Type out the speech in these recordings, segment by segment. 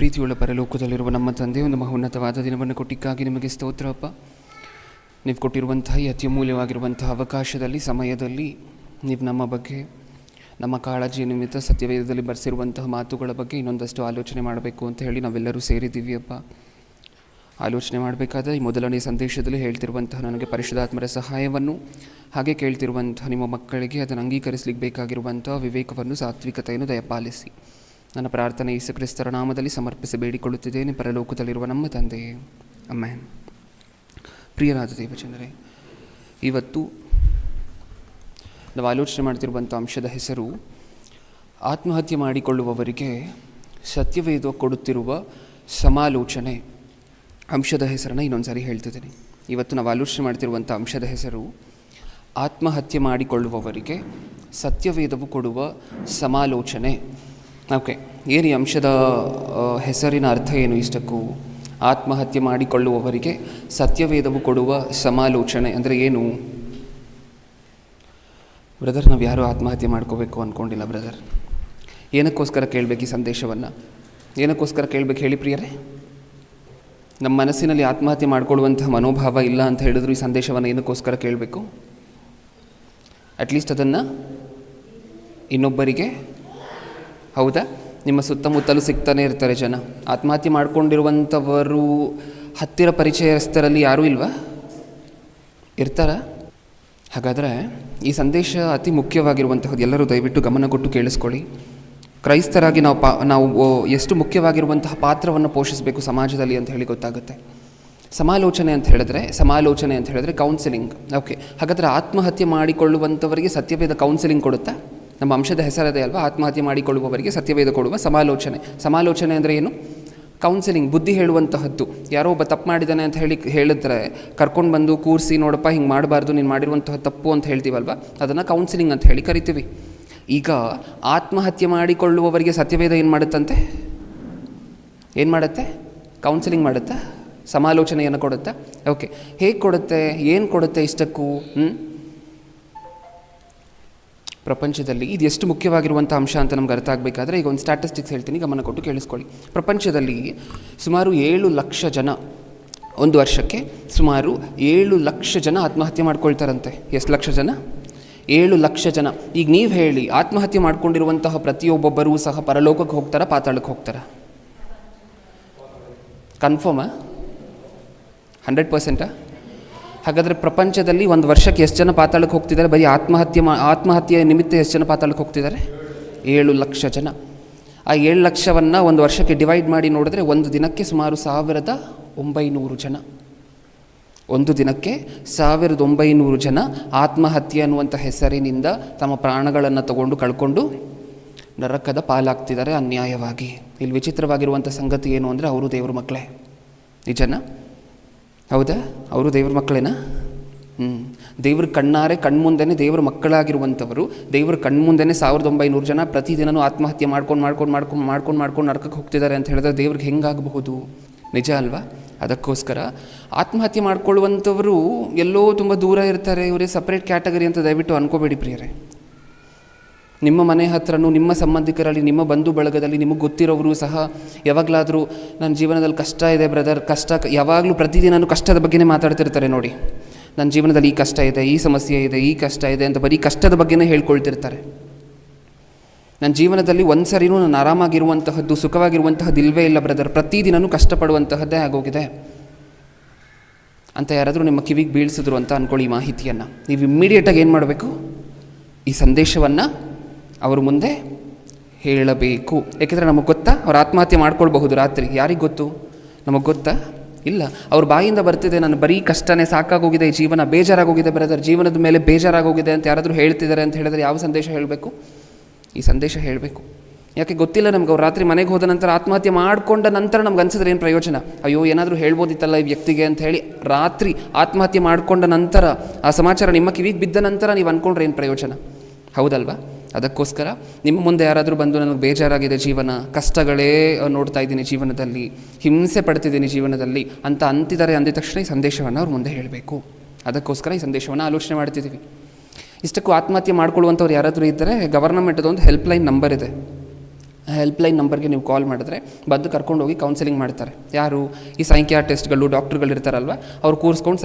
ಪ್ರೀತಿಯುಳ್ಳ ಪರಲೋಕದಲ್ಲಿರುವ ನಮ್ಮ ತಂದೆ, ಒಂದು ಮಹೋನ್ನತವಾದ ದಿನವನ್ನು ಕೊಟ್ಟಿಕ್ಕಾಗಿ ನಿಮಗೆ ಸ್ತೋತ್ರಪ್ಪ. ನೀವು ಕೊಟ್ಟಿರುವಂತಹ ಈ ಅತ್ಯಮೂಲ್ಯವಾಗಿರುವಂತಹ ಅವಕಾಶದಲ್ಲಿ, ಸಮಯದಲ್ಲಿ ನೀವು ನಮ್ಮ ಬಗ್ಗೆ, ನಮ್ಮ ಕಾಳಜಿ ನಿಮಿತ್ತ ಸತ್ಯವೇದದಲ್ಲಿ ಬರೆಸಿರುವಂತಹ ಮಾತುಗಳ ಬಗ್ಗೆ ಇನ್ನೊಂದಷ್ಟು ಆಲೋಚನೆ ಮಾಡಬೇಕು ಅಂತ ಹೇಳಿ ನಾವೆಲ್ಲರೂ ಸೇರಿದ್ದೀವಿ ಅಪ್ಪ. ಆಲೋಚನೆ ಮಾಡಬೇಕಾದ್ರೆ ಈ ಮೊದಲನೇ ಸಂದೇಶದಲ್ಲಿ ಹೇಳ್ತಿರುವಂತಹ ನನಗೆ ಪರಿಶುದ್ಧಾತ್ಮರ ಸಹಾಯವನ್ನು, ಹಾಗೆ ಕೇಳ್ತಿರುವಂತಹ ನಿಮ್ಮ ಮಕ್ಕಳಿಗೆ ಅದನ್ನು ಅಂಗೀಕರಿಸಲಿಕ್ಕೆ ಬೇಕಾಗಿರುವಂಥ ವಿವೇಕವನ್ನು, ಸಾತ್ವಿಕತೆಯನ್ನು ದಯಪಾಲಿಸಿ. ನನ್ನ ಪ್ರಾರ್ಥನೆ ಯೇಸು ಕ್ರಿಸ್ತರ ನಾಮದಲ್ಲಿ ಸಮರ್ಪಿಸಿ ಬೇಡಿಕೊಳ್ಳುತ್ತಿದ್ದೇನೆ, ಪರಲೋಕದಲ್ಲಿರುವ ನಮ್ಮ ತಂದೆಯೇ, ಆಮೆನ್. ಪ್ರಿಯರಾದ ದೇವಜನರೇ, ಇವತ್ತು ನಾವು ಆಲೋಚನೆ ಮಾಡ್ತಿರುವಂಥ ಅಂಶದ ಹೆಸರು ಆತ್ಮಹತ್ಯೆ ಮಾಡಿಕೊಳ್ಳುವವರಿಗೆ ಸತ್ಯವೇದ ಕೊಡುತ್ತಿರುವ ಸಮಾಲೋಚನೆ. ಅಂಶದ ಹೆಸರನ್ನು ಇನ್ನೊಂದು ಸಾರಿ ಹೇಳ್ತಿದ್ದೀನಿ. ಇವತ್ತು ನಾವು ಆಲೋಚನೆ ಮಾಡ್ತಿರುವಂಥ ಅಂಶದ ಹೆಸರು ಆತ್ಮಹತ್ಯೆ ಮಾಡಿಕೊಳ್ಳುವವರಿಗೆ ಸತ್ಯವೇದವು ಕೊಡುವ ಸಮಾಲೋಚನೆ. ಓಕೆ, ಏನು ಈ ಅಂಶದ ಹೆಸರಿನ ಅರ್ಥ ಏನು? ಇಷ್ಟಕ್ಕೂ ಆತ್ಮಹತ್ಯೆ ಮಾಡಿಕೊಳ್ಳುವವರಿಗೆ ಸತ್ಯವೇದವು ಕೊಡುವ ಸಮಾಲೋಚನೆ ಅಂದರೆ ಏನು? ಬ್ರದರ್, ನಾವು ಯಾರೂ ಆತ್ಮಹತ್ಯೆ ಮಾಡ್ಕೋಬೇಕು ಅಂದ್ಕೊಂಡಿಲ್ಲ ಬ್ರದರ್. ಏನಕ್ಕೋಸ್ಕರ ಕೇಳಬೇಕು ಈ ಸಂದೇಶವನ್ನು? ಏನಕ್ಕೋಸ್ಕರ ಕೇಳಬೇಕು ಹೇಳಿ ಪ್ರಿಯರೇ? ನಮ್ಮ ಮನಸ್ಸಿನಲ್ಲಿ ಆತ್ಮಹತ್ಯೆ ಮಾಡಿಕೊಳ್ಳುವಂತಹ ಮನೋಭಾವ ಇಲ್ಲ ಅಂತ ಹೇಳಿದ್ರು ಈ ಸಂದೇಶವನ್ನು ಏನಕ್ಕೋಸ್ಕರ ಕೇಳಬೇಕು? ಅಟ್ಲೀಸ್ಟ್ ಅದನ್ನು ಇನ್ನೊಬ್ಬರಿಗೆ, ಹೌದಾ, ನಿಮ್ಮ ಸುತ್ತಮುತ್ತಲೂ ಸಿಗ್ತಾನೆ ಇರ್ತಾರೆ ಜನ. ಆತ್ಮಹತ್ಯೆ ಮಾಡ್ಕೊಂಡಿರುವಂಥವರು ಹತ್ತಿರ ಪರಿಚಯಸ್ಥರಲ್ಲಿ ಯಾರೂ ಇಲ್ವಾ? ಇರ್ತಾರ? ಹಾಗಾದರೆ ಈ ಸಂದೇಶ ಅತಿ ಮುಖ್ಯವಾಗಿರುವಂತಹದ್ದು. ಎಲ್ಲರೂ ದಯವಿಟ್ಟು ಗಮನ ಕೊಟ್ಟು ಕೇಳಿಸ್ಕೊಳ್ಳಿ. ಕ್ರೈಸ್ತರಾಗಿ ನಾವು ಎಷ್ಟು ಮುಖ್ಯವಾಗಿರುವಂತಹ ಪಾತ್ರವನ್ನು ಪೋಷಿಸಬೇಕು ಸಮಾಜದಲ್ಲಿ ಅಂತ ಹೇಳಿ ಗೊತ್ತಾಗುತ್ತೆ. ಸಮಾಲೋಚನೆ ಅಂತ ಹೇಳಿದ್ರೆ ಕೌನ್ಸಿಲಿಂಗ್. ಓಕೆ, ಹಾಗಾದರೆ ಆತ್ಮಹತ್ಯೆ ಮಾಡಿಕೊಳ್ಳುವಂಥವರಿಗೆ ಸತ್ಯವೇದ ಕೌನ್ಸಿಲಿಂಗ್ ಕೊಡುತ್ತಾ? ನಮ್ಮ ಅಂಶದ ಹೆಸರದೇ ಅಲ್ವಾ, ಆತ್ಮಹತ್ಯೆ ಮಾಡಿಕೊಳ್ಳುವವರಿಗೆ ಸತ್ಯವೇದ ಕೊಡುವ ಸಮಾಲೋಚನೆ. ಸಮಾಲೋಚನೆ ಅಂದರೆ ಏನು? ಕೌನ್ಸಿಲಿಂಗ್, ಬುದ್ಧಿ ಹೇಳುವಂತಹದ್ದು. ಯಾರೋ ಒಬ್ಬ ತಪ್ಪು ಮಾಡಿದ್ದಾನೆ ಅಂತ ಹೇಳಿದ್ರೆ ಕರ್ಕೊಂಡು ಬಂದು ಕೂರಿಸಿ, ನೋಡಪ್ಪ ಹಿಂಗೆ ಮಾಡಬಾರ್ದು, ನೀನು ಮಾಡಿರುವಂತಹ ತಪ್ಪು ಅಂತ ಹೇಳ್ತೀವಲ್ವ, ಅದನ್ನು ಕೌನ್ಸಿಲಿಂಗ್ ಅಂತ ಹೇಳಿ ಕರಿತೀವಿ. ಈಗ ಆತ್ಮಹತ್ಯೆ ಮಾಡಿಕೊಳ್ಳುವವರಿಗೆ ಸತ್ಯವೇದ ಏನು ಮಾಡುತ್ತಂತೆ? ಏನು ಮಾಡುತ್ತೆ? ಕೌನ್ಸಿಲಿಂಗ್ ಮಾಡುತ್ತಾ? ಸಮಾಲೋಚನೆಯನ್ನು ಕೊಡುತ್ತಾ? ಓಕೆ, ಹೇಗೆ ಕೊಡುತ್ತೆ? ಏನು ಕೊಡುತ್ತೆ? ಇಷ್ಟಕ್ಕೂ ಪ್ರಪಂಚದಲ್ಲಿ ಇದು ಎಷ್ಟು ಮುಖ್ಯವಾಗಿರುವಂಥ ಅಂಶ ಅಂತ ನಮ್ಗೆ ಅರ್ಥ ಆಗಬೇಕಾದ್ರೆ ಈಗ ಒಂದು ಸ್ಟ್ಯಾಟಿಸ್ಟಿಕ್ಸ್ ಹೇಳ್ತೀನಿ, ಗಮನ ಕೊಟ್ಟು ಕೇಳಿಸ್ಕೊಳ್ಳಿ. ಪ್ರಪಂಚದಲ್ಲಿ ಸುಮಾರು 7 ಲಕ್ಷ ಜನ, ಒಂದು ವರ್ಷಕ್ಕೆ ಸುಮಾರು 7 ಲಕ್ಷ ಜನ ಆತ್ಮಹತ್ಯೆ ಮಾಡ್ಕೊಳ್ತಾರಂತೆ. ಎಷ್ಟು ಲಕ್ಷ ಜನ? 7 ಲಕ್ಷ ಜನ. ಈಗ ನೀವು ಹೇಳಿ, ಆತ್ಮಹತ್ಯೆ ಮಾಡ್ಕೊಂಡಿರುವಂತಹ ಪ್ರತಿಯೊಬ್ಬೊಬ್ಬರೂ ಸಹ ಪರಲೋಕಕ್ಕೆ ಹೋಗ್ತಾರಾ, ಪಾತಾಳಕ್ಕೆ ಹೋಗ್ತಾರಾ? ಕನ್ಫರ್ಮಾ? 100%? ಹಾಗಾದರೆ ಪ್ರಪಂಚದಲ್ಲಿ ಒಂದು ವರ್ಷಕ್ಕೆ ಎಷ್ಟು ಜನ ಪಾತಾಳಕ್ಕೆ ಹೋಗ್ತಿದ್ದಾರೆ? ಬರೀ ಆತ್ಮಹತ್ಯೆ ನಿಮಿತ್ತ ಎಷ್ಟು ಜನ ಪಾತಾಳಕ್ಕೆ ಹೋಗ್ತಿದ್ದಾರೆ? 7 ಲಕ್ಷ ಜನ. ಆ 7 ಲಕ್ಷವನ್ನು ಒಂದು ವರ್ಷಕ್ಕೆ ಡಿವೈಡ್ ಮಾಡಿ ನೋಡಿದ್ರೆ ಒಂದು ದಿನಕ್ಕೆ ಸುಮಾರು 1900 ಜನ. ಒಂದು ದಿನಕ್ಕೆ 1900 ಜನ ಆತ್ಮಹತ್ಯೆ ಅನ್ನುವಂಥ ಹೆಸರಿನಿಂದ ತಮ್ಮ ಪ್ರಾಣಗಳನ್ನು ಕಳ್ಕೊಂಡು ನರಕದ ಪಾಲಾಗ್ತಿದ್ದಾರೆ ಅನ್ಯಾಯವಾಗಿ. ಇಲ್ಲಿ ವಿಚಿತ್ರವಾಗಿರುವಂಥ ಸಂಗತಿ ಏನು ಅಂದರೆ ಅವರು ದೇವ್ರ ಮಕ್ಕಳೇ. ನಿಜನಾ? ಹೌದಾ? ಅವರು ದೇವ್ರ ಮಕ್ಕಳೇನಾ? ದೇವ್ರ ಕಣ್ಣಾರೆ ಕಣ್ಮುಂದೆನೇ ದೇವ್ರ ಮಕ್ಕಳಾಗಿರುವಂಥವರು, ದೇವ್ರ ಕಣ್ಮುಂದೆನೇ 1900 ಜನ ಪ್ರತಿದಿನವೂ ಆತ್ಮಹತ್ಯೆ ಮಾಡ್ಕೊಂಡು ನರಕಕ್ಕೆ ಹೋಗ್ತಿದ್ದಾರೆ ಅಂತ ಹೇಳಿದ್ರೆ ದೇವ್ರಿಗೆ ಹೆಂಗಾಗಬಹುದು? ನಿಜ ಅಲ್ವಾ? ಅದಕ್ಕೋಸ್ಕರ ಆತ್ಮಹತ್ಯೆ ಮಾಡ್ಕೊಳ್ಳುವಂಥವರು ಎಲ್ಲೋ ತುಂಬ ದೂರ ಇರ್ತಾರೆ, ಇವರೇ ಸಪ್ರೇಟ್ ಕ್ಯಾಟಗರಿ ಅಂತ ದಯವಿಟ್ಟು ಅನ್ಕೋಬೇಡಿ ಪ್ರಿಯರೇ. ನಿಮ್ಮ ಮನೆ ಹತ್ರನೂ, ನಿಮ್ಮ ಸಂಬಂಧಿಕರಲ್ಲಿ, ನಿಮ್ಮ ಬಂಧು ಬಳಗದಲ್ಲಿ ನಿಮಗೆ ಗೊತ್ತಿರೋರು ಸಹ ಯಾವಾಗಲಾದರೂ ನನ್ನ ಜೀವನದಲ್ಲಿ ಕಷ್ಟ ಇದೆ ಬ್ರದರ್, ಯಾವಾಗಲೂ ಪ್ರತಿದಿನ ಕಷ್ಟದ ಬಗ್ಗೆನೇ ಮಾತಾಡ್ತಿರ್ತಾರೆ. ನೋಡಿ, ನನ್ನ ಜೀವನದಲ್ಲಿ ಈ ಕಷ್ಟ ಇದೆ, ಈ ಸಮಸ್ಯೆ ಇದೆ, ಈ ಕಷ್ಟ ಇದೆ ಅಂತ ಬರೀ ಕಷ್ಟದ ಬಗ್ಗೆನೇ ಹೇಳ್ಕೊಳ್ತಿರ್ತಾರೆ. ನನ್ನ ಜೀವನದಲ್ಲಿ ಒಂದು ಸರಿನೂ ನಾನು ಆರಾಮಾಗಿರುವಂತಹದ್ದು, ಸುಖವಾಗಿರುವಂತಹದ್ದು ಇಲ್ಲವೇ ಇಲ್ಲ ಬ್ರದರ್, ಪ್ರತಿದಿನವೂ ಕಷ್ಟಪಡುವಂತಹದ್ದೇ ಆಗೋಗಿದೆ ಅಂತ ಯಾರಾದರೂ ನಿಮ್ಮ ಕಿವಿಗೆ ಬೀಳಿಸಿದ್ರು ಅಂತ ಅಂದ್ಕೊಳ್ಳಿ ಈ ಮಾಹಿತಿಯನ್ನು. ನೀವು ಇಮ್ಮಿಡಿಯೇಟಾಗಿ ಏನು ಮಾಡಬೇಕು? ಈ ಸಂದೇಶವನ್ನು ಅವ್ರ ಮುಂದೆ ಹೇಳಬೇಕು. ಏಕೆಂದರೆ ನಮಗೆ ಗೊತ್ತಾ ಅವ್ರು ಆತ್ಮಹತ್ಯೆ ಮಾಡ್ಕೊಳ್ಬಹುದು ರಾತ್ರಿ. ಯಾರಿಗೆ ಗೊತ್ತು? ನಮಗೆ ಗೊತ್ತಾ? ಇಲ್ಲ. ಅವ್ರ ಬಾಯಿಂದ ಬರ್ತಿದೆ, ನಾನು ಬರೀ ಕಷ್ಟನೇ, ಸಾಕಾಗೋಗಿದೆ, ಜೀವನ ಬೇಜಾರಾಗೋಗಿದೆ ಬ್ರದರ್, ಜೀವನದ ಮೇಲೆ ಬೇಜಾರಾಗೋಗಿದೆ ಅಂತ ಯಾರಾದರೂ ಹೇಳ್ತಿದ್ದಾರೆ ಅಂತ ಹೇಳಿದ್ರೆ ಯಾವ ಸಂದೇಶ ಹೇಳಬೇಕು? ಈ ಸಂದೇಶ ಹೇಳಬೇಕು. ಯಾಕೆ ಗೊತ್ತಿಲ್ಲ ನಮ್ಗೆ. ಅವ್ರು ರಾತ್ರಿ ಮನೆಗೆ ಹೋದ ನಂತರ, ಆತ್ಮಹತ್ಯೆ ಮಾಡಿಕೊಂಡ ನಂತರ ನಮ್ಗೆ ಅನ್ಸಿದ್ರೆ ಏನು ಪ್ರಯೋಜನ? ಅಯ್ಯೋ, ಏನಾದರೂ ಹೇಳ್ಬೋದಿತ್ತಲ್ಲ ಈ ವ್ಯಕ್ತಿಗೆ ಅಂತ ಹೇಳಿ ರಾತ್ರಿ ಆತ್ಮಹತ್ಯೆ ಮಾಡಿಕೊಂಡ ನಂತರ ಆ ಸಮಾಚಾರ ನಿಮ್ಮ ಕಿವಿಗೆ ಬಿದ್ದ ನಂತರ ನೀವು ಅಂದ್ಕೊಂಡ್ರೆ ಏನು ಪ್ರಯೋಜನ? ಹೌದಲ್ವಾ? ಅದಕ್ಕೋಸ್ಕರ ನಿಮ್ಮ ಮುಂದೆ ಯಾರಾದರೂ ಬಂದು ನನಗೆ ಬೇಜಾರಾಗಿದೆ, ಜೀವನ ಕಷ್ಟಗಳೇ ನೋಡ್ತಾ ಇದ್ದೀನಿ, ಜೀವನದಲ್ಲಿ ಹಿಂಸೆ ಪಡ್ತಿದ್ದೀನಿ ಜೀವನದಲ್ಲಿ ಅಂತ ಅಂದಿದ ತಕ್ಷಣ ಈ ಸಂದೇಶವನ್ನು ಅವ್ರ ಮುಂದೆ ಹೇಳಬೇಕು. ಅದಕ್ಕೋಸ್ಕರ ಈ ಸಂದೇಶವನ್ನು ಆಲೋಚನೆ ಮಾಡ್ತಿದ್ದೀವಿ. ಇಷ್ಟಕ್ಕೂ ಆತ್ಮಹತ್ಯೆ ಮಾಡ್ಕೊಳ್ಳುವಂಥವ್ರು ಯಾರಾದರೂ ಇದ್ದರೆ ಗವರ್ನಮೆಂಟದೊಂದು ಹೆಲ್ಪ್ಲೈನ್ ನಂಬರ್ ಇದೆ, ಹೆಲ್ಪ್ಲೈನ್ ನಂಬರ್ಗೆ ನೀವು ಕಾಲ್ ಮಾಡಿದ್ರೆ ಬಂದು ಕರ್ಕೊಂಡೋಗಿ ಕೌನ್ಸಿಲಿಂಗ್ ಮಾಡ್ತಾರೆ. ಯಾರು? ಈ ಸೈಕಿಯಾಟ್ರಿಸ್ಟ್ಗಳು, ಡಾಕ್ಟ್ರುಗಳು ಇರ್ತಾರಲ್ವ, ಅವ್ರು ಕೂರಿಸ್ಕೊಂಡು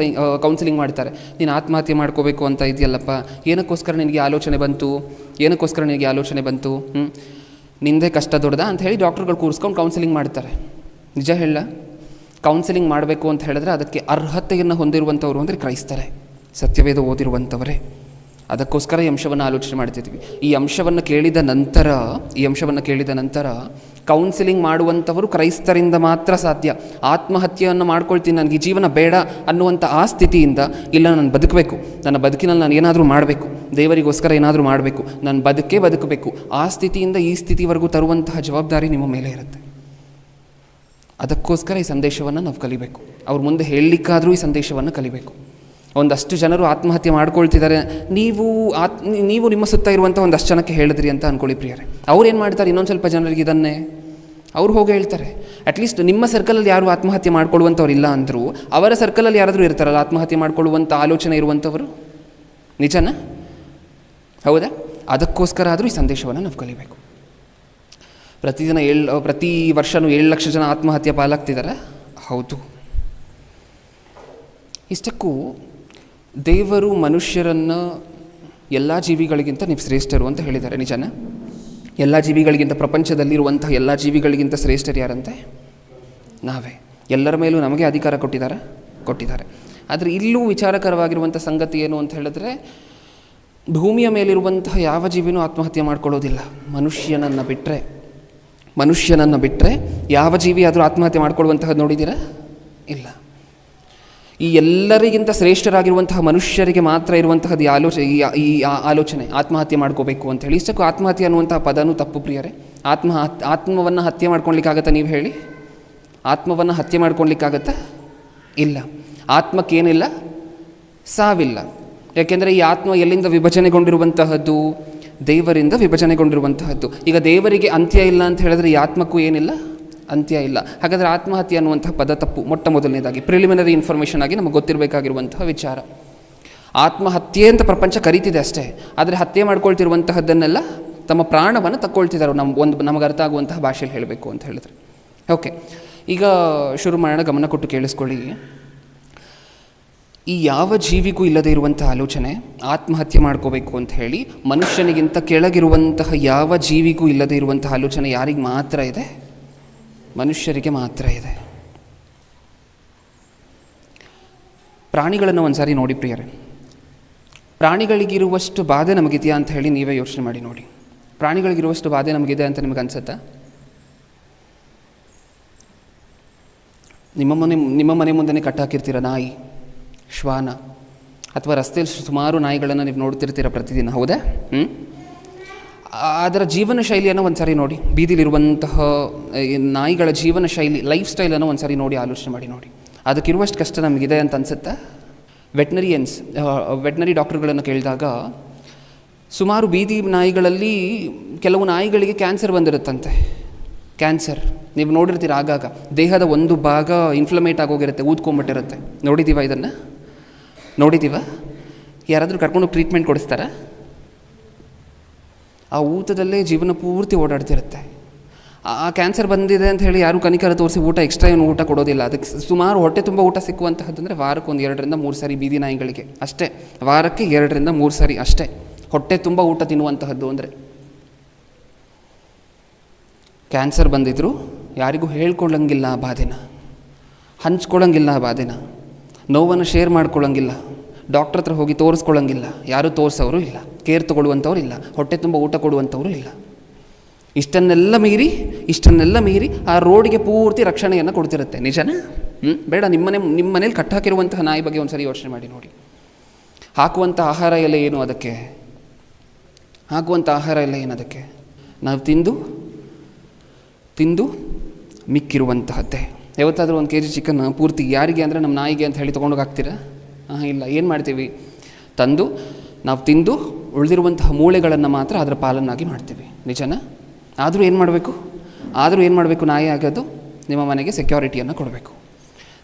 ಕೌನ್ಸಿಲಿಂಗ್ ಮಾಡ್ತಾರೆ. ನೀನು ಆತ್ಮಹತ್ಯೆ ಮಾಡ್ಕೋಬೇಕು ಅಂತ ಇದೆಯಲ್ಲಪ್ಪ, ಏನಕ್ಕೋಸ್ಕರ ನಿನಗೆ ಆಲೋಚನೆ ಬಂತು, ಏನಕ್ಕೋಸ್ಕರ ನಿನಗೆ ಆಲೋಚನೆ ಬಂತು, ನಿಂದೇ ಕಷ್ಟ ದೊಡ್ಡದ ಅಂತ ಹೇಳಿ ಡಾಕ್ಟ್ರುಗಳು ಕೂರಿಸ್ಕೊಂಡು ಕೌನ್ಸಿಲಿಂಗ್ ಮಾಡ್ತಾರೆ. ನಿಜ ಹೇಳ, ಕೌನ್ಸಿಲಿಂಗ್ ಮಾಡಬೇಕು ಅಂತ ಹೇಳಿದ್ರೆ ಅದಕ್ಕೆ ಅರ್ಹತೆಯನ್ನು ಹೊಂದಿರುವಂಥವ್ರು ಅಂದರೆ ಕ್ರೈಸ್ತರೇ, ಸತ್ಯವೇದ ಓದಿರುವಂಥವರೇ. ಅದಕ್ಕೋಸ್ಕರ ಈ ಅಂಶವನ್ನು ಆಲೋಚನೆ ಮಾಡ್ತಿದ್ವಿ. ಈ ಅಂಶವನ್ನು ಕೇಳಿದ ನಂತರ ಕೌನ್ಸಿಲಿಂಗ್ ಮಾಡುವಂಥವರು ಕ್ರೈಸ್ತರಿಂದ ಮಾತ್ರ ಸಾಧ್ಯ. ಆತ್ಮಹತ್ಯೆಯನ್ನು ಮಾಡ್ಕೊಳ್ತೀನಿ, ನನಗೆ ಜೀವನ ಬೇಡ ಅನ್ನುವಂಥ ಆ ಸ್ಥಿತಿಯಿಂದ, ಇಲ್ಲ ನಾನು ಬದುಕಬೇಕು, ನನ್ನ ಬದುಕಿನಲ್ಲಿ ನಾನು ಏನಾದರೂ ಮಾಡಬೇಕು, ದೇವರಿಗೋಸ್ಕರ ಏನಾದರೂ ಮಾಡಬೇಕು, ನಾನು ಬದುಕಬೇಕು, ಆ ಸ್ಥಿತಿಯಿಂದ ಈ ಸ್ಥಿತಿವರೆಗೂ ತರುವಂತಹ ಜವಾಬ್ದಾರಿ ನಿಮ್ಮ ಮೇಲೆ ಇರುತ್ತೆ. ಅದಕ್ಕೋಸ್ಕರ ಈ ಸಂದೇಶವನ್ನು ನಾವು ಕಲಿಬೇಕು. ಅವ್ರ ಮುಂದೆ ಹೇಳಲಿಕ್ಕಾದರೂ ಈ ಸಂದೇಶವನ್ನು ಕಲಿಬೇಕು. ಒಂದಷ್ಟು ಜನರು ಆತ್ಮಹತ್ಯೆ ಮಾಡ್ಕೊಳ್ತಿದ್ದಾರೆ, ನೀವು ನಿಮ್ಮ ಸುತ್ತ ಇರುವಂಥ ಒಂದಷ್ಟು ಜನಕ್ಕೆ ಹೇಳಿದ್ರಿ ಅಂತ ಅಂದ್ಕೊಳ್ಳಿ ಪ್ರಿಯರೇ. ಅವ್ರೇನು ಮಾಡ್ತಾರೆ, ಇನ್ನೊಂದು ಸ್ವಲ್ಪ ಜನರಿಗೆ ಇದನ್ನೇ ಅವ್ರು ಹೋಗಿ ಹೇಳ್ತಾರೆ. ಅಟ್ಲೀಸ್ಟ್ ನಿಮ್ಮ ಸರ್ಕಲಲ್ಲಿ ಯಾರು ಆತ್ಮಹತ್ಯೆ ಮಾಡ್ಕೊಳ್ಳುವಂಥವ್ರು ಇಲ್ಲ ಅಂದರೂ ಅವರ ಸರ್ಕಲಲ್ಲಿ ಯಾರಾದರೂ ಇರ್ತಾರಲ್ಲ ಆತ್ಮಹತ್ಯೆ ಮಾಡ್ಕೊಳ್ಳುವಂಥ ಆಲೋಚನೆ ಇರುವಂಥವರು. ನಿಜನಾ? ಹೌದಾ? ಅದಕ್ಕೋಸ್ಕರ ಆದರೂ ಈ ಸಂದೇಶವನ್ನು ನಾವು ಕಲಿಬೇಕು. ಪ್ರತಿ ವರ್ಷವೂ 7 ಲಕ್ಷ ಜನ ಆತ್ಮಹತ್ಯೆ ಪಾಲಾಗ್ತಿದ್ದಾರೆ. ಹೌದು. ಇಷ್ಟಕ್ಕೂ ದೇವರು ಮನುಷ್ಯರನ್ನು ಎಲ್ಲ ಜೀವಿಗಳಿಗಿಂತ ನೀವು ಶ್ರೇಷ್ಠರು ಅಂತ ಹೇಳಿದ್ದಾರೆ. ನಿಜನ? ಎಲ್ಲ ಜೀವಿಗಳಿಗಿಂತ, ಪ್ರಪಂಚದಲ್ಲಿರುವಂತಹ ಎಲ್ಲ ಜೀವಿಗಳಿಗಿಂತ ಶ್ರೇಷ್ಠರು ಯಾರಂತೆ? ನಾವೇ. ಎಲ್ಲರ ಮೇಲೂ ನಮಗೆ ಅಧಿಕಾರ ಕೊಟ್ಟಿದ್ದಾರೆ. ಆದರೆ ಇಲ್ಲೂ ವಿಚಾರಕರವಾಗಿರುವಂಥ ಸಂಗತಿ ಏನು ಅಂತ ಹೇಳಿದ್ರೆ, ಭೂಮಿಯ ಮೇಲಿರುವಂತಹ ಯಾವ ಜೀವಿನೂ ಆತ್ಮಹತ್ಯೆ ಮಾಡ್ಕೊಳ್ಳೋದಿಲ್ಲ. ಮನುಷ್ಯನನ್ನು ಬಿಟ್ಟರೆ ಯಾವ ಜೀವಿ ಆದರೂ ಆತ್ಮಹತ್ಯೆ ಮಾಡ್ಕೊಳ್ಳುವಂತಹದ್ದು ನೋಡಿದ್ದೀರಾ? ಇಲ್ಲ. ಈ ಎಲ್ಲರಿಗಿಂತ ಶ್ರೇಷ್ಠರಾಗಿರುವಂತಹ ಮನುಷ್ಯರಿಗೆ ಮಾತ್ರ ಇರುವಂತಹದ್ದು ಈ ಆಲೋಚನೆ, ಆತ್ಮಹತ್ಯೆ ಮಾಡ್ಕೋಬೇಕು ಅಂತ ಹೇಳಿ. ಇಷ್ಟಕ್ಕೂ ಆತ್ಮಹತ್ಯೆ ಅನ್ನುವಂತಹ ಪದನೂ ತಪ್ಪು ಪ್ರಿಯರೇ. ಆತ್ಮವನ್ನು ಹತ್ಯೆ ಮಾಡ್ಕೊಳ್ಲಿಕ್ಕಾಗತ್ತಾ? ನೀವು ಹೇಳಿ, ಆತ್ಮವನ್ನು ಹತ್ಯೆ ಮಾಡ್ಕೊಳ್ಲಿಕ್ಕಾಗತ್ತಾ? ಇಲ್ಲ. ಆತ್ಮಕ್ಕೇನಿಲ್ಲ? ಸಾವಿಲ್ಲ. ಯಾಕೆಂದರೆ ಈ ಆತ್ಮ ಎಲ್ಲಿಂದ ವಿಭಜನೆಗೊಂಡಿರುವಂತಹದ್ದು? ದೇವರಿಂದ ವಿಭಜನೆಗೊಂಡಿರುವಂತಹದ್ದು. ಈಗ ದೇವರಿಗೆ ಅಂತ್ಯ ಇಲ್ಲ ಅಂತ ಹೇಳಿದ್ರೆ ಈ ಆತ್ಮಕ್ಕೂ ಏನಿಲ್ಲ? ಅಂತ್ಯ ಇಲ್ಲ. ಹಾಗಾದರೆ ಆತ್ಮಹತ್ಯೆ ಅನ್ನುವಂತಹ ಪದ ತಪ್ಪು. ಮೊದಲನೇದಾಗಿ ಪ್ರಿಲಿಮಿನರಿ ಇನ್ಫಾರ್ಮೇಷನ್ ಆಗಿ ನಮಗೆ ಗೊತ್ತಿರಬೇಕಾಗಿರುವಂತಹ ವಿಚಾರ. ಆತ್ಮಹತ್ಯೆ ಅಂತ ಪ್ರಪಂಚ ಕರೀತಿದೆ ಅಷ್ಟೇ, ಆದರೆ ಹತ್ಯೆ ಮಾಡ್ಕೊಳ್ತಿರುವಂತಹದ್ದನ್ನೆಲ್ಲ ತಮ್ಮ ಪ್ರಾಣವನ್ನು ತಕ್ಕೊಳ್ತಿದ್ದಾರೆ. ನಮಗೆ ಅರ್ಥ ಆಗುವಂತಹ ಭಾಷೆಯಲ್ಲಿ ಹೇಳಬೇಕು ಅಂತ ಹೇಳಿದ್ರೆ. ಓಕೆ, ಈಗ ಶುರು ಮಾಡೋಣ. ಗಮನ ಕೊಟ್ಟು ಕೇಳಿಸ್ಕೊಳ್ಳಿ. ಈ ಯಾವ ಜೀವಿಗೂ ಇಲ್ಲದೇ ಇರುವಂಥ ಆಲೋಚನೆ ಆತ್ಮಹತ್ಯೆ ಮಾಡ್ಕೋಬೇಕು ಅಂತ ಹೇಳಿ, ಮನುಷ್ಯನಿಗಿಂತ ಕೆಳಗಿರುವಂತಹ ಯಾವ ಜೀವಿಗೂ ಇಲ್ಲದೇ ಇರುವಂತಹ ಆಲೋಚನೆ ಯಾರಿಗೆ ಮಾತ್ರ ಇದೆ? ಮನುಷ್ಯರಿಗೆ ಮಾತ್ರ ಇದೆ. ಪ್ರಾಣಿಗಳನ್ನು ಒಂದು ಸಾರಿ ನೋಡಿ ಪ್ರಿಯರೇ. ಪ್ರಾಣಿಗಳಿಗಿರುವಷ್ಟು ಬಾಧೆ ನಮಗಿದೆಯಾ ಅಂತ ಹೇಳಿ ನೀವೇ ಯೋಚನೆ ಮಾಡಿ ನೋಡಿ. ಪ್ರಾಣಿಗಳಿಗಿರುವಷ್ಟು ಬಾಧೆ ನಮಗಿದೆ ಅಂತ ನಿಮಗೆ ಅನಿಸುತ್ತಾ? ನಿಮ್ಮ ಮನೆ ಮುಂದೆ ಕಟ್ಟಾಕಿರ್ತೀರ ನಾಯಿ, ಶ್ವಾನ, ಅಥವಾ ರಸ್ತೆಯಲ್ಲಿ ಸುಮಾರು ನಾಯಿಗಳನ್ನು ನೀವು ನೋಡ್ತಿರ್ತೀರ ಪ್ರತಿದಿನ. ಹೌದಾ? ಅದರ ಜೀವನ ಶೈಲಿಯನ್ನು ಒಂದು ಸಾರಿ ನೋಡಿ. ಬೀದಿಲಿರುವಂತಹ ನಾಯಿಗಳ ಜೀವನ ಶೈಲಿ, ಲೈಫ್ ಸ್ಟೈಲನ್ನು ಒಂದು ಸಾರಿ ನೋಡಿ, ಆಲೋಚನೆ ಮಾಡಿ ನೋಡಿ. ಅದಕ್ಕಿರುವಷ್ಟು ಕಷ್ಟ ನಮಗಿದೆ ಅಂತ ಅನಿಸುತ್ತಾ? ವೆಟ್ನರಿ ಡಾಕ್ಟರ್ಗಳನ್ನು ಕೇಳಿದಾಗ ಸುಮಾರು ಬೀದಿ ನಾಯಿಗಳಲ್ಲಿ ಕೆಲವು ನಾಯಿಗಳಿಗೆ ಕ್ಯಾನ್ಸರ್ ಬಂದಿರುತ್ತಂತೆ. ಕ್ಯಾನ್ಸರ್ ನೀವು ನೋಡಿರ್ತೀರ ಆಗಾಗ. ದೇಹದ ಒಂದು ಭಾಗ ಇನ್ಫ್ಲಮೇಟ್ ಆಗೋಗಿರುತ್ತೆ, ಊದ್ಕೊಂಡ್ಬಿಟ್ಟಿರುತ್ತೆ. ನೋಡಿದ್ದೀವ? ಯಾರಾದರೂ ಕರ್ಕೊಂಡು ಟ್ರೀಟ್ಮೆಂಟ್ ಕೊಡಿಸ್ತಾರಾ? ಆ ಊತದಲ್ಲೇ ಜೀವನ ಪೂರ್ತಿ ಓಡಾಡ್ತಿರುತ್ತೆ. ಆ ಕ್ಯಾನ್ಸರ್ ಬಂದಿದೆ ಅಂತ ಹೇಳಿ ಯಾರೂ ಕನಿಕರ ತೋರಿಸಿ ಎಕ್ಸ್ಟ್ರಾ ಏನು ಊಟ ಕೊಡೋದಿಲ್ಲ. ಅದಕ್ಕೆ ಸುಮಾರು ಹೊಟ್ಟೆ ತುಂಬ ಊಟ ಸಿಕ್ಕುವಂತಹದ್ದಂದರೆ ವಾರಕ್ಕೆ 2 ರಿಂದ 3 ಸಾರಿ ಬೀದಿ ನಾಯಿಗಳಿಗೆ ಅಷ್ಟೇ. ವಾರಕ್ಕೆ 2 ರಿಂದ 3 ಸಾರಿ ಅಷ್ಟೇ ಹೊಟ್ಟೆ ತುಂಬ ಊಟ ತಿನ್ನುವಂತಹದ್ದು. ಅಂದರೆ ಕ್ಯಾನ್ಸರ್ ಬಂದಿದ್ರು ಯಾರಿಗೂ ಹೇಳ್ಕೊಳ್ಳಂಗಿಲ್ಲ ಆ ಬಾಧೆನ, ಹಂಚ್ಕೊಳ್ಳಂಗಿಲ್ಲ ಆ ಬಾಧೆನ, ನೋವನ್ನು ಶೇರ್ ಮಾಡ್ಕೊಳ್ಳಂಗಿಲ್ಲ, ಡಾಕ್ಟ್ರ್ ಹತ್ರ ಹೋಗಿ ತೋರಿಸ್ಕೊಳ್ಳಂಗಿಲ್ಲ, ಯಾರೂ ತೋರಿಸೋರು ಇಲ್ಲ, ಕೇರ್ ತೊಗೊಳ್ಳುವಂಥವ್ರು ಇಲ್ಲ, ಹೊಟ್ಟೆ ತುಂಬ ಊಟ ಕೊಡುವಂಥವ್ರು ಇಲ್ಲ. ಇಷ್ಟನ್ನೆಲ್ಲ ಮೀರಿ ಆ ರೋಡಿಗೆ ಪೂರ್ತಿ ರಕ್ಷಣೆಯನ್ನು ಕೊಡ್ತಿರುತ್ತೆ. ನಿಜನಾ? ಬೇಡ, ನಿಮ್ಮ ಮನೇಲಿ ಕಟ್ಟಾಕಿರುವಂತಹ ನಾಯಿ ಬಗ್ಗೆ ಒಂದು ಸರಿ ಯೋಚನೆ ಮಾಡಿ ನೋಡಿ. ಹಾಕುವಂಥ ಆಹಾರ ಎಲ್ಲ ಏನು ಅದಕ್ಕೆ? ನಾವು ತಿಂದು ಮಿಕ್ಕಿರುವಂತಹದ್ದೇ. ಯಾವತ್ತಾದರೂ 1 kg ಚಿಕನ್ ಪೂರ್ತಿ ಯಾರಿಗೆ ಅಂದರೆ ನಮ್ಮ ನಾಯಿಗೆ ಅಂತ ಹೇಳಿ ತೊಗೊಂಡೋಗಿ ಹಾಕ್ತೀರಾ? ಇಲ್ಲ. ಏನು ಮಾಡ್ತೀವಿ? ನಾವು ತಿಂದು ಉಳಿದಿರುವಂತಹ ಮೂಳೆಗಳನ್ನು ಮಾತ್ರ ಅದರ ಪಾಲನ್ನಾಗಿ ಮಾಡ್ತೀವಿ. ನಿಜನಾ? ಆದರೂ ಏನು ಮಾಡಬೇಕು? ನಾಯಿ ಆಗೋದು ನಿಮ್ಮ ಮನೆಗೆ ಸೆಕ್ಯೂರಿಟಿಯನ್ನು ಕೊಡಬೇಕು.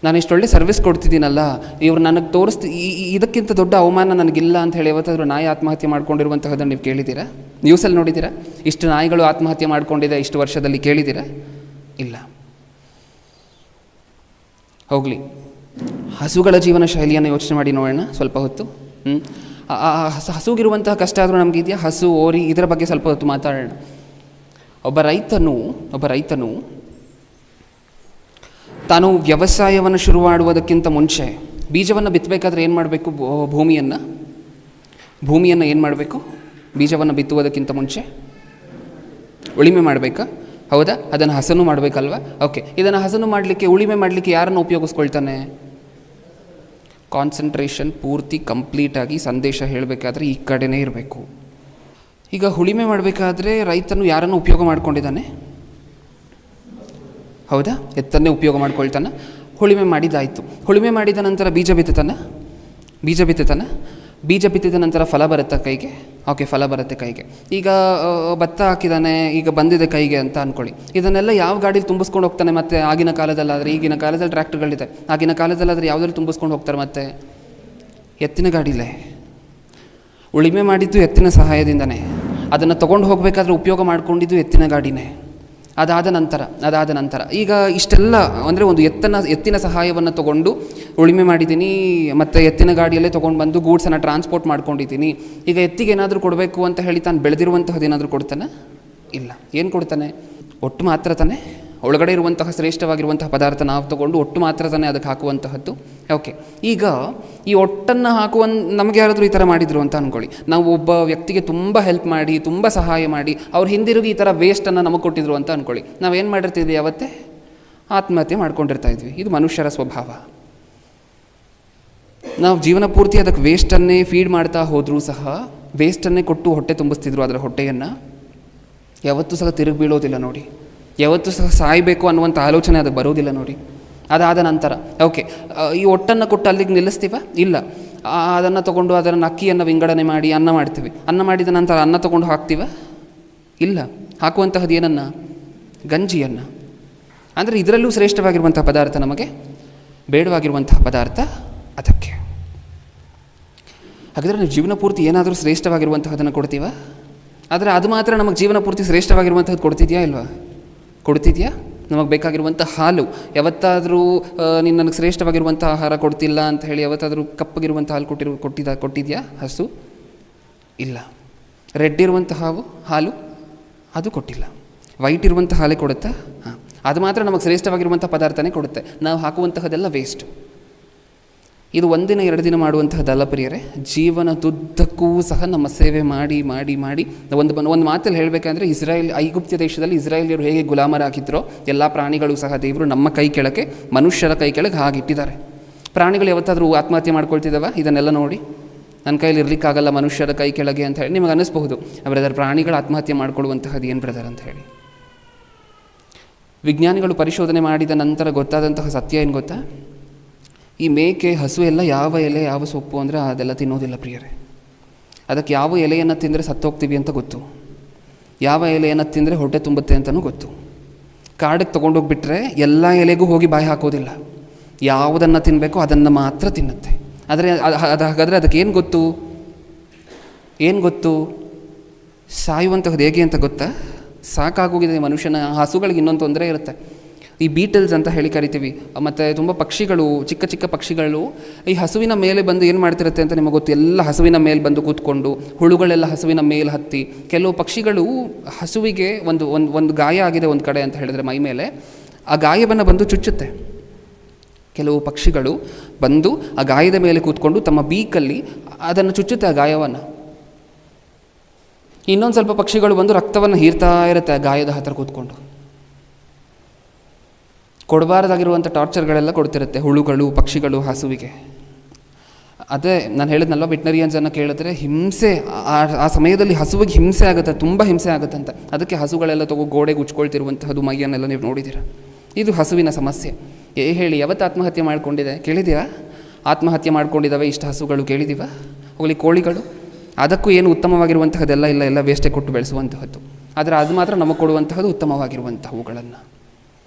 ನಾನು ಇಷ್ಟೊಳ್ಳೆ ಸರ್ವಿಸ್ ಕೊಡ್ತಿದ್ದೀನಲ್ಲ, ಇವರು ನನಗೆ ಇದಕ್ಕಿಂತ ದೊಡ್ಡ ಅವಮಾನ ನನಗಿಲ್ಲ ಅಂತ ಹೇಳಿ ಯಾವತ್ತಾದರೂ ನಾಯಿ ಆತ್ಮಹತ್ಯೆ ಮಾಡ್ಕೊಂಡಿರುವಂತಹದ್ದನ್ನು ನೀವು ಕೇಳಿದ್ದೀರಾ? ನ್ಯೂಸಲ್ಲಿ ನೋಡಿದ್ದೀರಾ? ಇಷ್ಟು ನಾಯಿಗಳು ಆತ್ಮಹತ್ಯೆ ಮಾಡಿಕೊಂಡಿದೆ ಇಷ್ಟು ವರ್ಷದಲ್ಲಿ, ಕೇಳಿದ್ದೀರಾ? ಇಲ್ಲ. ಹೋಗಲಿ, ಹಸುಗಳ ಜೀವನ ಶೈಲಿಯನ್ನು ಯೋಚನೆ ಮಾಡಿ ನೋಡೋಣ ಸ್ವಲ್ಪ ಹೊತ್ತು. ಹಸುಗಿರುವಂತಹ ಕಷ್ಟ ಆದರೂ ನಮಗಿದೆಯಾ? ಹಸು, ಓರಿ, ಇದರ ಬಗ್ಗೆ ಸ್ವಲ್ಪ ಹೊತ್ತು ಮಾತಾಡೋಣ. ಒಬ್ಬ ರೈತನು ತಾನು ವ್ಯವಸಾಯವನ್ನು ಶುರು ಮಾಡುವುದಕ್ಕಿಂತ ಮುಂಚೆ ಬೀಜವನ್ನು ಬಿತ್ತಬೇಕಾದ್ರೆ ಏನು ಮಾಡಬೇಕು? ಭೂಮಿಯನ್ನು ಏನು ಮಾಡಬೇಕು? ಬೀಜವನ್ನು ಬಿತ್ತುವುದಕ್ಕಿಂತ ಮುಂಚೆ ಉಳುಮೆ ಮಾಡಬೇಕಾ? ಹೌದಾ? ಅದನ್ನು ಹಸನು ಮಾಡಬೇಕಲ್ವ? ಓಕೆ, ಇದನ್ನು ಹಸನು ಮಾಡಲಿಕ್ಕೆ, ಉಳುಮೆ ಮಾಡಲಿಕ್ಕೆ ಯಾರನ್ನು ಉಪಯೋಗಿಸ್ಕೊಳ್ತಾನೆ? ಕಾನ್ಸಂಟ್ರೇಷನ್ ಪೂರ್ತಿ ಕಂಪ್ಲೀಟಾಗಿ ಸಂದೇಶ ಹೇಳಬೇಕಾದ್ರೆ ಈ ಕಡೆನೇ ಇರಬೇಕು. ಈಗ ಉಳುಮೆ ಮಾಡಬೇಕಾದ್ರೆ ರೈತನು ಯಾರನ್ನು ಉಪಯೋಗ ಮಾಡ್ಕೊಂಡಿದ್ದಾನೆ? ಹೌದಾ? ಎತ್ತನ್ನೇ ಉಪಯೋಗ ಮಾಡ್ಕೊಳ್ತಾನೆ. ಉಳುಮೆ ಮಾಡಿದ್ದಾಯಿತು. ಉಳುಮೆ ಮಾಡಿದ ನಂತರ ಬೀಜ ಬಿತ್ತಿದ ನಂತರ ಫಲ ಬರುತ್ತೆ ಕೈಗೆ. ಓಕೆ, ಫಲ ಬರುತ್ತೆ ಕೈಗೆ. ಈಗ ಭತ್ತ ಹಾಕಿದ್ದಾನೆ, ಈಗ ಬಂದಿದೆ ಕೈಗೆ ಅಂತ ಅಂದ್ಕೊಳ್ಳಿ. ಇದನ್ನೆಲ್ಲ ಯಾವ ಗಾಡೀಲಿ ತುಂಬಿಸ್ಕೊಂಡು ಹೋಗ್ತಾನೆ? ಮತ್ತೆ ಆಗಿನ ಕಾಲದಲ್ಲಾದರೆ, ಈಗಿನ ಕಾಲದಲ್ಲಿ ಟ್ರ್ಯಾಕ್ಟರ್ಗಳಿದೆ, ಆಗಿನ ಕಾಲದಲ್ಲಾದರೆ ಯಾವುದ್ರಲ್ಲಿ ತುಂಬಿಸ್ಕೊಂಡು ಹೋಗ್ತಾರೆ? ಮತ್ತೆ ಎತ್ತಿನ ಗಾಡೀಲೇ. ಉಳುಮೆ ಮಾಡಿದ್ದು ಎತ್ತಿನ ಸಹಾಯದಿಂದನೇ, ಅದನ್ನು ತೊಗೊಂಡು ಹೋಗಬೇಕಾದ್ರೆ ಉಪಯೋಗ ಮಾಡಿಕೊಂಡಿದ್ದು ಎತ್ತಿನ ಗಾಡಿನೇ. ಅದಾದ ನಂತರ ಈಗ ಇಷ್ಟೆಲ್ಲ ಅಂದರೆ ಒಂದು ಎತ್ತಿನ ಸಹಾಯವನ್ನು ತೊಗೊಂಡು ಉಳುಮೆ ಮಾಡಿದ್ದೀನಿ, ಮತ್ತು ಎತ್ತಿನ ಗಾಡಿಯಲ್ಲೇ ತೊಗೊಂಡು ಬಂದು ಗೂಡ್ಸನ್ನು ಟ್ರಾನ್ಸ್ಪೋರ್ಟ್ ಮಾಡ್ಕೊಂಡಿದ್ದೀನಿ. ಈಗ ಎತ್ತಿಗೆ ಏನಾದರೂ ಕೊಡಬೇಕು ಅಂತ ಹೇಳಿ ತಾನು ಬೆಳೆದಿರುವಂತಹದ್ದು ಏನಾದರೂ ಕೊಡ್ತಾನೆ? ಇಲ್ಲ. ಏನು ಕೊಡ್ತಾನೆ? ಒಟ್ಟು ಮಾತ್ರ ತಾನೆ. ಒಳಗಡೆ ಇರುವಂತಹ ಶ್ರೇಷ್ಠವಾಗಿರುವಂತಹ ಪದಾರ್ಥ ನಾವು ತೊಗೊಂಡು ಒಟ್ಟು ಮಾತ್ರ ತಾನೇ ಅದಕ್ಕೆ ಹಾಕುವಂತಹದ್ದು. ಓಕೆ, ಈಗ ಈ ಒಟ್ಟನ್ನು ನಮಗೆ ಯಾರಾದರೂ ಈ ಥರ ಮಾಡಿದರು ಅಂತ ಅಂದ್ಕೊಳ್ಳಿ. ನಾವು ಒಬ್ಬ ವ್ಯಕ್ತಿಗೆ ತುಂಬ ಹೆಲ್ಪ್ ಮಾಡಿ, ತುಂಬ ಸಹಾಯ ಮಾಡಿ, ಅವ್ರು ಹಿಂದಿರುಗಿ ಈ ಥರ ವೇಸ್ಟನ್ನು ನಮಗೆ ಕೊಟ್ಟಿದ್ರು ಅಂತ ಅಂದ್ಕೊಳ್ಳಿ. ನಾವೇನು ಮಾಡಿರ್ತಿದ್ವಿ? ಯಾವತ್ತೇ ಆತ್ಮಹತ್ಯೆ ಮಾಡ್ಕೊಂಡಿರ್ತಾ ಇದ್ವಿ. ಇದು ಮನುಷ್ಯರ ಸ್ವಭಾವ. ನಾವು ಜೀವನ ಪೂರ್ತಿ ಅದಕ್ಕೆ ವೇಸ್ಟನ್ನೇ ಫೀಡ್ ಮಾಡ್ತಾ ಹೋದರೂ ಸಹ ವೇಸ್ಟನ್ನೇ ಕೊಟ್ಟು ಹೊಟ್ಟೆ ತುಂಬಿಸ್ತಿದ್ರು. ಅದರ ಹೊಟ್ಟೆಯನ್ನು ಯಾವತ್ತೂ ಸಹ ತಿರುಗಿ ಬೀಳೋದಿಲ್ಲ ನೋಡಿ. ಯಾವತ್ತೂ ಸಹ ಸಾಯಬೇಕು ಅನ್ನುವಂಥ ಆಲೋಚನೆ ಅದಕ್ಕೆ ಬರೋದಿಲ್ಲ ನೋಡಿ. ಅದಾದ ನಂತರ ಓಕೆ, ಈ ಒಟ್ಟನ್ನು ಕೊಟ್ಟು ಅಲ್ಲಿಗೆ ನಿಲ್ಲಿಸ್ತೀವ? ಇಲ್ಲ. ಅದನ್ನು ತೊಗೊಂಡು ಅದನ್ನು ಅಕ್ಕಿಯನ್ನು ವಿಂಗಡಣೆ ಮಾಡಿ ಅನ್ನ ಮಾಡ್ತೀವಿ. ಅನ್ನ ಮಾಡಿದ ನಂತರ ಅನ್ನ ತೊಗೊಂಡು ಹಾಕ್ತೀವ? ಇಲ್ಲ. ಹಾಕುವಂತಹದ್ದು ಏನನ್ನು? ಗಂಜಿಯನ್ನು. ಅಂದರೆ ಇದರಲ್ಲೂ ಶ್ರೇಷ್ಠವಾಗಿರುವಂಥ ಪದಾರ್ಥ ನಮಗೆ ಬೇಡವಾಗಿರುವಂತಹ ಪದಾರ್ಥ ಅದಕ್ಕೆ. ಹಾಗಾದರೆ ನಾವು ಜೀವನ ಪೂರ್ತಿ ಏನಾದರೂ ಶ್ರೇಷ್ಠವಾಗಿರುವಂತಹದನ್ನು ಕೊಡ್ತೀವ? ಆದರೆ ಅದು ಮಾತ್ರ ನಮಗೆ ಜೀವನ ಪೂರ್ತಿ ಶ್ರೇಷ್ಠವಾಗಿರುವಂಥದ್ದು ಕೊಡ್ತಿದೆಯಾ ಇಲ್ವಾ? ಕೊಡ್ತಿದೆಯಾ? ನಮಗೆ ಬೇಕಾಗಿರುವಂಥ ಹಾಲು ಯಾವತ್ತಾದರೂ ನೀನು ನನಗೆ ಶ್ರೇಷ್ಠವಾಗಿರುವಂಥ ಆಹಾರ ಕೊಡ್ತಿಲ್ಲ ಅಂತ ಹೇಳಿ ಯಾವತ್ತಾದರೂ ಕಪ್ಪಗಿರುವಂಥ ಹಾಲು ಕೊಟ್ಟಿದೆಯಾ ಹಸು? ಇಲ್ಲ. ರೆಡ್ ಇರುವಂಥ ಹಾಲು ಅದು ಕೊಟ್ಟಿಲ್ಲ. ವೈಟ್ ಇರುವಂಥ ಹಾಲೇ ಕೊಡುತ್ತಾ? ಹಾಂ, ಅದು ಮಾತ್ರ ನಮಗೆ ಶ್ರೇಷ್ಠವಾಗಿರುವಂಥ ಪದಾರ್ಥನೇ ಕೊಡುತ್ತೆ. ನಾವು ಹಾಕುವಂತಹದ್ದೆಲ್ಲ ವೇಸ್ಟು. ಇದು ಒಂದಿನ 2 ದಿನ ಮಾಡುವಂತಹದ್ದಲ್ಲ ಪ್ರಿಯರೇ. ಜೀವನದುದ್ದಕ್ಕೂ ಸಹ ನಮ್ಮ ಸೇವೆ ಮಾಡಿ ಮಾಡಿ ಮಾಡಿ ಒಂದು ಮಾತಲ್ಲಿ ಹೇಳಬೇಕಂದ್ರೆ, ಐಗುಪ್ತ ದೇಶದಲ್ಲಿ ಇಸ್ರಾಯೇಲಿಯರು ಹೇಗೆ ಗುಲಾಮರಾಗಿದ್ದರೋ ಎಲ್ಲ ಪ್ರಾಣಿಗಳು ಸಹ ದೇವರು ನಮ್ಮ ಕೈ ಕೆಳಗೆ, ಮನುಷ್ಯರ ಕೈ ಕೆಳಗೆ ಹಾಗಿಟ್ಟಿದ್ದಾರೆ. ಪ್ರಾಣಿಗಳು ಯಾವತ್ತಾದರೂ ಆತ್ಮಹತ್ಯೆ ಮಾಡ್ಕೊಳ್ತಿದ್ದಾವೆ? ಇದನ್ನೆಲ್ಲ ನೋಡಿ ನನ್ನ ಕೈಲಿ ಇರಲಿಕ್ಕಾಗಲ್ಲ ಮನುಷ್ಯರ ಕೈ ಕೆಳಗೆ ಅಂತ ಹೇಳಿ ನಿಮಗೆ ಅನ್ನಿಸ್ಬಹುದು. ಬ್ರದರ್, ಪ್ರಾಣಿಗಳು ಆತ್ಮಹತ್ಯೆ ಮಾಡ್ಕೊಳ್ಳುವಂತಹದ್ದು ಏನು ಬ್ರದರ್ ಅಂತ ಹೇಳಿ. ವಿಜ್ಞಾನಿಗಳು ಪರಿಶೋಧನೆ ಮಾಡಿದ ನಂತರ ಗೊತ್ತಾದಂತಹ ಸತ್ಯ ಏನು ಗೊತ್ತಾ? ಈ ಮೇಕೆ, ಹಸು ಎಲ್ಲ ಯಾವ ಎಲೆ, ಯಾವ ಸೊಪ್ಪು ಅಂದರೆ ಅದೆಲ್ಲ ತಿನ್ನೋದಿಲ್ಲ ಪ್ರಿಯರೇ. ಅದಕ್ಕೆ ಯಾವ ಎಲೆಯನ್ನು ತಿಂದರೆ ಸತ್ತೋಗ್ತೀವಿ ಅಂತ ಗೊತ್ತು, ಯಾವ ಎಲೆಯನ್ನು ತಿಂದರೆ ಹೊಟ್ಟೆ ತುಂಬುತ್ತೆ ಅಂತಲೂ ಗೊತ್ತು. ಕಾಡಿಗೆ ತೊಗೊಂಡೋಗ್ಬಿಟ್ರೆ ಎಲ್ಲ ಎಲೆಗೂ ಹೋಗಿ ಬಾಯಿ ಹಾಕೋದಿಲ್ಲ. ಯಾವುದನ್ನು ತಿನ್ನಬೇಕೋ ಅದನ್ನು ಮಾತ್ರ ತಿನ್ನುತ್ತೆ. ಆದರೆ ಹಾಗಾದರೆ ಅದಕ್ಕೆ ಏನು ಗೊತ್ತು? ಸಾಯುವಂಥದ್ದು ಹೇಗೆ ಅಂತ ಗೊತ್ತಾ? ಸಾಕಾಗೋಗಿದೆ ಮನುಷ್ಯನ. ಹಸುಗಳಿಗೆ ಇನ್ನೊಂದು ತೊಂದರೆ ಇರುತ್ತೆ. ಈ ಬೀಟಲ್ಸ್ ಅಂತ ಹೇಳಿ ಕರಿತೀವಿ. ಮತ್ತು ತುಂಬ ಪಕ್ಷಿಗಳು, ಚಿಕ್ಕ ಚಿಕ್ಕ ಪಕ್ಷಿಗಳು ಈ ಹಸುವಿನ ಮೇಲೆ ಬಂದು ಏನು ಮಾಡ್ತಿರುತ್ತೆ ಅಂತ ನಿಮಗೆ ಗೊತ್ತು. ಎಲ್ಲ ಹಸುವಿನ ಮೇಲೆ ಬಂದು ಕೂತ್ಕೊಂಡು, ಹುಳುಗಳೆಲ್ಲ ಹಸುವಿನ ಮೇಲೆ ಹತ್ತಿ, ಕೆಲವು ಪಕ್ಷಿಗಳು ಹಸುವಿಗೆ ಒಂದು ಗಾಯ ಆಗಿದೆ ಒಂದು ಕಡೆ ಅಂತ ಹೇಳಿದ್ರೆ ಮೈ ಮೇಲೆ, ಆ ಗಾಯವನ್ನು ಬಂದು ಚುಚ್ಚುತ್ತೆ. ಕೆಲವು ಪಕ್ಷಿಗಳು ಬಂದು ಆ ಗಾಯದ ಮೇಲೆ ಕೂತ್ಕೊಂಡು ತಮ್ಮ ಬೀಕಲ್ಲಿ ಅದನ್ನು ಚುಚ್ಚುತ್ತೆ, ಆ ಗಾಯವನ್ನು. ಇನ್ನೊಂದು ಸ್ವಲ್ಪ ಪಕ್ಷಿಗಳು ಬಂದು ರಕ್ತವನ್ನು ಹೀರ್ತಾ ಇರುತ್ತೆ ಆ ಗಾಯದ ಹತ್ತಿರ ಕೂತ್ಕೊಂಡು. ಕೊಡಬಾರ್ದಾಗಿರುವಂಥ ಟಾರ್ಚರ್ಗಳೆಲ್ಲ ಕೊಡ್ತಿರುತ್ತೆ ಹುಳುಗಳು, ಪಕ್ಷಿಗಳು ಹಸುವಿಗೆ. ಅದೇ ನಾನು ಹೇಳಿದ್ನಲ್ವ, ವೆಟನರಿಯನ್ಸನ್ನು ಕೇಳಿದ್ರೆ ಹಿಂಸೆ, ಆ ಸಮಯದಲ್ಲಿ ಹಸುವಿಗೆ ಹಿಂಸೆ ಆಗುತ್ತೆ, ತುಂಬ ಹಿಂಸೆ ಆಗುತ್ತೆ ಅಂತ. ಅದಕ್ಕೆ ಹಸುಗಳೆಲ್ಲ ಗೋಡೆಗೆ ಉಚ್ಕೊಳ್ತಿರುವಂತಹದ್ದು ಮೈಯನ್ನೆಲ್ಲ ನೀವು ನೋಡಿದ್ದೀರ. ಇದು ಹಸುವಿನ ಸಮಸ್ಯೆ. ಹೇಳಿ, ಯಾವತ್ತು ಆತ್ಮಹತ್ಯೆ ಮಾಡ್ಕೊಂಡಿದೆ ಕೇಳಿದ್ದೀರಾ? ಆತ್ಮಹತ್ಯೆ ಮಾಡ್ಕೊಂಡಿದ್ದಾವೆ ಇಷ್ಟು ಹಸುಗಳು ಕೇಳಿದ್ದೀವ? ಹೋಗಲಿ, ಕೋಳಿಗಳು ಅದಕ್ಕೂ ಏನು ಉತ್ತಮವಾಗಿರುವಂತಹದ್ದೆಲ್ಲ ಇಲ್ಲ, ಎಲ್ಲ ವೇಸ್ಟೇ ಕೊಟ್ಟು ಬೆಳೆಸುವಂತಹದ್ದು. ಆದರೆ ಅದು ಮಾತ್ರ ನಮಗೆ ಕೊಡುವಂತಹದ್ದು ಉತ್ತಮವಾಗಿರುವಂತಹವುಗಳನ್ನು.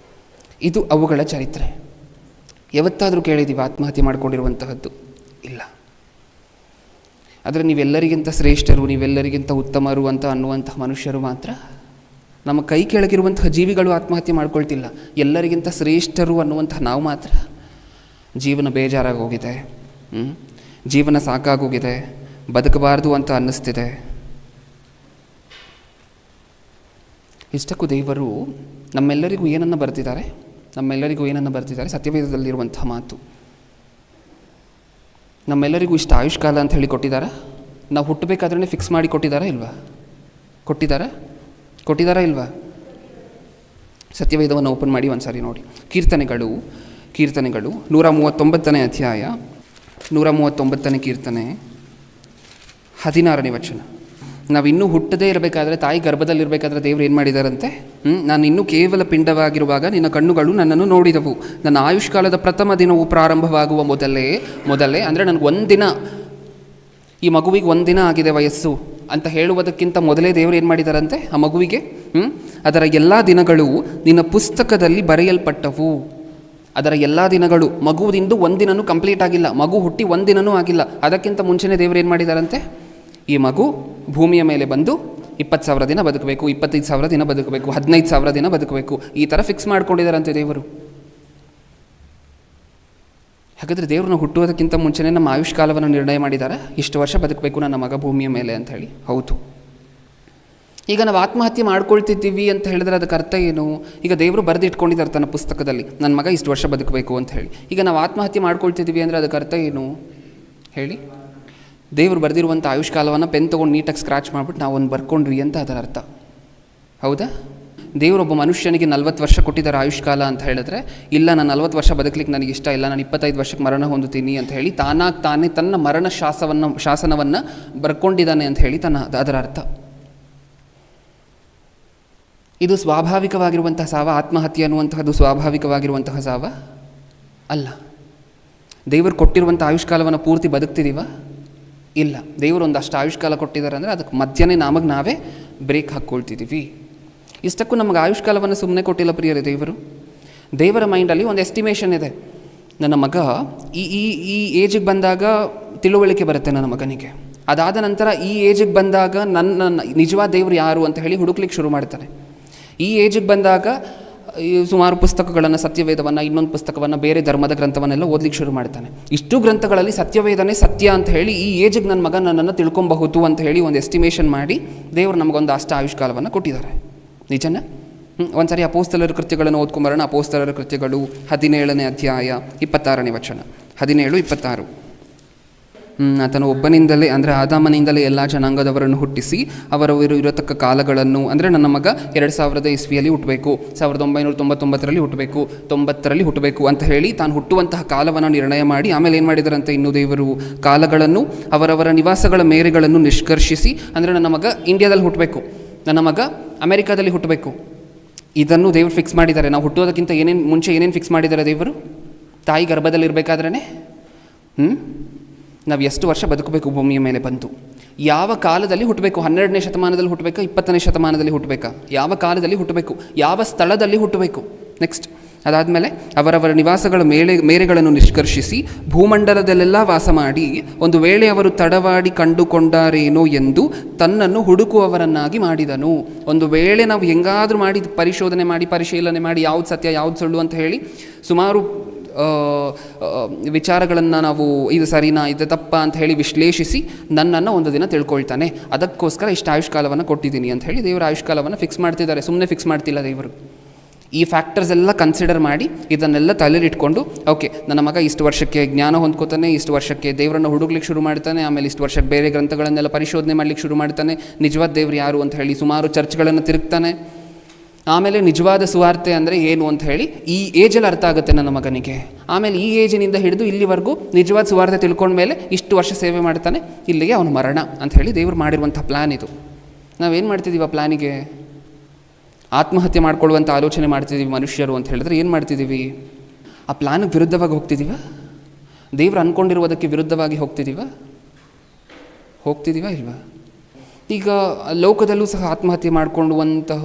ಇದು ಅವುಗಳ ಚರಿತ್ರೆ. ಯಾವತ್ತಾದರೂ ಕೇಳಿದ್ದೀವಿ ಆತ್ಮಹತ್ಯೆ ಮಾಡ್ಕೊಂಡಿರುವಂತಹದ್ದು? ಇಲ್ಲ. ಆದರೆ ನೀವೆಲ್ಲರಿಗಿಂತ ಶ್ರೇಷ್ಠರು, ನೀವೆಲ್ಲರಿಗಿಂತ ಉತ್ತಮರು ಅಂತ ಅನ್ನುವಂಥ ಮನುಷ್ಯರು ಮಾತ್ರ, ನಮ್ಮ ಕೈ ಕೆಳಗಿರುವಂತಹ ಜೀವಿಗಳು ಆತ್ಮಹತ್ಯೆ ಮಾಡ್ಕೊಳ್ತಿಲ್ಲ. ಎಲ್ಲರಿಗಿಂತ ಶ್ರೇಷ್ಠರು ಅನ್ನುವಂತಹ ನಾವು ಮಾತ್ರ ಜೀವನ ಬೇಜಾರಾಗೋಗಿದೆ, ಜೀವನ ಸಾಕಾಗೋಗಿದೆ, ಬದುಕಬಾರ್ದು ಅಂತ ಅನ್ನಿಸ್ತಿದೆ. ಇಷ್ಟಕ್ಕೂ ದೇವರು ನಮ್ಮೆಲ್ಲರಿಗೂ ಏನನ್ನು ಬರ್ತಿದ್ದಾರೆ? ಸತ್ಯವೇದದಲ್ಲಿರುವಂಥ ಮಾತು. ನಮ್ಮೆಲ್ಲರಿಗೂ ಇಷ್ಟ ಆಯುಷ್ಕಾಲ ಅಂತ ಹೇಳಿ ಕೊಟ್ಟಿದ್ದಾರಾ? ನಾವು ಹುಟ್ಟಬೇಕಾದ್ರೆ ಫಿಕ್ಸ್ ಮಾಡಿ ಕೊಟ್ಟಿದ್ದಾರಾ ಇಲ್ವಾ? ಸತ್ಯವೇದವನ್ನು ಓಪನ್ ಮಾಡಿ ಒಂದು ಸಾರಿ ನೋಡಿ. ಕೀರ್ತನೆಗಳು 139ನೇ ಅಧ್ಯಾಯ 139ನೇ ಕೀರ್ತನೆ 16ನೇ ವಚನ. ನಾವಿನ್ನೂ ಹುಟ್ಟದೇ ಇರಬೇಕಾದ್ರೆ, ತಾಯಿ ಗರ್ಭದಲ್ಲಿರಬೇಕಾದ್ರೆ ದೇವರು ಏನು ಮಾಡಿದಾರಂತೆ? ನಾನು ಇನ್ನೂ ಕೇವಲ ಪಿಂಡವಾಗಿರುವಾಗ ನಿನ್ನ ಕಣ್ಣುಗಳು ನನ್ನನ್ನು ನೋಡಿದವು. ನನ್ನ ಆಯುಷ್ಕಾಲದ ಪ್ರಥಮ ದಿನವು ಪ್ರಾರಂಭವಾಗುವ ಮೊದಲೇ ಅಂದರೆ ನನಗೆ ಈ ಮಗುವಿಗೆ 1 ದಿನ ಆಗಿದೆ ವಯಸ್ಸು ಅಂತ ಹೇಳುವುದಕ್ಕಿಂತ ಮೊದಲೇ ದೇವರು ಏನು ಮಾಡಿದಾರಂತೆ? ಆ ಮಗುವಿಗೆ ಅದರ ಎಲ್ಲ ದಿನಗಳು ನಿನ್ನ ಪುಸ್ತಕದಲ್ಲಿ ಬರೆಯಲ್ಪಟ್ಟವು. ಅದರ ಎಲ್ಲ ದಿನಗಳು, ಮಗುವಿಂದು 1 ದಿನವೂ ಕಂಪ್ಲೀಟ್ ಆಗಿಲ್ಲ, ಮಗು ಹುಟ್ಟಿ 1 ದಿನವೂ ಆಗಿಲ್ಲ, ಅದಕ್ಕಿಂತ ಮುಂಚೆನೇ ದೇವರು ಏನು ಮಾಡಿದಾರಂತೆ? ಈ ಮಗು ಭೂಮಿಯ ಮೇಲೆ ಬಂದು 20,000 ದಿನ ಬದುಕಬೇಕು, 25,000 ದಿನ ಬದುಕಬೇಕು, 15,000 ದಿನ ಬದುಕಬೇಕು, ಈ ಥರ ಫಿಕ್ಸ್ ಮಾಡ್ಕೊಂಡಿದ್ದಾರಂತೆ ದೇವರು. ಹಾಗಾದರೆ ದೇವ್ರನ್ನ ಹುಟ್ಟುವುದಕ್ಕಿಂತ ಮುಂಚೆನೇ ನಮ್ಮ ಆಯುಷ್ಕಾಲವನ್ನು ನಿರ್ಣಯ ಮಾಡಿದ್ದಾರೆ, ಇಷ್ಟು ವರ್ಷ ಬದುಕಬೇಕು ನನ್ನ ಮಗ ಭೂಮಿಯ ಮೇಲೆ ಅಂತ ಹೇಳಿ. ಹೌದು. ಈಗ ನಾವು ಆತ್ಮಹತ್ಯೆ ಮಾಡ್ಕೊಳ್ತಿದ್ದೀವಿ ಅಂತ ಹೇಳಿದ್ರೆ ಅದಕ್ಕೆ ಅರ್ಥ ಏನು? ಈಗ ದೇವರು ಬರೆದಿಟ್ಕೊಂಡಿದ್ದಾರೆ ತನ್ನ ಪುಸ್ತಕದಲ್ಲಿ, ನನ್ನ ಮಗ ಇಷ್ಟು ವರ್ಷ ಬದುಕಬೇಕು ಅಂತ ಹೇಳಿ. ಈಗ ನಾವು ಆತ್ಮಹತ್ಯೆ ಮಾಡ್ಕೊಳ್ತಿದ್ದೀವಿ ಅಂದರೆ ಅದಕ್ಕೆ ಅರ್ಥ ಏನು ಹೇಳಿ? ದೇವರು ಬರೆದಿರುವಂಥ ಆಯುಷ್ಕಾಲವನ್ನು ಪೆನ್ ತೊಗೊಂಡು ನೀಟಾಗಿ ಸ್ಕ್ರಾಚ್ ಮಾಡಿಬಿಟ್ಟು ನಾವು ಒಂದು ಬರ್ಕೊಂಡ್ವಿ ಅಂತ ಅದರ ಅರ್ಥ. ಹೌದಾ? ದೇವರೊಬ್ಬ ಮನುಷ್ಯನಿಗೆ 40 ವರ್ಷ ಕೊಟ್ಟಿದ್ದಾರೆ ಆಯುಷ್ಕಾಲ ಅಂತ ಹೇಳಿದ್ರೆ, ಇಲ್ಲ ನಾನು 40 ವರ್ಷ ಬದುಕಲಿಕ್ಕೆ ನನಗೆ ಇಷ್ಟ ಇಲ್ಲ, ನಾನು 25 ವರ್ಷಕ್ಕೆ ಮರಣ ಹೊಂದುತ್ತೀನಿ ಅಂತ ಹೇಳಿ ತಾನೇ ತನ್ನ ಮರಣ ಶಾಸನವನ್ನು ಬರ್ಕೊಂಡಿದ್ದಾನೆ ಅಂತ ಹೇಳಿ ಅದರ ಅರ್ಥ. ಇದು ಸ್ವಾಭಾವಿಕವಾಗಿರುವಂತಹ ಸಾವ? ಆತ್ಮಹತ್ಯೆ ಅನ್ನುವಂತಹದ್ದು ಸ್ವಾಭಾವಿಕವಾಗಿರುವಂತಹ ಸಾವ ಅಲ್ಲ. ದೇವರು ಕೊಟ್ಟಿರುವಂಥ ಆಯುಷ್ಕಾಲವನ್ನು ಪೂರ್ತಿ ಬದುಕ್ತಿದ್ದೀವ? ಇಲ್ಲ. ದೇವರು ಒಂದಷ್ಟು ಆಯುಷ್ಕಾಲ ಕೊಟ್ಟಿದ್ದಾರೆ ಅಂದರೆ ಅದಕ್ಕೆ ಮಧ್ಯನೇ ನಾವೇ ಬ್ರೇಕ್ ಹಾಕ್ಕೊಳ್ತಿದ್ದೀವಿ. ಇಷ್ಟಕ್ಕೂ ನಮಗೆ ಆಯುಷ್ಕಾಲವನ್ನು ಸುಮ್ಮನೆ ಕೊಟ್ಟಿಲ್ಲ ಪ್ರಿಯರೇ ದೇವರು. ದೇವರ ಮೈಂಡಲ್ಲಿ ಒಂದು ಎಸ್ಟಿಮೇಷನ್ ಇದೆ. ನನ್ನ ಮಗ ಈ ಏಜಿಗೆ ಬಂದಾಗ ತಿಳುವಳಿಕೆ ಬರುತ್ತೆ ನನ್ನ ಮಗನಿಗೆ. ಅದಾದ ನಂತರ ಈ ಏಜಿಗೆ ಬಂದಾಗ ನನ್ನ ನಿಜವಾದ ದೇವರು ಯಾರು ಅಂತ ಹೇಳಿ ಹುಡುಕ್ಲಿಕ್ಕೆ ಶುರು ಮಾಡ್ತಾನೆ. ಈ ಏಜಿಗೆ ಬಂದಾಗ ಸುಮಾರು ಪುಸ್ತಕಗಳನ್ನು, ಸತ್ಯವೇದವನ್ನು, ಇನ್ನೊಂದು ಪುಸ್ತಕವನ್ನು, ಬೇರೆ ಧರ್ಮದ ಗ್ರಂಥವನ್ನೆಲ್ಲ ಓದಲಿಕ್ಕೆ ಶುರು ಮಾಡ್ತಾನೆ. ಇಷ್ಟು ಗ್ರಂಥಗಳಲ್ಲಿ ಸತ್ಯವೇದನೆ ಸತ್ಯ ಅಂತ ಹೇಳಿ ಈ ಏಜಿಗೆ ನನ್ನ ಮಗ ನನ್ನನ್ನು ತಿಳ್ಕೊಬಹುದು ಅಂತ ಹೇಳಿ ಒಂದು ಎಸ್ಟಿಮೇಷನ್ ಮಾಡಿ ದೇವರು ನಮಗೊಂದು ಅಷ್ಟು ಆಯುಷ್ಕಾಲವನ್ನು ಕೊಟ್ಟಿದ್ದಾರೆ. ನಿಜನ? ಒಂದು ಸಾರಿ ಅಪೋಸ್ತಲರ ಕೃತ್ಯಗಳನ್ನು ಓದ್ಕೊಂಬರೋಣ. ಅಪೋಸ್ತಲರ ಕೃತ್ಯಗಳು 17ನೇ ಅಧ್ಯಾಯ 26ನೇ ವಚನ. 17-26. ಆತನು ಒಬ್ಬನಿಂದಲೇ ಅಂದರೆ ಆದಾಮನಿಂದಲೇ ಎಲ್ಲ ಜನಾಂಗದವರನ್ನು ಹುಟ್ಟಿಸಿ ಅವರವರು ಇರತಕ್ಕ ಕಾಲಗಳನ್ನು, ಅಂದರೆ ನನ್ನ ಮಗ 2000 ಇಸ್ವಿಯಲ್ಲಿ ಹುಟ್ಟಬೇಕು, 1999ರಲ್ಲಿ ಹುಟ್ಟಬೇಕು, 90ರಲ್ಲಿ ಹುಟ್ಟಬೇಕು ಅಂತ ಹೇಳಿ ತಾನು ಹುಟ್ಟುವಂತಹ ಕಾಲವನ್ನು ನಿರ್ಣಯ ಮಾಡಿ ಆಮೇಲೆ ಏನು ಮಾಡಿದಾರಂತೆ? ಇನ್ನೂ ದೇವರು ಕಾಲಗಳನ್ನು, ಅವರವರ ನಿವಾಸಗಳ ಮೇರೆಗಳನ್ನು ನಿಷ್ಕರ್ಷಿಸಿ, ಅಂದರೆ ನನ್ನ ಮಗ ಇಂಡಿಯಾದಲ್ಲಿ ಹುಟ್ಟಬೇಕು, ನನ್ನ ಮಗ ಅಮೆರಿಕಾದಲ್ಲಿ ಹುಟ್ಟಬೇಕು, ಇದನ್ನು ದೇವರು ಫಿಕ್ಸ್ ಮಾಡಿದ್ದಾರೆ. ನಾವು ಹುಟ್ಟೋದಕ್ಕಿಂತ ಮುಂಚೆ ಏನೇನು ಫಿಕ್ಸ್ ಮಾಡಿದ್ದಾರೆ ದೇವರು? ತಾಯಿ ಗರ್ಭದಲ್ಲಿರಬೇಕಾದ್ರೇ ನಾವು ಎಷ್ಟು ವರ್ಷ ಬದುಕಬೇಕು ಭೂಮಿಯ ಮೇಲೆ ಬಂತು, ಯಾವ ಕಾಲದಲ್ಲಿ ಹುಟ್ಟಬೇಕು, 12ನೇ ಶತಮಾನದಲ್ಲಿ ಹುಟ್ಟಬೇಕಾ, 20ನೇ ಶತಮಾನದಲ್ಲಿ ಹುಟ್ಟಬೇಕಾ, ಯಾವ ಕಾಲದಲ್ಲಿ ಹುಟ್ಟಬೇಕು, ಯಾವ ಸ್ಥಳದಲ್ಲಿ ಹುಟ್ಟಬೇಕು. ನೆಕ್ಸ್ಟ್ ಅದಾದಮೇಲೆ ಅವರವರ ನಿವಾಸಗಳ ಮೇರೆಗಳನ್ನು ನಿಷ್ಕರ್ಷಿಸಿ ಭೂಮಂಡಲದಲ್ಲೆಲ್ಲ ವಾಸ ಮಾಡಿ ಒಂದು ವೇಳೆ ಅವರು ತಡವಾಡಿ ಕಂಡುಕೊಂಡಾರೇನೋ ಎಂದು ತನ್ನನ್ನು ಹುಡುಕುವವರನ್ನಾಗಿ ಮಾಡಿದನು. ಒಂದು ವೇಳೆ ನಾವು ಹೆಂಗಾದರೂ ಮಾಡಿ ಪರಿಶೀಲನೆ ಮಾಡಿ ಯಾವ್ದು ಸತ್ಯ ಯಾವ್ದು ಸುಳ್ಳು ಅಂತ ಹೇಳಿ ಸುಮಾರು ವಿಚಾರಗಳನ್ನು ನಾವು ಇದು ಸರಿನಾ ಇದು ತಪ್ಪ ಅಂತ ಹೇಳಿ ವಿಶ್ಲೇಷಿಸಿ ನನ್ನನ್ನು ಒಂದು ದಿನ ತಿಳ್ಕೊಳ್ತಾನೆ, ಅದಕ್ಕೋಸ್ಕರ ಇಷ್ಟು ಆಯುಷ್ಕಾಲವನ್ನು ಕೊಟ್ಟಿದ್ದೀನಿ ಅಂತ ಹೇಳಿ ದೇವರು ಆಯುಷ್ಕಾಲವನ್ನು ಫಿಕ್ಸ್ ಮಾಡ್ತಿದ್ದಾರೆ. ಸುಮ್ಮನೆ ಫಿಕ್ಸ್ ಮಾಡ್ತಿಲ್ಲ ದೇವರು. ಈ ಫ್ಯಾಕ್ಟರ್ಸ್ ಎಲ್ಲ ಕನ್ಸಿಡರ್ ಮಾಡಿ ಇದನ್ನೆಲ್ಲ ತಲೆಲಿಟ್ಕೊಂಡು ಓಕೆ ನನ್ನ ಮಗ ಇಷ್ಟು ವರ್ಷಕ್ಕೆ ಜ್ಞಾನ ಹೊಂದ್ಕೋತಾನೆ, ಇಷ್ಟು ವರ್ಷಕ್ಕೆ ದೇವರನ್ನು ಹುಡುಕ್ಲಿಕ್ಕೆ ಶುರು ಮಾಡ್ತಾನೆ, ಆಮೇಲೆ ಇಷ್ಟು ವರ್ಷಕ್ಕೆ ಬೇರೆ ಗ್ರಂಥಗಳನ್ನೆಲ್ಲ ಪರಿಶೋಧನೆ ಮಾಡಲಿಕ್ಕೆ ಶುರು ಮಾಡ್ತಾನೆ, ನಿಜವಾದ ದೇವರು ಯಾರು ಅಂತ ಹೇಳಿ ಸುಮಾರು ಚರ್ಚ್ಗಳನ್ನು ತಿರುಗ್ತಾನೆ. ಆಮೇಲೆ ನಿಜವಾದ ಸುವಾರ್ತೆ ಅಂದರೆ ಏನು ಅಂತ ಹೇಳಿ ಈ ಏಜಲ್ಲಿ ಅರ್ಥ ಆಗುತ್ತೆ ನನ್ನ ಮಗನಿಗೆ. ಆಮೇಲೆ ಈ ಏಜಿನಿಂದ ಹಿಡಿದು ಇಲ್ಲಿವರೆಗೂ ನಿಜವಾದ ಸುವಾರ್ತೆ ತಿಳ್ಕೊಂಡ್ಮೇಲೆ ಇಷ್ಟು ವರ್ಷ ಸೇವೆ ಮಾಡ್ತಾನೆ, ಇಲ್ಲಿಗೆ ಅವನು ಮರಣ ಅಂತ ಹೇಳಿ ದೇವರು ಮಾಡಿರುವಂಥ ಪ್ಲ್ಯಾನ್ ಇದು. ನಾವೇನು ಮಾಡ್ತಿದ್ದೀವಿ ಆ ಪ್ಲ್ಯಾನಿಗೆ? ಆತ್ಮಹತ್ಯೆ ಮಾಡ್ಕೊಳ್ಳುವಂಥ ಆಲೋಚನೆ ಮಾಡ್ತಿದ್ದೀವಿ ಮನುಷ್ಯರು ಅಂತ ಹೇಳಿದ್ರೆ ಏನು ಮಾಡ್ತಿದ್ದೀವಿ? ಆ ಪ್ಲ್ಯಾನಿಗೆ ವಿರುದ್ಧವಾಗಿ ಹೋಗ್ತಿದ್ದೀವ? ದೇವರು ಅಂದ್ಕೊಂಡಿರುವುದಕ್ಕೆ ವಿರುದ್ಧವಾಗಿ ಹೋಗ್ತಿದ್ದೀವ ಇಲ್ವಾ? ಈಗ ಲೋಕದಲ್ಲೂ ಸಹ ಆತ್ಮಹತ್ಯೆ ಮಾಡಿಕೊಳ್ಳುವಂತಹ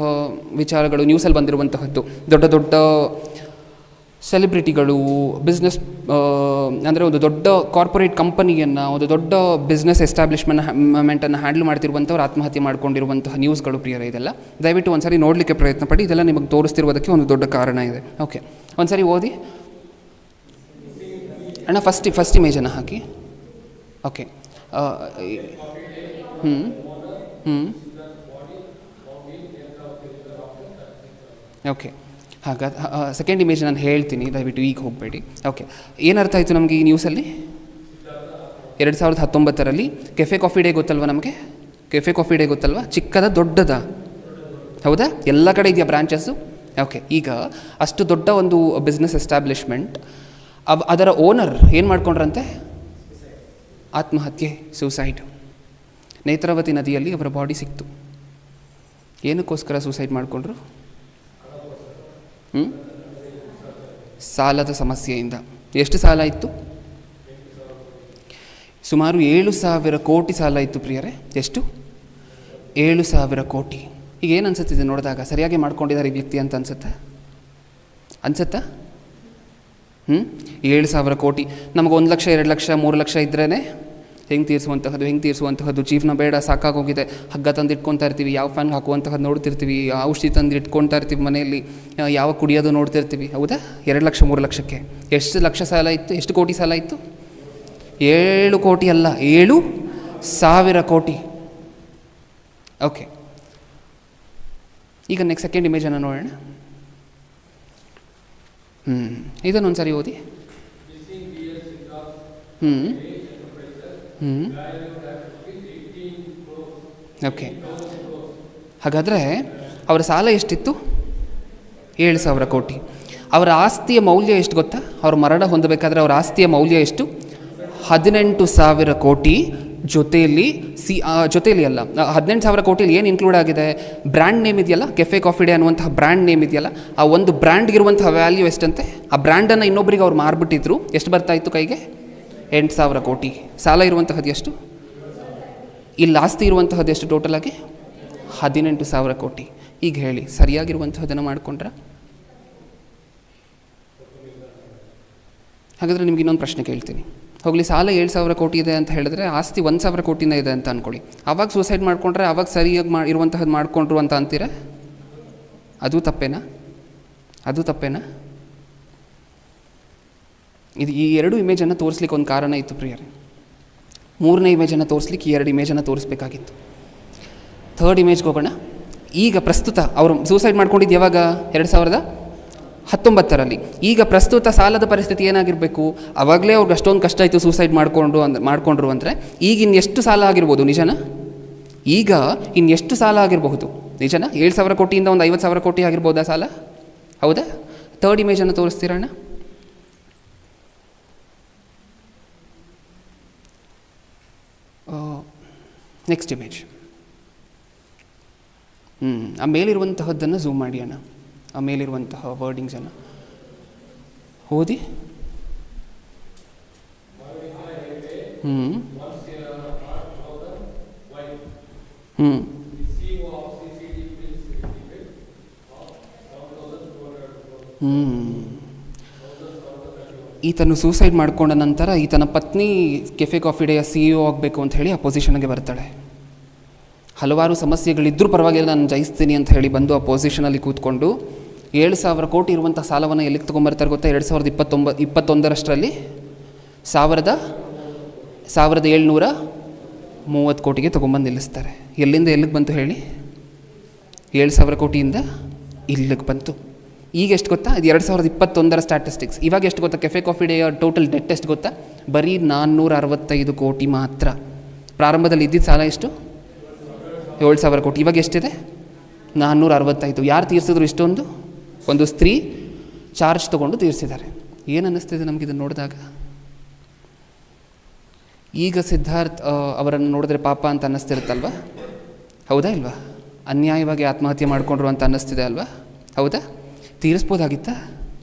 ವಿಚಾರಗಳು ನ್ಯೂಸಲ್ಲಿ ಬಂದಿರುವಂತಹದ್ದು. ದೊಡ್ಡ ದೊಡ್ಡ ಸೆಲೆಬ್ರಿಟಿಗಳು, ಬಿಸ್ನೆಸ್ ಅಂದರೆ ಒಂದು ದೊಡ್ಡ ಕಾರ್ಪೊರೇಟ್ ಕಂಪನಿಯನ್ನು, ಒಂದು ದೊಡ್ಡ ಬಿಸ್ನೆಸ್ ಎಸ್ಟಾಬ್ಲಿಷ್ಮೆಂಟನ್ನು ಹ್ಯಾಂಡಲ್ ಮಾಡ್ತಿರುವಂಥವ್ರು ಆತ್ಮಹತ್ಯೆ ಮಾಡ್ಕೊಂಡಿರುವಂತಹ ನ್ಯೂಸ್ಗಳು ಪ್ರಿಯರೇ. ಇದೆಲ್ಲ ದಯವಿಟ್ಟು ಒಂದು ಸಾರಿ ನೋಡಲಿಕ್ಕೆ ಪ್ರಯತ್ನ ಪಡಿ. ಇದೆಲ್ಲ ನಿಮಗೆ ತೋರಿಸ್ತಿರುವುದಕ್ಕೆ ಒಂದು ದೊಡ್ಡ ಕಾರಣ ಇದೆ. ಓಕೆ, ಒಂದು ಸಾರಿ ಓದಿ ಅಣ್ಣ. ಫಸ್ಟ್ ಇಮೇಜನ್ನು ಹಾಕಿ. Okay, okay. ಹಾಗಾದ್ರೆ ಸೆಕೆಂಡ್ ಇಮೇಜ್ ನಾನು ಹೇಳ್ತೀನಿ, ದಯವಿಟ್ಟು ಈಗ ಹೋಗಬೇಡಿ. ಓಕೆ, ಏನರ್ಥ ಆಯಿತು ನಮಗೆ ಈ ನ್ಯೂಸಲ್ಲಿ? 2019 ಕೆಫೆ ಕಾಫಿ ಡೇ ಗೊತ್ತಲ್ವ ನಮಗೆ? ಕೆಫೆ ಕಾಫಿ ಡೇ ಗೊತ್ತಲ್ವ? ಚಿಕ್ಕದ ದೊಡ್ಡದ? ಹೌದಾ? ಎಲ್ಲ ಕಡೆ ಇದೆಯಾ ಬ್ರಾಂಚಸ್ಸು? ಓಕೆ, ಈಗ ಅಷ್ಟು ದೊಡ್ಡ ಒಂದು ಬಿಸ್ನೆಸ್ ಎಸ್ಟಾಬ್ಲಿಷ್ಮೆಂಟ್, ಅದರ ಓನರ್ ಏನು ಮಾಡ್ಕೊಂಡ್ರಂತೆ? ಆತ್ಮಹತ್ಯೆ, ಸೂಸೈಡ್. ನೇತ್ರಾವತಿ ನದಿಯಲ್ಲಿ ಅವರ ಬಾಡಿ ಸಿಕ್ತು. ಏನಕ್ಕೋಸ್ಕರ ಸೂಸೈಡ್ ಮಾಡಿಕೊಂಡ್ರು? ಸಾಲದ ಸಮಸ್ಯೆಯಿಂದ. ಎಷ್ಟು ಸಾಲ ಇತ್ತು? ಸುಮಾರು 7,000 ಕೋಟಿ ಸಾಲ ಇತ್ತು ಪ್ರಿಯರೇ. ಎಷ್ಟು? 7,000 ಕೋಟಿ. ಈಗ ಏನು ಅನ್ಸುತ್ತಿದೆ ನೋಡಿದಾಗ? ಸರಿಯಾಗಿ ಮಾಡ್ಕೊಂಡಿದ್ದಾರೆ ಈ ವ್ಯಕ್ತಿ ಅಂತ ಅನ್ಸುತ್ತಾ? 7,000 ಕೋಟಿ. ನಮಗೆ 1 ಲಕ್ಷ, 2 ಲಕ್ಷ, 3 ಲಕ್ಷ ಇದ್ರೇ ಹೆಂಗೆ ತೀರಿಸುವಂತಹದ್ದು ಜೀವನ ಬೇಡ, ಸಾಕಾಗೋಗಿದೆ. ಹಗ್ಗ ತಂದು ಇಟ್ಕೊತಾ ಇರ್ತೀವಿ, ಯಾವ ಫ್ಯಾನ್ ಹಾಕುವಂತಹದ್ದು ನೋಡ್ತಿರ್ತೀವಿ, ಔಷಧಿ ತಂದು ಇಟ್ಕೊಳ್ತಾ ಇರ್ತೀವಿ ಮನೆಯಲ್ಲಿ, ಯಾವ ಕುಡಿಯೋದು ನೋಡ್ತಿರ್ತೀವಿ. ಹೌದಾ? 2 ಲಕ್ಷ, 3 ಲಕ್ಷಕ್ಕೆ ಎಷ್ಟು ಲಕ್ಷ ಸಾಲ ಇತ್ತು? ಎಷ್ಟು ಕೋಟಿ ಸಾಲ ಇತ್ತು? 7 ಕೋಟಿ ಅಲ್ಲ, 7,000 ಕೋಟಿ. ಓಕೆ, ಈಗ ನೆಕ್ಸ್ಟ್ ಸೆಕೆಂಡ್ ಇಮೇಜನ್ನು ನೋಡೋಣ. ಇದನ್ನೊಂದು ಸಾರಿ ಓದಿ. ಓಕೆ, ಹಾಗಾದರೆ ಅವರ ಸಾಲ ಎಷ್ಟಿತ್ತು? 7,000 ಕೋಟಿ. ಅವರ ಆಸ್ತಿಯ ಮೌಲ್ಯ ಎಷ್ಟು ಗೊತ್ತಾ? ಅವ್ರ ಮರಣ ಹೊಂದಬೇಕಾದ್ರೆ ಅವರ ಆಸ್ತಿಯ ಮೌಲ್ಯ ಎಷ್ಟು? 18,000 ಕೋಟಿ. ಜೊತೆಯಲ್ಲಿ ಅಲ್ಲ, 18,000 ಕೋಟಿಯಲ್ಲಿ ಏನು ಇನ್ಕ್ಲೂಡ್ ಆಗಿದೆ? ಬ್ರ್ಯಾಂಡ್ ನೇಮ್ ಇದೆಯಲ್ಲ, ಕೆಫೆ ಕಾಫಿ ಡೇ ಅನ್ನುವಂತಹ ಬ್ರ್ಯಾಂಡ್ ನೇಮ್ ಇದೆಯಲ್ಲ, ಆ ಒಂದು ಬ್ರ್ಯಾಂಡ್ಗಿರುವಂತಹ ವ್ಯಾಲ್ಯೂ ಎಷ್ಟಂತೆ? ಆ ಬ್ರ್ಯಾಂಡನ್ನು ಇನ್ನೊಬ್ಬರಿಗೆ ಅವ್ರು ಮಾರ್ಬಿಟ್ಟಿದ್ರು. ಎಷ್ಟು ಬರ್ತಾ ಇತ್ತು ಕೈಗೆ? 8,000 ಕೋಟಿ. ಸಾಲ ಇರುವಂತಹದ್ದು ಎಷ್ಟು? ಇಲ್ಲಿ ಆಸ್ತಿ ಇರುವಂತಹದ್ದು ಎಷ್ಟು ಟೋಟಲ್ ಆಗಿ? 18,000 ಕೋಟಿ. ಈಗ ಹೇಳಿ, ಸರಿಯಾಗಿರುವಂತಹದ್ದನ್ನು ಮಾಡಿಕೊಂಡ್ರೆ? ಹಾಗಾದರೆ ನಿಮ್ಗೆ ಇನ್ನೊಂದು ಪ್ರಶ್ನೆ ಕೇಳ್ತೀನಿ. ಹೋಗಲಿ, ಸಾಲ 7,000 ಕೋಟಿ ಇದೆ ಅಂತ ಹೇಳಿದ್ರೆ ಆಸ್ತಿ 1,000 ಕೋಟಿನೇ ಇದೆ ಅಂತ ಅಂದ್ಕೊಳ್ಳಿ. ಆವಾಗ ಸೂಸೈಡ್ ಮಾಡಿಕೊಂಡ್ರೆ ಆವಾಗ ಸರಿಯಾಗಿ ಇರುವಂತಹದ್ದು ಮಾಡಿಕೊಂಡ್ರು ಅಂತ ಅಂತೀರ? ಅದು ತಪ್ಪೇನಾ? ಇದು ಈ 2 ಇಮೇಜನ್ನು ತೋರಿಸ್ಲಿಕ್ಕೆ ಒಂದು ಕಾರಣ ಇತ್ತು ಪ್ರಿಯರೇ. 3ನೇ ಇಮೇಜನ್ನು ತೋರಿಸ್ಲಿಕ್ಕೆ 2 ಇಮೇಜನ್ನು ತೋರಿಸ್ಬೇಕಾಗಿತ್ತು. 3rd ಇಮೇಜ್ಗೆ ಹೋಗೋಣ. ಈಗ ಪ್ರಸ್ತುತ ಅವರು ಸೂಸೈಡ್ ಮಾಡ್ಕೊಂಡಿದ್ದು ಯಾವಾಗ? 2019. ಈಗ ಪ್ರಸ್ತುತ ಸಾಲದ ಪರಿಸ್ಥಿತಿ ಏನಾಗಿರಬೇಕು? ಆವಾಗಲೇ ಅವ್ರಿಗೆ ಅಷ್ಟೊಂದು ಕಷ್ಟ ಆಯಿತು ಸೂಸೈಡ್ ಮಾಡ್ಕೊಂಡ್ರು ಅಂದರೆ ಈಗ ಇನ್ನೆಷ್ಟು ಸಾಲ ಆಗಿರ್ಬೋದು? ನಿಜನಾ? ಈಗ ಇನ್ನೆಷ್ಟು ಸಾಲ ಆಗಿರಬಹುದು? ನಿಜನಾ? 7,000 ಕೋಟಿಯಿಂದ ಒಂದು 50,000 ಕೋಟಿ ಆಗಿರ್ಬೋದಾ ಸಾಲ? ಹೌದಾ? 3rd ಇಮೇಜನ್ನು ತೋರಿಸ್ತೀರಣ್ಣ. Next image. ಆ ಮೇಲಿರುವಂತಹದ್ದನ್ನು ಝೂಮ್ ಮಾಡಿ ಅಣ್ಣ. ಆ ಮೇಲಿರುವಂತಹ ವರ್ಡಿಂಗ್ಸನ್ನು ಓದಿ. ಈತನು ಸೂಸೈಡ್ ಮಾಡಿಕೊಂಡ ನಂತರ ಈತನ ಪತ್ನಿ ಕೆಫೆ ಕಾಫಿ ಡೇಯ CEO ಆಗಬೇಕು ಅಂತ ಹೇಳಿ ಆ ಪೊಸಿಷನ್ಗೆ ಬರ್ತಾಳೆ. ಹಲವಾರು ಸಮಸ್ಯೆಗಳಿದ್ದರೂ ಪರವಾಗಿಲ್ಲ, ನಾನು ಜಯಿಸ್ತೀನಿ ಅಂತ ಹೇಳಿ ಬಂದು ಆ ಪೊಸಿಷನಲ್ಲಿ ಕೂತ್ಕೊಂಡು 7,000 ಕೋಟಿ ಇರುವಂಥ ಸಾಲವನ್ನು ಎಲ್ಲಿಗೆ ತೊಗೊಂಬರ್ತಾರೆ ಗೊತ್ತಾ? 2021 1,730 ಕೋಟಿಗೆ ತೊಗೊಂಬಂದು ನಿಲ್ಲಿಸ್ತಾರೆ. ಎಲ್ಲಿಂದ ಎಲ್ಲಿಗೆ ಬಂತು ಹೇಳಿ? 7,000 ಕೋಟಿಯಿಂದ ಇಲ್ಲಿಗೆ ಬಂತು. ಈಗ ಎಷ್ಟು ಗೊತ್ತಾ? ಇದು 2021 ಸ್ಟ್ಯಾಟಿಸ್ಟಿಕ್ಸ್. ಇವಾಗ ಎಷ್ಟು ಗೊತ್ತಾ? ಕೆಫೆ ಕಾಫಿ ಡೇಯ ಟೋಟಲ್ ಡೆಟ್ ಎಷ್ಟು ಗೊತ್ತಾ? ಬರೀ 465 ಕೋಟಿ ಮಾತ್ರ. ಪ್ರಾರಂಭದಲ್ಲಿ ಇದ್ದಿದ್ದು ಸಾಲ ಎಷ್ಟು? 7,000 ಕೋಟಿ. ಇವಾಗ ಎಷ್ಟಿದೆ? 465. ಯಾರು ತೀರಿಸಿದ್ರು ಇಷ್ಟೊಂದು? ಒಂದು ಸ್ತ್ರೀ ಚಾರ್ಜ್ ತೊಗೊಂಡು ತೀರಿಸಿದ್ದಾರೆ. ಏನು ಅನ್ನಿಸ್ತಿದೆ ನಮಗೆ ಇದನ್ನು ನೋಡಿದಾಗ? ಈಗ ಸಿದ್ಧಾರ್ಥ್ ಅವರನ್ನು ನೋಡಿದ್ರೆ ಪಾಪ ಅಂತ ಅನ್ನಿಸ್ತಿರುತ್ತಲ್ವ? ಹೌದಾ ಇಲ್ವಾ? ಅನ್ಯಾಯವಾಗಿ ಆತ್ಮಹತ್ಯೆ ಮಾಡಿಕೊಂಡ್ರು ಅಂತ ಅನ್ನಿಸ್ತಿದೆ ಅಲ್ವಾ? ಹೌದಾ? ತೀರಿಸ್ಬೋದಾಗಿತ್ತಾ?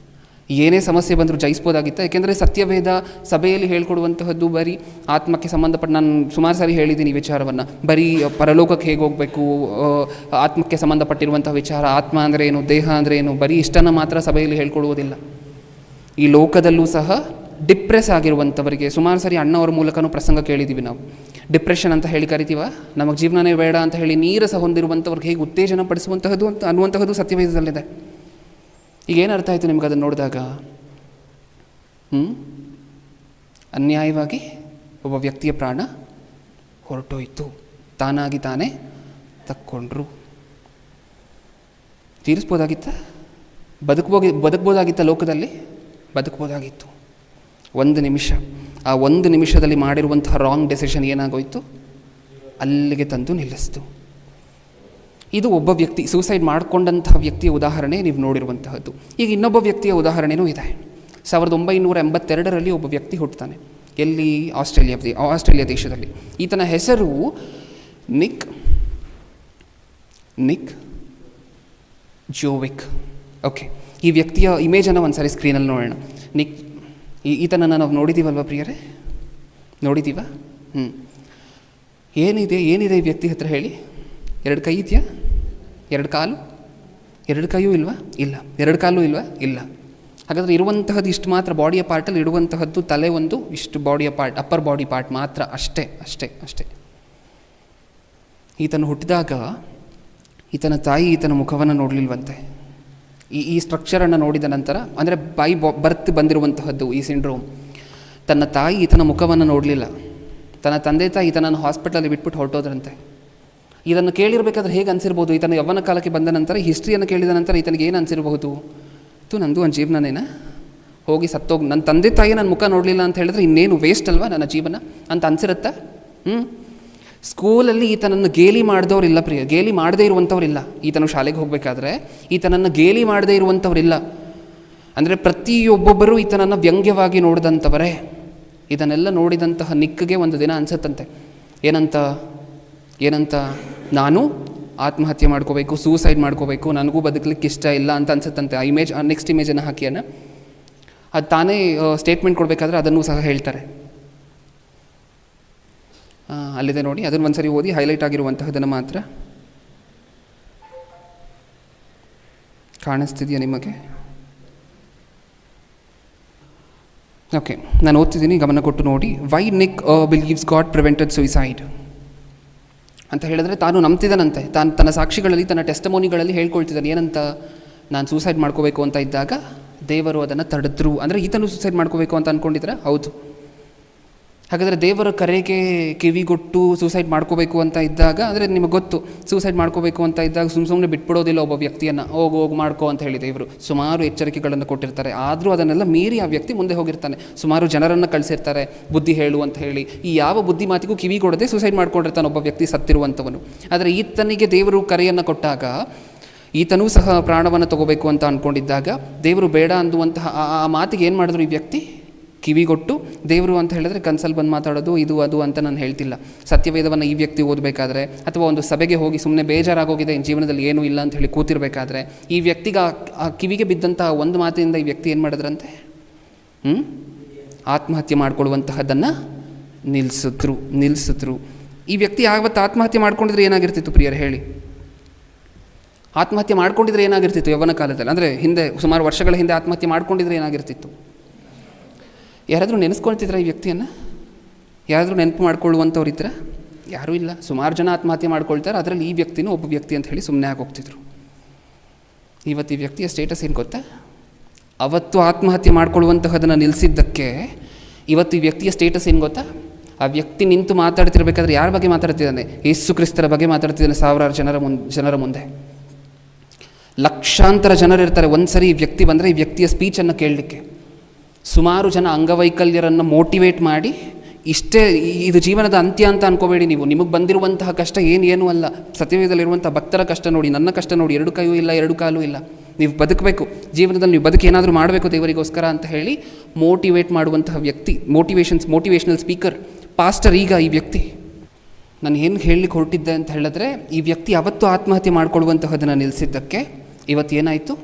ಏನೇ ಸಮಸ್ಯೆ ಬಂದರೂ ಜಯಿಸ್ಬೋದಾಗಿತ್ತಾ? ಏಕೆಂದರೆ ಸತ್ಯವೇದ ಸಭೆಯಲ್ಲಿ ಹೇಳ್ಕೊಡುವಂತಹದ್ದು ಬರೀ ಆತ್ಮಕ್ಕೆ ಸಂಬಂಧಪಟ್ಟ, ನಾನು ಸುಮಾರು ಸಾರಿ ಹೇಳಿದ್ದೀನಿ ಈ ವಿಚಾರವನ್ನು, ಬರೀ ಪರಲೋಕಕ್ಕೆ ಹೇಗೆ ಹೋಗಬೇಕು, ಆತ್ಮಕ್ಕೆ ಸಂಬಂಧಪಟ್ಟಿರುವಂಥ ವಿಚಾರ, ಆತ್ಮ ಅಂದರೆ ಏನು, ದೇಹ ಅಂದರೆ ಏನು, ಬರೀ ಇಷ್ಟನ್ನು ಮಾತ್ರ ಸಭೆಯಲ್ಲಿ ಹೇಳ್ಕೊಡುವುದಿಲ್ಲ. ಈ ಲೋಕದಲ್ಲೂ ಸಹ ಡಿಪ್ರೆಸ್ ಆಗಿರುವಂಥವರಿಗೆ ಸುಮಾರು ಸರಿ ಅಣ್ಣವರ ಮೂಲಕನೂ ಪ್ರಸಂಗ ಕೇಳಿದ್ದೀವಿ ನಾವು. ಡಿಪ್ರೆಷನ್ ಅಂತ ಹೇಳಿ ಕರಿತೀವ, ನಮಗೆ ಜೀವನನೇ ಬೇಡ ಅಂತ ಹೇಳಿ ನೀರಸ ಹೊಂದಿರುವಂಥವ್ರಿಗೆ ಹೇಗೆ ಉತ್ತೇಜನ ಪಡಿಸುವಂತಹದ್ದು ಅಂತ ಅನ್ನುವಂತಹದ್ದು ಸತ್ಯವೇದದಲ್ಲಿದೆ. ಈಗ ಏನು ಅರ್ಥ ಆಯಿತು ನಿಮ್ಗೆ ಅದನ್ನು ನೋಡಿದಾಗ? ಅನ್ಯಾಯವಾಗಿ ಒಬ್ಬ ವ್ಯಕ್ತಿಯ ಪ್ರಾಣ ಹೊರಟೋಯ್ತು, ತಾನಾಗಿ ತಾನೇ ತಕ್ಕೊಂಡ್ರು. ತೀರಿಸ್ಬೋದಾಗಿತ್ತ? ಬದುಕ್ಬೋದಾಗಿತ್ತ? ಲೋಕದಲ್ಲಿ ಬದುಕ್ಬೋದಾಗಿತ್ತು. ಒಂದು ನಿಮಿಷ, ಆ ಒಂದು ನಿಮಿಷದಲ್ಲಿ ಮಾಡಿರುವಂತಹ ರಾಂಗ್ ಡೆಸಿಷನ್ ಏನಾಗೋಯ್ತು? ಅಲ್ಲಿಗೆ ತಂದು ನಿಲ್ಲಿಸ್ತು. ಇದು ಒಬ್ಬ ವ್ಯಕ್ತಿ ಸೂಸೈಡ್ ಮಾಡಿಕೊಂಡಂತಹ ವ್ಯಕ್ತಿಯ ಉದಾಹರಣೆ ನೀವು ನೋಡಿರುವಂತಹದ್ದು. ಈಗ ಇನ್ನೊಬ್ಬ ವ್ಯಕ್ತಿಯ ಉದಾಹರಣೆಯೂ ಇದೆ. 1982ರಲ್ಲಿ ಒಬ್ಬ ವ್ಯಕ್ತಿ ಹುಟ್ಟುತ್ತಾನೆ. ಎಲ್ಲಿ? ಆಸ್ಟ್ರೇಲಿಯಾ ದೇಶದಲ್ಲಿ. ಈತನ ಹೆಸರು ನಿಕ್ ಜೋವಿಕ್. ಓಕೆ, ಈ ವ್ಯಕ್ತಿಯ ಇಮೇಜನ್ನು ಒಂದು ಸಾರಿ ಸ್ಕ್ರೀನಲ್ಲಿ ನೋಡೋಣ. ಈತನನ್ನು ನಾವು ನೋಡಿದ್ದೀವಲ್ವ ಪ್ರಿಯರೇ? ನೋಡಿದ್ದೀವ? ಏನಿದೆ ಈ ವ್ಯಕ್ತಿ ಹತ್ರ ಹೇಳಿ? 2 ಕೈ ಇದೆಯಾ? 2 ಕಾಲು? 2 ಕೈಯೂ ಇಲ್ವಾ? ಇಲ್ಲ. 2 ಕಾಲು ಇಲ್ವಾ? ಇಲ್ಲ. ಹಾಗಾದರೆ ಇರುವಂತಹದ್ದು ಇಷ್ಟು ಮಾತ್ರ ಬಾಡಿಯ ಪಾರ್ಟಲ್ಲಿ ಇಡುವಂತಹದ್ದು ತಲೆ ಒಂದು, ಇಷ್ಟು ಬಾಡಿಯ ಪಾರ್ಟ್, ಅಪ್ಪರ್ ಬಾಡಿ ಪಾರ್ಟ್ ಮಾತ್ರ. ಅಷ್ಟೇ. ಈತನು ಹುಟ್ಟಿದಾಗ ಈತನ ತಾಯಿ ಈತನ ಮುಖವನ್ನು ನೋಡಲಿಲ್ವಂತೆ. ಈ ಸ್ಟ್ರಕ್ಚರನ್ನು ನೋಡಿದ ನಂತರ, ಅಂದರೆ ಬರ್ತ್ ಬಂದಿರುವಂತಹದ್ದು ಈ ಸಿಂಡ್ರೋಮ್. ತನ್ನ ತಾಯಿ ಈತನ ಮುಖವನ್ನು ನೋಡಲಿಲ್ಲ. ತನ್ನ ತಂದೆ ತಾಯಿ ಈತನನ್ನು ಹಾಸ್ಪಿಟಲಲ್ಲಿ ಬಿಟ್ಬಿಟ್ಟು ಹೊರಟೋದ್ರಂತೆ. ಇದನ್ನು ಕೇಳಿರಬೇಕಾದ್ರೆ ಹೇಗೆ ಅನಿಸಿರ್ಬೋದು? ಈತನ ಯೌವನ ಕಾಲಕ್ಕೆ ಬಂದ ನಂತರ, ಹಿಸ್ಟ್ರಿಯನ್ನು ಕೇಳಿದ ನಂತರ ಈತನಿಗೆ ಏನು ಅನಿಸಿರಬಹುದು? ನಂದು ಒಂದು ಜೀವನನೇನ ಹೋಗಿ ಸತ್ತೋಗಿ, ನನ್ನ ತಂದೆ ತಾಯಿ ನನ್ನ ಮುಖ ನೋಡಲಿಲ್ಲ ಅಂತ ಹೇಳಿದ್ರೆ ಇನ್ನೇನು ವೇಸ್ಟ್ ಅಲ್ವಾ ನನ್ನ ಜೀವನ ಅಂತ ಅನಿಸಿರುತ್ತಾ? ಸ್ಕೂಲಲ್ಲಿ ಈತನನ್ನು ಗೇಲಿ ಮಾಡಿದವರಿಲ್ಲ ಪ್ರಿಯ, ಗೇಲಿ ಮಾಡದೇ ಇರುವಂಥವ್ರಿಲ್ಲ. ಈತನು ಶಾಲೆಗೆ ಹೋಗಬೇಕಾದ್ರೆ ಈತನನ್ನು ಗೇಲಿ ಮಾಡದೇ ಇರುವಂಥವ್ರಿಲ್ಲ. ಅಂದರೆ ಪ್ರತಿಯೊಬ್ಬೊಬ್ಬರೂ ಈತನನ್ನು ವ್ಯಂಗ್ಯವಾಗಿ ನೋಡಿದಂಥವರೇ. ಇದನ್ನೆಲ್ಲ ನೋಡಿದಂತಹ ನಿಕ್ಗೆ ಒಂದು ದಿನ ಅನಿಸುತ್ತಂತೆ. ಏನಂತ ನಾನು ಆತ್ಮಹತ್ಯೆ ಮಾಡ್ಕೋಬೇಕು, ಸೂಸೈಡ್ ಮಾಡ್ಕೋಬೇಕು, ನನಗೂ ಬದುಕಲಿಕ್ಕೆ ಇಷ್ಟ ಇಲ್ಲ ಅಂತ ಅನ್ಸುತ್ತಂತೆ. ಆ ಇಮೇಜ್, ನೆಕ್ಸ್ಟ್ ಇಮೇಜನ್ನು ಹಾಕಿಯನ್ನು ಅದು ತಾನೇ ಸ್ಟೇಟ್ಮೆಂಟ್ ಕೊಡಬೇಕಾದ್ರೆ ಅದನ್ನು ಸಹ ಹೇಳ್ತಾರೆ. ಅಲ್ಲಿದೆ ನೋಡಿ, ಅದನ್ನು ಒಂದು ಸರಿ ಓದಿ, ಹೈಲೈಟ್ ಆಗಿರುವಂತಹದನ್ನು ಮಾತ್ರ. ಕಾಣಿಸ್ತಿದೆಯಾ ನಿಮಗೆ? ಓಕೆ, ನಾನು ಓದ್ತಿದ್ದೀನಿ, ಗಮನ ಕೊಟ್ಟು ನೋಡಿ. Why Nick believes God prevented suicide ಅಂತ ಹೇಳಿದ್ರೆ, ತಾನು ನಂಬ್ತಿದ್ದಾನಂತೆ. ತನ್ನ ಸಾಕ್ಷಿಗಳಲ್ಲಿ, ತನ್ನ ಟೆಸ್ಟಮೋನಿಗಳಲ್ಲಿ ಹೇಳ್ಕೊಳ್ತಿದ್ದಾನೆ. ಏನಂತ? ನಾನು ಸೂಸೈಡ್ ಮಾಡ್ಕೋಬೇಕು ಅಂತ ಇದ್ದಾಗ ದೇವರು ಅದನ್ನು ತಡೆದ್ರು. ಅಂದರೆ ಈತನು ಸೂಸೈಡ್ ಮಾಡ್ಕೋಬೇಕು ಅಂತ ಅಂದ್ಕೊಂಡಿದ್ರೆ ಹೌದು. ಹಾಗಾದರೆ ದೇವರ ಕರೆಗೆ ಕಿವಿಗೊಟ್ಟು ಸೂಸೈಡ್ ಮಾಡ್ಕೋಬೇಕು ಅಂತ ಇದ್ದಾಗ, ಅಂದರೆ ನಿಮಗೆ ಗೊತ್ತು, ಸೂಸೈಡ್ ಮಾಡ್ಕೋಬೇಕು ಅಂತ ಇದ್ದಾಗ ಸುಮ್ಮನೆ ಬಿಟ್ಬಿಡೋದಿಲ್ಲ ಒಬ್ಬ ವ್ಯಕ್ತಿಯನ್ನು. ಹೋಗು ಮಾಡ್ಕೋ ಅಂತ ಹೇಳಿ ದೇವರು ಸುಮಾರು ಎಚ್ಚರಿಕೆಗಳನ್ನು ಕೊಟ್ಟಿರ್ತಾರೆ. ಆದರೂ ಅದನ್ನೆಲ್ಲ ಮೀರಿ ಆ ವ್ಯಕ್ತಿ ಮುಂದೆ ಹೋಗಿರ್ತಾನೆ. ಸುಮಾರು ಜನರನ್ನು ಕಳಿಸಿರ್ತಾರೆ ಬುದ್ಧಿ ಹೇಳು ಅಂತ ಹೇಳಿ. ಈ ಯಾವ ಬುದ್ಧಿ ಮಾತಿಗೂ ಕಿವಿ ಕೊಡದೆ ಸೂಸೈಡ್ ಮಾಡ್ಕೊಂಡಿರ್ತಾನೆ ಒಬ್ಬ ವ್ಯಕ್ತಿ, ಸತ್ತಿರುವಂಥವನು. ಆದರೆ ಈತನಿಗೆ ದೇವರು ಕರೆಯನ್ನು ಕೊಟ್ಟಾಗ ಈತನೂ ಸಹ ಪ್ರಾಣವನ್ನು ತಗೋಬೇಕು ಅಂತ ಅಂದ್ಕೊಂಡಿದ್ದಾಗ ದೇವರು ಬೇಡ ಅನ್ನುವಂತಹ ಆ ಮಾತಿಗೆ ಏನು ಮಾಡಿದ್ರು ಈ ವ್ಯಕ್ತಿ? ಕಿವಿಗೊಟ್ಟು. ದೇವರು ಅಂತ ಹೇಳಿದ್ರೆ ಕನ್ಸಲ್ಲಿ ಬಂದು ಮಾತಾಡೋದು ಇದು ಅದು ಅಂತ ನಾನು ಹೇಳ್ತಿಲ್ಲ. ಸತ್ಯವೇದವನ್ನು ಈ ವ್ಯಕ್ತಿ ಓದಬೇಕಾದ್ರೆ, ಅಥವಾ ಒಂದು ಸಭೆಗೆ ಹೋಗಿ ಸುಮ್ಮನೆ ಬೇಜಾರಾಗೋಗಿದೆ, ಜೀವನದಲ್ಲಿ ಏನೂ ಇಲ್ಲ ಅಂತ ಹೇಳಿ ಕೂತಿರ್ಬೇಕಾದ್ರೆ, ಈ ವ್ಯಕ್ತಿಗೆ ಆ ಕಿವಿಗೆ ಬಿದ್ದಂತಹ ಒಂದು ಮಾತಿನಿಂದ ಈ ವ್ಯಕ್ತಿ ಏನು ಮಾಡಿದ್ರಂತೆ? ಆತ್ಮಹತ್ಯೆ ಮಾಡಿಕೊಳ್ಳುವಂತಹದ್ದನ್ನು ನಿಲ್ಲಿಸಿದ್ರು. ಈ ವ್ಯಕ್ತಿ ಯಾವತ್ತು ಆತ್ಮಹತ್ಯೆ ಮಾಡ್ಕೊಂಡಿದ್ರೆ ಏನಾಗಿರ್ತಿತ್ತು ಪ್ರಿಯರು ಹೇಳಿ? ಆತ್ಮಹತ್ಯೆ ಮಾಡ್ಕೊಂಡಿದ್ರೆ ಏನಾಗಿರ್ತಿತ್ತು ಯೌವನ ಕಾಲದಲ್ಲಿ? ಅಂದರೆ ಹಿಂದೆ, ಸುಮಾರು ವರ್ಷಗಳ ಹಿಂದೆ ಆತ್ಮಹತ್ಯೆ ಮಾಡ್ಕೊಂಡಿದ್ರೆ ಏನಾಗಿರ್ತಿತ್ತು? ಯಾರಾದರೂ ನೆನೆಸ್ಕೊಳ್ತಿದ್ರ ಈ ವ್ಯಕ್ತಿಯನ್ನು? ಯಾರಾದರೂ ನೆನಪು ಮಾಡ್ಕೊಳ್ಳುವಂಥವ್ರು ಇದ್ರ? ಯಾರೂ ಇಲ್ಲ. ಸುಮಾರು ಜನ ಆತ್ಮಹತ್ಯೆ ಮಾಡ್ಕೊಳ್ತಾರೆ, ಅದರಲ್ಲಿ ಈ ವ್ಯಕ್ತಿನೂ ಒಬ್ಬ ವ್ಯಕ್ತಿ ಅಂತ ಹೇಳಿ ಸುಮ್ಮನೆ ಆಗೋಗ್ತಿದ್ರು. ಇವತ್ತು ಈ ವ್ಯಕ್ತಿಯ ಸ್ಟೇಟಸ್ ಏನು ಗೊತ್ತಾ? ಅವತ್ತು ಆತ್ಮಹತ್ಯೆ ಮಾಡ್ಕೊಳ್ಳುವಂತಹದನ್ನು ನಿಲ್ಲಿಸಿದ್ದಕ್ಕೆ ಇವತ್ತು ಈ ವ್ಯಕ್ತಿಯ ಸ್ಟೇಟಸ್ ಏನು ಗೊತ್ತಾ? ಆ ವ್ಯಕ್ತಿ ನಿಂತು ಮಾತಾಡ್ತಿರ್ಬೇಕಾದ್ರೆ ಯಾರ ಬಗ್ಗೆ ಮಾತಾಡ್ತಿದ್ದಾನೆ? ಯೇಸು ಕ್ರಿಸ್ತರ ಬಗ್ಗೆ ಮಾತಾಡ್ತಿದ್ದಾನೆ. ಸಾವಿರಾರು ಜನರ ಮುಂದೆ ಲಕ್ಷಾಂತರ ಜನರಿರ್ತಾರೆ. ಒಂದು ಸರಿ ಈ ವ್ಯಕ್ತಿ ಬಂದರೆ ಈ ವ್ಯಕ್ತಿಯ ಸ್ಪೀಚನ್ನು ಕೇಳಲಿಕ್ಕೆ ಸುಮಾರು ಜನ ಅಂಗವೈಕಲ್ಯರನ್ನು ಮೋಟಿವೇಟ್ ಮಾಡಿ, ಇಷ್ಟೇ ಇದು ಜೀವನದ ಅಂತ್ಯ ಅಂತ ಅನ್ಕೋಬೇಡಿ ನೀವು. ನಿಮಗೆ ಬಂದಿರುವಂತಹ ಕಷ್ಟ ಏನೂ ಅಲ್ಲ. ಸತ್ಯವೇದಲ್ಲಿರುವಂಥ ಭಕ್ತರ ಕಷ್ಟ ನೋಡಿ, ನನ್ನ ಕಷ್ಟ ನೋಡಿ. 2 ಕೈಯೂ ಇಲ್ಲ, 2 ಕಾಲೂ ಇಲ್ಲ. ನೀವು ಬದುಕಬೇಕು ಜೀವನದಲ್ಲಿ, ನೀವು ಬದುಕಿ ಏನಾದರೂ ಮಾಡಬೇಕು ದೇವರಿಗೋಸ್ಕರ ಅಂತ ಹೇಳಿ ಮೋಟಿವೇಟ್ ಮಾಡುವಂತಹ ವ್ಯಕ್ತಿ, ಮೋಟಿವೇಶ್ನಲ್ ಸ್ಪೀಕರ್, ಪಾಸ್ಟರ್. ಈಗ ಈ ವ್ಯಕ್ತಿ ನಾನು ಏನು ಹೇಳಲಿಕ್ಕೆ ಹೊರಟಿದ್ದೆ ಅಂತ ಹೇಳಿದ್ರೆ, ಈ ವ್ಯಕ್ತಿ ಅವತ್ತು ಆತ್ಮಹತ್ಯೆ ಮಾಡ್ಕೊಳ್ಳುವಂತಹದನ್ನು ನಿಲ್ಲಿಸಿದ್ದಕ್ಕೆ ಇವತ್ತು ಏನಾಯಿತು?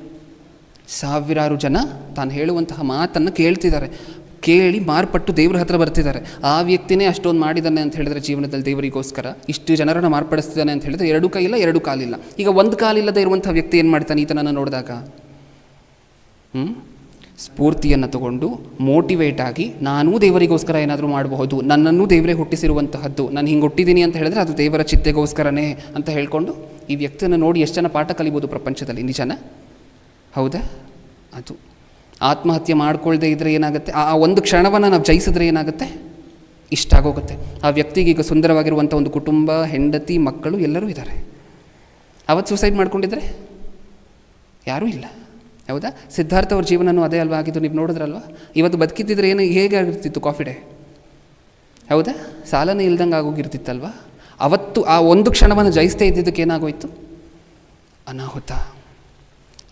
ಸಾವಿರಾರು ಜನ ತಾನು ಹೇಳುವಂತಹ ಮಾತನ್ನು ಕೇಳ್ತಿದ್ದಾರೆ, ಕೇಳಿ ಮಾರ್ಪಟ್ಟು ದೇವ್ರ ಹತ್ರ ಬರ್ತಿದ್ದಾರೆ. ಆ ವ್ಯಕ್ತಿನೇ ಅಷ್ಟೊಂದು ಮಾಡಿದ್ದಾನೆ ಅಂತ ಹೇಳಿದ್ರೆ ಜೀವನದಲ್ಲಿ ದೇವರಿಗೋಸ್ಕರ ಇಷ್ಟು ಜನರನ್ನು ಮಾರ್ಪಡಿಸ್ತಿದ್ದಾನೆ ಅಂತ ಹೇಳಿದ್ರೆ 2 ಕೈ ಇಲ್ಲ, 2 ಕಾಲಿಲ್ಲ. ಈಗ 1 ಕಾಲಿಲ್ಲದೆ ಇರುವಂಥ ವ್ಯಕ್ತಿ ಏನು ಮಾಡ್ತಾನೆ ಈತನನ್ನು ನೋಡಿದಾಗ? ಸ್ಫೂರ್ತಿಯನ್ನು ತಗೊಂಡು ಮೋಟಿವೇಟ್ ಆಗಿ ನಾನೂ ದೇವರಿಗೋಸ್ಕರ ಏನಾದರೂ ಮಾಡಬಹುದು, ನನ್ನನ್ನು ದೇವರೇ ಹುಟ್ಟಿಸಿರುವಂತಹದ್ದು, ನಾನು ಹಿಂಗೆ ಹುಟ್ಟಿದ್ದೀನಿ ಅಂತ ಹೇಳಿದ್ರೆ ಅದು ದೇವರ ಚಿತ್ತೆಗೋಸ್ಕರನೇ ಅಂತ ಹೇಳ್ಕೊಂಡು ಈ ವ್ಯಕ್ತಿಯನ್ನು ನೋಡಿ ಎಷ್ಟು ಜನ ಪಾಠ ಕಲಿಬೋದು ಪ್ರಪಂಚದಲ್ಲಿ, ನಿಜನ? ಹೌದಾ? ಅದು ಆತ್ಮಹತ್ಯೆ ಮಾಡ್ಕೊಳ್ದೇ ಇದ್ದರೆ ಏನಾಗುತ್ತೆ, ಆ ಒಂದು ಕ್ಷಣವನ್ನು ನಾವು ಜಯಿಸಿದ್ರೆ ಏನಾಗುತ್ತೆ, ಇಷ್ಟ ಆಗೋಗುತ್ತೆ. ಆ ವ್ಯಕ್ತಿಗೆ ಈಗ ಸುಂದರವಾಗಿರುವಂಥ ಒಂದು ಕುಟುಂಬ, ಹೆಂಡತಿ, ಮಕ್ಕಳು ಎಲ್ಲರೂ ಇದ್ದಾರೆ. ಅವತ್ತು ಸೂಸೈಡ್ ಮಾಡ್ಕೊಂಡಿದ್ರೆ ಯಾರೂ ಇಲ್ಲ. ಹೌದಾ? ಸಿದ್ಧಾರ್ಥ ಅವ್ರ ಜೀವನವೂ ಅದೇ ಅಲ್ವಾ ಆಗಿದ್ದು, ನೀವು ನೋಡಿದ್ರಲ್ವ? ಇವತ್ತು ಬದುಕಿದ್ದಿದ್ರೆ ಏನು ಹೇಗೆ ಆಗಿರ್ತಿತ್ತು ಕಾಫಿ ಡೇ? ಹೌದಾ? ಸಾಲನೇ ಇಲ್ದಂಗೆ ಆಗೋಗಿರ್ತಿತ್ತಲ್ವ? ಅವತ್ತು ಆ ಒಂದು ಕ್ಷಣವನ್ನು ಜಯಿಸ್ತೇ ಇದ್ದಿದ್ದಕ್ಕೆ ಏನಾಗೋಯ್ತು? ಅನಾಹುತ.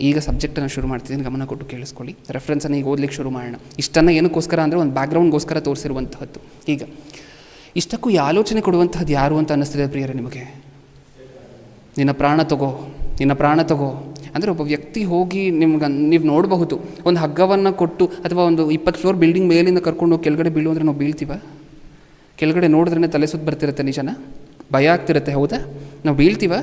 ಈಗ ಸಬ್ಜೆಕ್ಟನ್ನು ಶುರು ಮಾಡ್ತಿದ್ದೀನಿ, ಗಮನ ಕೊಟ್ಟು ಕೇಳಿಸ್ಕೊಳ್ಳಿ. ರೆಫರೆನ್ಸನ್ನು ಈಗ ಓದಲಿಕ್ಕೆ ಶುರು ಮಾಡೋಣ. ಇಷ್ಟನ್ನು ಏನಕ್ಕೋಸ್ಕರ ಅಂದರೆ ಒಂದು ಬ್ಯಾಕ್ಗ್ರೌಂಡ್ಗೋಸ್ಕರ ತೋರಿಸಿರುವಂತಹದ್ದು. ಈಗ ಇಷ್ಟಕ್ಕೂ ಈ ಆಲೋಚನೆ ಕೊಡುವಂತಹದ್ದು ಯಾರು ಅಂತ ಅನ್ನಿಸ್ತಿದೆ ಪ್ರಿಯರೇ ನಿಮಗೆ? ನಿನ್ನ ಪ್ರಾಣ ತಗೋ, ನಿನ್ನ ಪ್ರಾಣ ತಗೋ ಅಂದರೆ ಒಬ್ಬ ವ್ಯಕ್ತಿ ಹೋಗಿ ನೀವು ನೋಡಬಹುದು, ಒಂದು ಹಗ್ಗವನ್ನು ಕೊಟ್ಟು ಅಥವಾ ಒಂದು 20 ಫ್ಲೋರ್ ಬಿಲ್ಡಿಂಗ್ ಮೇಲಿಂದ ಕರ್ಕೊಂಡು ಹೋಗಿ ಕೆಳಗಡೆ ಬೀಳು ಅಂದರೆ ನಾವು ಬೀಳ್ತೀವ? ಕೆಳಗಡೆ ನೋಡಿದ್ರೇ ತಲೆ ಸುತ್ತ ಬರ್ತಿರುತ್ತೆ, ನಿಜನ? ಭಯ ಆಗ್ತಿರುತ್ತೆ. ಹೌದಾ? ನಾವು ಬೀಳ್ತೀವ?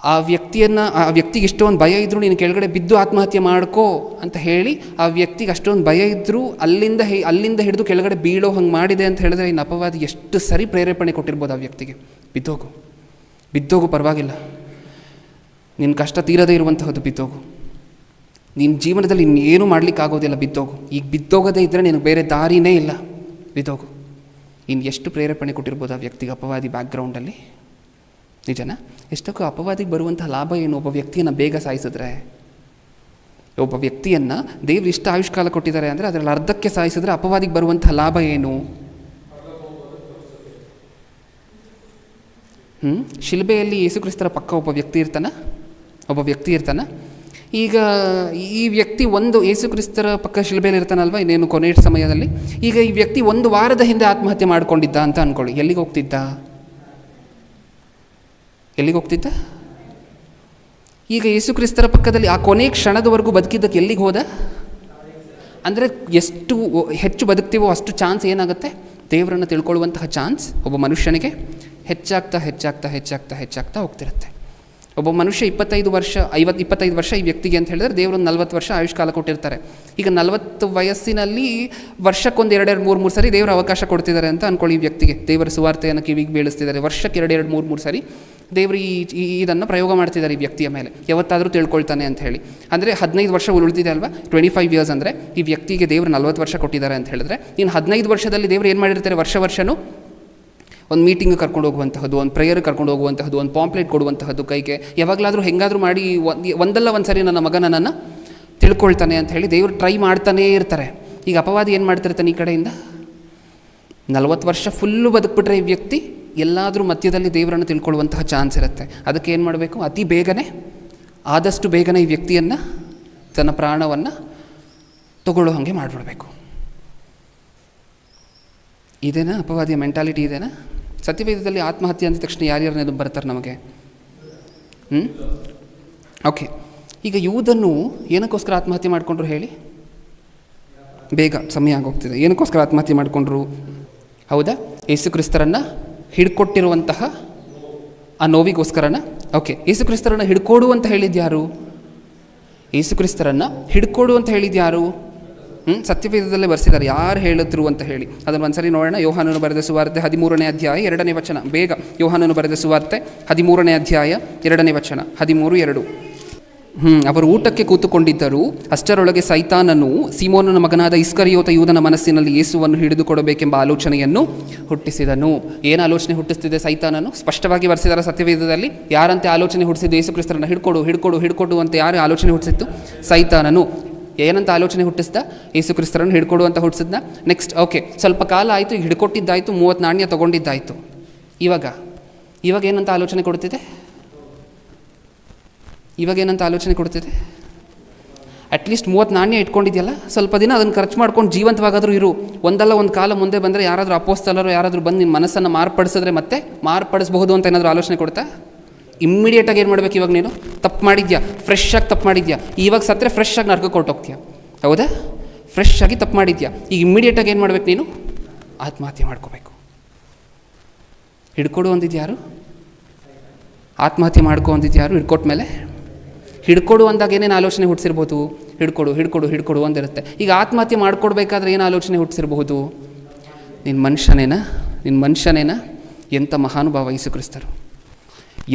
ಆ ವ್ಯಕ್ತಿಗೆ ಇಷ್ಟೊಂದು ಭಯ ಇದ್ದರೂ ನೀನು ಕೆಳಗಡೆ ಬಿದ್ದು ಆತ್ಮಹತ್ಯೆ ಮಾಡ್ಕೋ ಅಂತ ಹೇಳಿ ಆ ವ್ಯಕ್ತಿಗೆ ಅಷ್ಟೊಂದು ಭಯ ಇದ್ದರೂ ಅಲ್ಲಿಂದ ಹಿಡಿದು ಕೆಳಗಡೆ ಬೀಳೋ ಹಂಗೆ ಮಾಡಿದೆ ಅಂತ ಹೇಳಿದ್ರೆ ಇನ್ನು ಅಪವಾದಿ ಎಷ್ಟು ಸರಿ ಪ್ರೇರೇಪಣೆ ಕೊಟ್ಟಿರ್ಬೋದು ಆ ವ್ಯಕ್ತಿಗೆ. ಬಿದ್ದೋಗು, ಪರವಾಗಿಲ್ಲ, ನಿನ್ನ ಕಷ್ಟ ತೀರದೇ ಇರುವಂತಹದ್ದು, ಬಿದ್ದೋಗು, ನಿನ್ನ ಜೀವನದಲ್ಲಿ ಇನ್ನೇನು ಮಾಡಲಿಕ್ಕಾಗೋದಿಲ್ಲ, ಬಿದ್ದೋಗು, ಈಗ ಬಿದ್ದೋಗದೇ ಇದ್ದರೆ ನಿನಗೆ ಬೇರೆ ದಾರಿನೇ ಇಲ್ಲ, ಬಿದ್ದೋಗು. ಇನ್ನು ಎಷ್ಟು ಪ್ರೇರೇಪಣೆ ಕೊಟ್ಟಿರ್ಬೋದು ಆ ವ್ಯಕ್ತಿಗೆ ಅಪವಾದಿ ಬ್ಯಾಕ್ಗ್ರೌಂಡಲ್ಲಿ, ನಿಜನ? ಎಷ್ಟಕ್ಕೂ ಅಪವಾದಿಗೆ ಬರುವಂತಹ ಲಾಭ ಏನು? ಒಬ್ಬ ವ್ಯಕ್ತಿಯನ್ನು ಬೇಗ ಸಾಯಿಸಿದ್ರೆ, ಒಬ್ಬ ವ್ಯಕ್ತಿಯನ್ನು ದೇವ್ರು ಇಷ್ಟ ಆಯುಷ್ಕಾಲ ಕೊಟ್ಟಿದ್ದಾರೆ ಅಂದರೆ ಅದರಲ್ಲಿ ಅರ್ಧಕ್ಕೆ ಸಾಯಿಸಿದ್ರೆ ಅಪವಾದಿಗೆ ಬರುವಂತಹ ಲಾಭ ಏನು? ಶಿಲ್ಬೆಯಲ್ಲಿ ಯೇಸುಕ್ರಿಸ್ತರ ಪಕ್ಕ ಒಬ್ಬ ವ್ಯಕ್ತಿ ಇರ್ತಾನ. ಈಗ ಈ ವ್ಯಕ್ತಿ ಯೇಸುಕ್ರಿಸ್ತರ ಪಕ್ಕ ಶಿಲ್ಬೆಯಲ್ಲಿ ಇರ್ತಾನಲ್ವ, ಇನ್ನೇನು ಕೊನೆಯ ಸಮಯದಲ್ಲಿ. ಈಗ ಈ ವ್ಯಕ್ತಿ 1 ವಾರದ ಹಿಂದೆ ಆತ್ಮಹತ್ಯೆ ಮಾಡ್ಕೊಂಡಿದ್ದ ಅಂತ ಅಂದ್ಕೊಳ್ಳಿ. ಎಲ್ಲಿಗೆ ಹೋಗ್ತಿದ್ದ? ಈಗ ಯೇಸುಕ್ರಿಸ್ತರ ಪಕ್ಕದಲ್ಲಿ ಆ ಕೊನೆ ಕ್ಷಣದವರೆಗೂ ಬದುಕಿದ್ದಕ್ಕೆ ಎಲ್ಲಿಗೆ ಹೋದ? ಅಂದರೆ ಎಷ್ಟು ಹೆಚ್ಚು ಬದುಕ್ತೀವೋ ಅಷ್ಟು ಚಾನ್ಸ್ ಏನಾಗುತ್ತೆ, ದೇವರನ್ನು ತಿಳ್ಕೊಳ್ಳುವಂತಹ ಚಾನ್ಸ್ ಒಬ್ಬ ಮನುಷ್ಯನಿಗೆ ಹೆಚ್ಚಾಗ್ತಾ ಹೋಗ್ತಿರುತ್ತೆ. ಒಬ್ಬ ಮನುಷ್ಯ 25 ವರ್ಷ ಈ ವ್ಯಕ್ತಿಗೆ ಅಂತ ಹೇಳಿದ್ರೆ ದೇವರೊಂದು 40 ವರ್ಷ ಆಯುಷ್ಕಾಲ ಕೊಟ್ಟಿರ್ತಾರೆ. ಈಗ 40 ವಯಸ್ಸಿನಲ್ಲಿ ವರ್ಷಕ್ಕೊಂದು 2-3 ಸರಿ ದೇವರು ಅವಕಾಶ ಕೊಡ್ತಿದ್ದಾರೆ ಅಂತ ಅಂದ್ಕೊಳ್ಳಿ. ಈ ವ್ಯಕ್ತಿಗೆ ದೇವರ ಸುವಾರ್ತೆಯನ್ನು ಕಿವಿಗೆ ಬೀಳಿಸ್ತಿದ್ದಾರೆ. ವರ್ಷಕ್ಕೆ 2-3 ಸರಿ ದೇವರು ಇದನ್ನು ಪ್ರಯೋಗ ಮಾಡ್ತಿದ್ದಾರೆ ಈ ವ್ಯಕ್ತಿಯ ಮೇಲೆ, ಯಾವತ್ತಾದರೂ ತಿಳ್ಕೊಳ್ತಾನೆ ಅಂತ ಹೇಳಿ. ಅಂದರೆ 15 ವರ್ಷ ಉಳಿದಿದೆ ಅಲ್ವಾ, 25 ಇಯರ್ಸ್ ಅಂದರೆ ಈ ವ್ಯಕ್ತಿಗೆ ದೇವರು 40 ವರ್ಷ ಕೊಟ್ಟಿದ್ದಾರೆ ಅಂತ ಹೇಳಿದ್ರೆ, ಇನ್ನು 15 ವರ್ಷದಲ್ಲಿ ದೇವರು ಏನು ಮಾಡಿರ್ತಾರೆ, ವರ್ಷನೂ ಒಂದು ಮೀಟಿಂಗ್ ಕರ್ಕೊಂಡು ಹೋಗುವಂತಹದ್ದು, ಒಂದು ಪ್ರೇಯರ್ ಕರ್ಕೊಂಡು ಹೋಗುವಂತಹದ್ದು, ಒಂದು ಪಾಂಪ್ಲೆಟ್ ಕೊಡುವಂತಹದ್ದು ಕೈಗೆ, ಯಾವಾಗಲಾದರೂ ಹೆಂಗಾದರೂ ಮಾಡಿ ಒಂದಲ್ಲ ಒಂದು ಸರಿ ನನ್ನ ಮಗ ನನ್ನನ್ನು ತಿಳ್ಕೊಳ್ತಾನೆ ಅಂತ ಹೇಳಿ ದೇವರು ಟ್ರೈ ಮಾಡ್ತಾನೇ ಇರ್ತಾರೆ. ಈಗ ಅಪವಾದಿ ಏನು ಮಾಡ್ತಿರ್ತಾನೆ, ಈ ಕಡೆಯಿಂದ 40 ವರ್ಷ ಫುಲ್ಲು ಬದುಕ್ಬಿಟ್ರೆ ಈ ವ್ಯಕ್ತಿ ಎಲ್ಲಾದರೂ ಮಧ್ಯದಲ್ಲಿ ದೇವರನ್ನು ತಿಳ್ಕೊಳ್ಳುವಂತಹ ಚಾನ್ಸ್ ಇರುತ್ತೆ. ಅದಕ್ಕೆ ಏನು ಮಾಡಬೇಕು, ಆದಷ್ಟು ಬೇಗನೆ ಈ ವ್ಯಕ್ತಿಯನ್ನು ತನ್ನ ಪ್ರಾಣವನ್ನು ತಗೊಳ್ಳೋ ಹಾಗೆ ಮಾಡಿಬಿಡಬೇಕು. ಇದೇನಾ ಅಪವಾದಿಯ ಮೆಂಟಾಲಿಟಿ? ಇದೇನಾ? ಸತ್ಯವೇದದಲ್ಲಿ ಆತ್ಮಹತ್ಯೆ ಅಂದ ತಕ್ಷಣ ಯಾರ್ಯಾರು ನೆನಪು ಬರ್ತಾರೆ ನಮಗೆ? ಓಕೆ, ಈಗ ಯೂದನ್ನು ಏನಕ್ಕೋಸ್ಕರ ಆತ್ಮಹತ್ಯೆ ಮಾಡಿಕೊಂಡ್ರು ಹೇಳಿ? ಬೇಗ ಸಮಯ ಆಗೋಗ್ತಿದೆ. ಏನಕ್ಕೋಸ್ಕರ ಆತ್ಮಹತ್ಯೆ ಮಾಡಿಕೊಂಡ್ರು? ಹೌದಾ? ಯೇಸುಕ್ರಿಸ್ತರನ್ನು ಹಿಡ್ಕೊಟ್ಟಿರುವಂತಹ ಆ ನೋವಿಗೋಸ್ಕರನ? ಓಕೆ, ಯೇಸುಕ್ರಿಸ್ತರನ್ನು ಹಿಡ್ಕೊಡು ಅಂತ ಹೇಳಿದ್ಯಾರು? ಯೇಸುಕ್ರಿಸ್ತರನ್ನು ಹಿಡ್ಕೊಡು ಅಂತ ಹೇಳಿದ್ಯಾರು? ಸತ್ಯವೇದದಲ್ಲೇ ಬರ್ಸಿದ್ದಾರೆ, ಯಾರು ಹೇಳಿದ್ರು ಅಂತ ಹೇಳಿ. ಅದನ್ನು ಒಂದ್ಸರಿ ನೋಡೋಣ. ಯೋಹಾನನು ಬರೆದ ಸುವಾರ್ತೆ 13ನೇ ಅಧ್ಯಾಯ 2ನೇ ವಚನ. ಬೇಗ, ಯೋಹಾನನು ಬರೆದ ಸುವಾರ್ತೆ 13ನೇ ಅಧ್ಯಾಯ 2ನೇ ವಚನ, 13:2. ಅವರು ಊಟಕ್ಕೆ ಕೂತುಕೊಂಡಿದ್ದರು. ಅಷ್ಟರೊಳಗೆ ಸೈತಾನನು ಸೀಮೋನನ ಮಗನಾದ ಇಸ್ಕರಿಯೋತ ಯೂದನ ಮನಸ್ಸಿನಲ್ಲಿ ಯೇಸುವನ್ನು ಹಿಡಿದುಕೊಡಬೇಕೆಂಬ ಆಲೋಚನೆಯನ್ನು ಹುಟ್ಟಿಸಿದನು. ಏನು ಆಲೋಚನೆ ಹುಟ್ಟಿಸ್ತಿದೆ ಸೈತಾನನು? ಸ್ಪಷ್ಟವಾಗಿ ಬರ್ಸಿದ್ದಾರೆ ಸತ್ಯವೇದದಲ್ಲಿ. ಯಾರಂತೆ ಆಲೋಚನೆ ಹುಟ್ಟಿಸಿದ್ದು? ಯೇಸುಕ್ರಿಸ್ತರನ್ನು ಹಿಡ್ಕೊಡು ಅಂತ ಯಾರು ಆಲೋಚನೆ ಹುಟ್ಟಿಸಿತ್ತು? ಸೈತಾನನು. ಏನಂತ ಆಲೋಚನೆ ಹುಟ್ಟಿಸ್ದ? ಯೇಸುಕ್ರಿಸ್ತರನ್ನು ಹಿಡ್ಕೊಡು ಅಂತ ಹುಟ್ಟಿಸಿದ್ನ. ನೆಕ್ಸ್ಟ್, ಓಕೆ, ಸ್ವಲ್ಪ ಕಾಲ ಆಯಿತು, ಈಗ ಹಿಡ್ಕೊಟ್ಟಿದ್ದಾಯಿತು, 30 ನಾಣ್ಯ ತೊಗೊಂಡಿದ್ದಾಯಿತು. ಇವಾಗ ಏನಂತ ಆಲೋಚನೆ ಕೊಡ್ತಿದೆ? ಅಟ್ಲೀಸ್ಟ್ 30 ನಾಣ್ಯ ಇಟ್ಕೊಂಡಿದೆಯಲ್ಲ, ಸ್ವಲ್ಪ ದಿನ ಅದನ್ನು ಖರ್ಚು ಮಾಡ್ಕೊಂಡು ಜೀವಂತವಾಗಾದರೂ ಇರು. ಒಂದಲ್ಲ ಒಂದು ಕಾಲ ಮುಂದೆ ಬಂದರೆ ಯಾರಾದರೂ ಅಪೋಸ್ತಲರು ಯಾರಾದರೂ ಬಂದು ನಿನ್ನ ಮನಸ್ಸನ್ನು ಮಾರ್ಪಡಿಸಿದ್ರೆ ಮತ್ತೆ ಮಾರ್ಪಡಿಸಬಹುದು ಅಂತ ಏನಾದರೂ ಆಲೋಚನೆ ಕೊಡ್ತಾ? ಇಮ್ಮಿಡಿಯೇಟಾಗಿ ಏನು ಮಾಡಬೇಕು? ಇವಾಗ ನೀನು ತಪ್ಪು ಮಾಡಿದ್ಯಾ, ಫ್ರೆಶ್ ಆಗಿ ತಪ್ಪು ಮಾಡಿದ್ಯಾ, ಇವಾಗ ಸತ್ತರೆ ಫ್ರೆಶ್ ಆಗಿ ನರ್ಕಕ್ಕೆ ಹೊರಟೋಗ್ತೀಯ. ಹೌದಾ? ಫ್ರೆಶ್ ಆಗಿ ತಪ್ಪು ಮಾಡಿದ್ಯಾ, ಈಗ ಇಮ್ಮಿಡಿಯೇಟಾಗಿ ಏನು ಮಾಡಬೇಕು? ನೀನು ಆತ್ಮಹತ್ಯೆ ಮಾಡ್ಕೋಬೇಕು. ಹಿಡ್ಕೊಡು ಅಂದಿದ್ಯಾರು? ಆತ್ಮಹತ್ಯೆ ಮಾಡ್ಕೊ ಅಂದಿದ್ಯಾರು? ಹಿಡ್ಕೊಟ್ಮೇಲೆ ಹಿಡ್ಕೊಡು ಅಂದಾಗ ಏನೇನು ಆಲೋಚನೆ ಹುಟ್ಟಿಸಿರ್ಬೋದು? ಹಿಡ್ಕೊಡು ಹಿಡ್ಕೊಡು ಹಿಡ್ಕೊಡು ಅಂದಿರುತ್ತೆ. ಈಗ ಆತ್ಮಹತ್ಯೆ ಮಾಡ್ಕೊಡ್ಬೇಕಾದ್ರೆ ಏನು ಆಲೋಚನೆ ಹುಟ್ಟಿಸಿರಬಹುದು? ನಿನ್ನ ಮನುಷ್ಯನೇನ ಎಂಥ ಮಹಾನುಭಾವ ಯೇಸು ಕ್ರಿಸ್ತರು,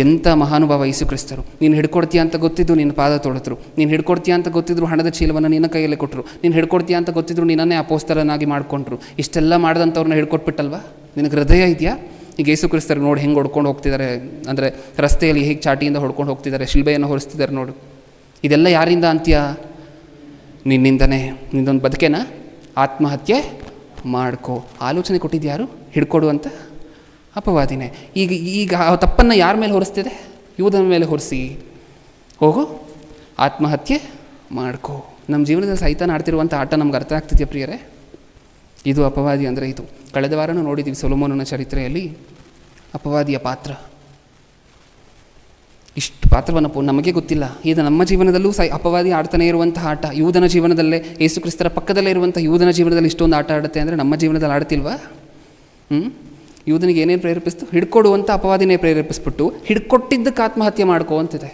ಎಂಥ ಮಹಾನುಭಾವ ಯೇಸು ಕ್ರಿಸ್ತರು. ನೀನು ಹಿಡ್ಕೊಡ್ತೀಯ ಅಂತ ಗೊತ್ತಿದ್ದು ನಿನ್ನ ಪಾದ ತೊಳೆದ್ರು, ನೀನು ಹಿಡ್ಕೊಡ್ತೀಯ ಅಂತ ಗೊತ್ತಿದ್ರು ಹಣದ ಚೀಲವನ್ನು ನಿನ್ನ ಕೈಯಲ್ಲೇ ಕೊಟ್ಟರು, ನೀನು ಹಿಡ್ಕೊಡ್ತೀಯ ಅಂತ ಗೊತ್ತಿದ್ರು ನಿನ್ನನ್ನೇ ಅಪೋಸ್ತಲನಾಗಿ ಮಾಡಿಕೊಂಡ್ರು. ಇಷ್ಟೆಲ್ಲ ಮಾಡಿದಂಥವ್ರನ್ನ ಹಿಡ್ಕೊಟ್ಬಿಟ್ಟಲ್ವ? ನಿನಗೆ ಹೃದಯ ಇದೆಯಾ? ಈಗ ಯೇಸು ಕ್ರಿಸ್ತರು ನೋಡಿ ಹೆಂಗೆ ಹೊಡ್ಕೊಂಡು ಹೋಗ್ತಿದ್ದಾರೆ, ಅಂದರೆ ರಸ್ತೆಯಲ್ಲಿ ಹೇಗೆ ಚಾಟಿಯಿಂದ ಹೊಡ್ಕೊಂಡು ಹೋಗ್ತಿದ್ದಾರೆ, ಶಿಲ್ಬೆಯನ್ನು ಹೊರಿಸ್ತಿದ್ದಾರೆ ನೋಡು. ಇದೆಲ್ಲ ಯಾರಿಂದ ಅಂತ್ಯ? ನಿನ್ನಿಂದನೇ. ನಿನ್ನೊಂದು ಬದುಕೇನ ಆತ್ಮಹತ್ಯೆ ಮಾಡ್ಕೋ. ಆಲೋಚನೆ ಕೊಟ್ಟಿದ್ಯಾರು? ಹಿಡ್ಕೊಡು ಅಂತ ಅಪವಾದಿನೇ. ಈಗ ಆ ತಪ್ಪನ್ನು ಯಾರ ಮೇಲೆ ಹೊರಿಸ್ತಿದೆ? ಯೂದನ ಮೇಲೆ ಹೊರಿಸಿ ಹೋಗು ಆತ್ಮಹತ್ಯೆ ಮಾಡ್ಕೋ. ನಮ್ಮ ಜೀವನದಲ್ಲಿ ಸೈತಾನ ಆಡ್ತಿರುವಂಥ ಆಟ ನಮ್ಗೆ ಅರ್ಥ ಆಗ್ತಿದೆಯಾ ಪ್ರಿಯರೇ? ಇದು ಅಪವಾದಿ ಅಂದರೆ ಇದು. ಕಳೆದ ವಾರನೂ ನೋಡಿದ್ದೀವಿ ಸೊಲೊಮೋನನ ಚರಿತ್ರೆಯಲ್ಲಿ ಅಪವಾದಿಯ ಪಾತ್ರ. ಇಷ್ಟು ಪಾತ್ರವನ್ನು ನಮಗೆ ಗೊತ್ತಿಲ್ಲ. ಇದು ನಮ್ಮ ಜೀವನದಲ್ಲೂ ಅಪವಾದಿ ಆಡ್ತಾನೆ ಇರುವಂತಹ ಆಟ. ಯೂದನ ಜೀವನದಲ್ಲೇ, ಯೇಸು ಕ್ರಿಸ್ತರ ಪಕ್ಕದಲ್ಲೇ ಇರುವಂಥ ಯೂದನ ಜೀವನದಲ್ಲಿ ಇಷ್ಟೊಂದು ಆಟ ಆಡುತ್ತೆ ಅಂದರೆ ನಮ್ಮ ಜೀವನದಲ್ಲಿ ಆಡ್ತಿಲ್ವಾ? ಯೂದನಿಗೆ ಏನೇನು ಪ್ರೇರೇಪಿಸ್ತು? ಹಿಡ್ಕೊಡುವಂಥ ಅಪವಾದಿನೇ ಪ್ರೇರೇಪಿಸ್ಬಿಟ್ಟು ಹಿಡ್ಕೊಟ್ಟಿದ್ದಕ್ಕೆ ಆತ್ಮಹತ್ಯೆ ಮಾಡ್ಕೋ ಅಂತಿದೆ.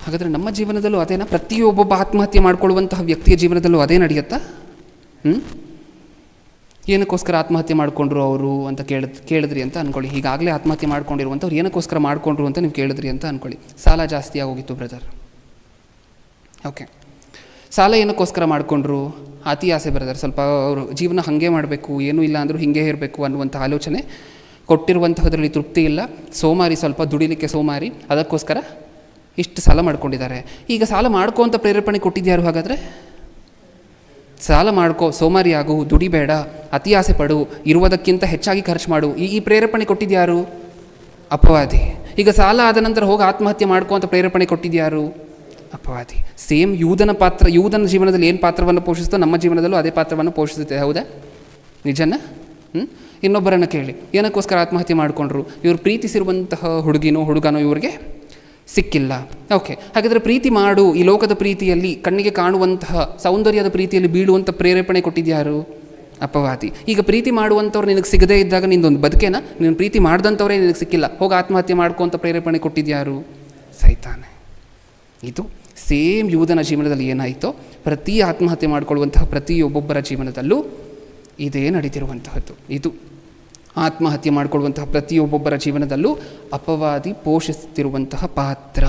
ಹಾಗಾದರೆ ನಮ್ಮ ಜೀವನದಲ್ಲೂ ಅದೇನಾ? ಪ್ರತಿಯೊಬ್ಬೊಬ್ಬ ಆತ್ಮಹತ್ಯೆ ಮಾಡ್ಕೊಳ್ಳುವಂತಹ ವ್ಯಕ್ತಿಯ ಜೀವನದಲ್ಲೂ ಅದೇ ನಡೆಯುತ್ತಾ? ಏನಕ್ಕೋಸ್ಕರ ಆತ್ಮಹತ್ಯೆ ಮಾಡಿಕೊಂಡ್ರು ಅವರು ಅಂತ ಕೇಳಿದ್ರಿ ಅಂತ ಅಂದ್ಕೊಳ್ಳಿ. ಈಗಾಗಲೇ ಆತ್ಮಹತ್ಯೆ ಮಾಡ್ಕೊಂಡಿರುವಂಥವ್ರು ಏನಕ್ಕೋಸ್ಕರ ಮಾಡಿಕೊಂಡ್ರು ಅಂತ ನೀವು ಕೇಳಿದ್ರಿ ಅಂತ ಅಂದ್ಕೊಳ್ಳಿ. ಸಾಲ ಜಾಸ್ತಿ ಆಗೋಗಿತ್ತು ಬ್ರದರ್. ಓಕೆ, ಸಾಲ ಏನಕ್ಕೋಸ್ಕರ ಮಾಡಿಕೊಂಡ್ರು? ಅತಿ ಆಸೆ ಬ್ರದರ್. ಸ್ವಲ್ಪ ಅವರು ಜೀವನ ಹಾಗೆ ಮಾಡಬೇಕು, ಏನೂ ಇಲ್ಲ ಅಂದರೂ ಹೀಗೆ ಇರಬೇಕು ಅನ್ನುವಂಥ ಆಲೋಚನೆ, ಕೊಟ್ಟಿರುವಂಥದ್ರಲ್ಲಿ ತೃಪ್ತಿ ಇಲ್ಲ, ಸೋಮಾರಿ, ಸ್ವಲ್ಪ ದುಡಿಲಿಕ್ಕೆ ಸೋಮಾರಿ, ಅದಕ್ಕೋಸ್ಕರ ಇಷ್ಟು ಸಾಲ ಮಾಡ್ಕೊಂಡಿದ್ದಾರೆ. ಈಗ ಸಾಲ ಮಾಡ್ಕೋ ಅಂತ ಪ್ರೇರೇಪಣೆ ಕೊಟ್ಟಿದ್ಯಾರು? ಹಾಗಾದರೆ ಸಾಲ ಮಾಡ್ಕೋ, ಸೋಮಾರಿ ಆಗು, ದುಡಿಬೇಡ, ಅತಿ ಆಸೆ ಪಡು, ಇರುವುದಕ್ಕಿಂತ ಹೆಚ್ಚಾಗಿ ಖರ್ಚು ಮಾಡು, ಈ ಪ್ರೇರೇಪಣೆ ಕೊಟ್ಟಿದ್ಯಾರು? ಅಪವಾದಿ. ಈಗ ಸಾಲ ಆದ ನಂತರ ಹೋಗಿ ಆತ್ಮಹತ್ಯೆ ಮಾಡ್ಕೋ ಅಂತ ಪ್ರೇರೇಪಣೆ ಕೊಟ್ಟಿದ್ಯಾರು? ಅಪವಾದಿ. ಸೇಮ್ ಯೂದನ ಜೀವನದಲ್ಲಿ ಏನು ಪಾತ್ರವನ್ನು ಪೋಷಿಸ್ತೋ ನಮ್ಮ ಜೀವನದಲ್ಲೂ ಅದೇ ಪಾತ್ರವನ್ನು ಪೋಷಿಸುತ್ತೆ. ಹೌದಾ? ನಿಜನ? ಇನ್ನೊಬ್ಬರನ್ನು ಕೇಳಿ, ಏನಕ್ಕೋಸ್ಕರ ಆತ್ಮಹತ್ಯೆ ಮಾಡಿಕೊಂಡ್ರು? ಇವರು ಪ್ರೀತಿಸಿರುವಂತಹ ಹುಡುಗನೋ ಇವ್ರಿಗೆ ಸಿಕ್ಕಿಲ್ಲ. ಓಕೆ, ಹಾಗಾದರೆ ಪ್ರೀತಿ ಮಾಡು. ಈ ಲೋಕದ ಪ್ರೀತಿಯಲ್ಲಿ, ಕಣ್ಣಿಗೆ ಕಾಣುವಂತಹ ಸೌಂದರ್ಯದ ಪ್ರೀತಿಯಲ್ಲಿ ಬೀಳುವಂಥ ಪ್ರೇರೇಪಣೆ ಕೊಟ್ಟಿದ್ಯಾರು? ಅಪವಾದಿ. ಈಗ ಪ್ರೀತಿ ಮಾಡುವಂಥವ್ರು ನಿನಗೆ ಸಿಗದೇ ಇದ್ದಾಗ ನಿಂದೊಂದು ಬದುಕೇನ? ನೀನು ಪ್ರೀತಿ ಮಾಡಿದಂಥವ್ರೇ ನಿನಗೆ ಸಿಕ್ಕಿಲ್ಲ, ಹೋಗಿ ಆತ್ಮಹತ್ಯೆ ಮಾಡ್ಕೊ ಅಂತ ಪ್ರೇರೇಪಣೆ ಕೊಟ್ಟಿದ್ಯಾರು? ಸೈತಾನೆ. ಇದು ಸೇಮ್ ಯೂದನ ಜೀವನದಲ್ಲಿ ಏನಾಯಿತೋ, ಪ್ರತಿ ಆತ್ಮಹತ್ಯೆ ಮಾಡಿಕೊಳ್ಳುವಂತಹ ಪ್ರತಿಯೊಬ್ಬೊಬ್ಬರ ಜೀವನದಲ್ಲೂ ಇದೇ ನಡೀತಿರುವಂತಹದ್ದು. ಇದು ಆತ್ಮಹತ್ಯೆ ಮಾಡಿಕೊಳ್ಳುವಂತಹ ಪ್ರತಿಯೊಬ್ಬೊಬ್ಬರ ಜೀವನದಲ್ಲೂ ಅಪವಾದಿ ಪೋಷಿಸುತ್ತಿರುವಂತಹ ಪಾತ್ರ.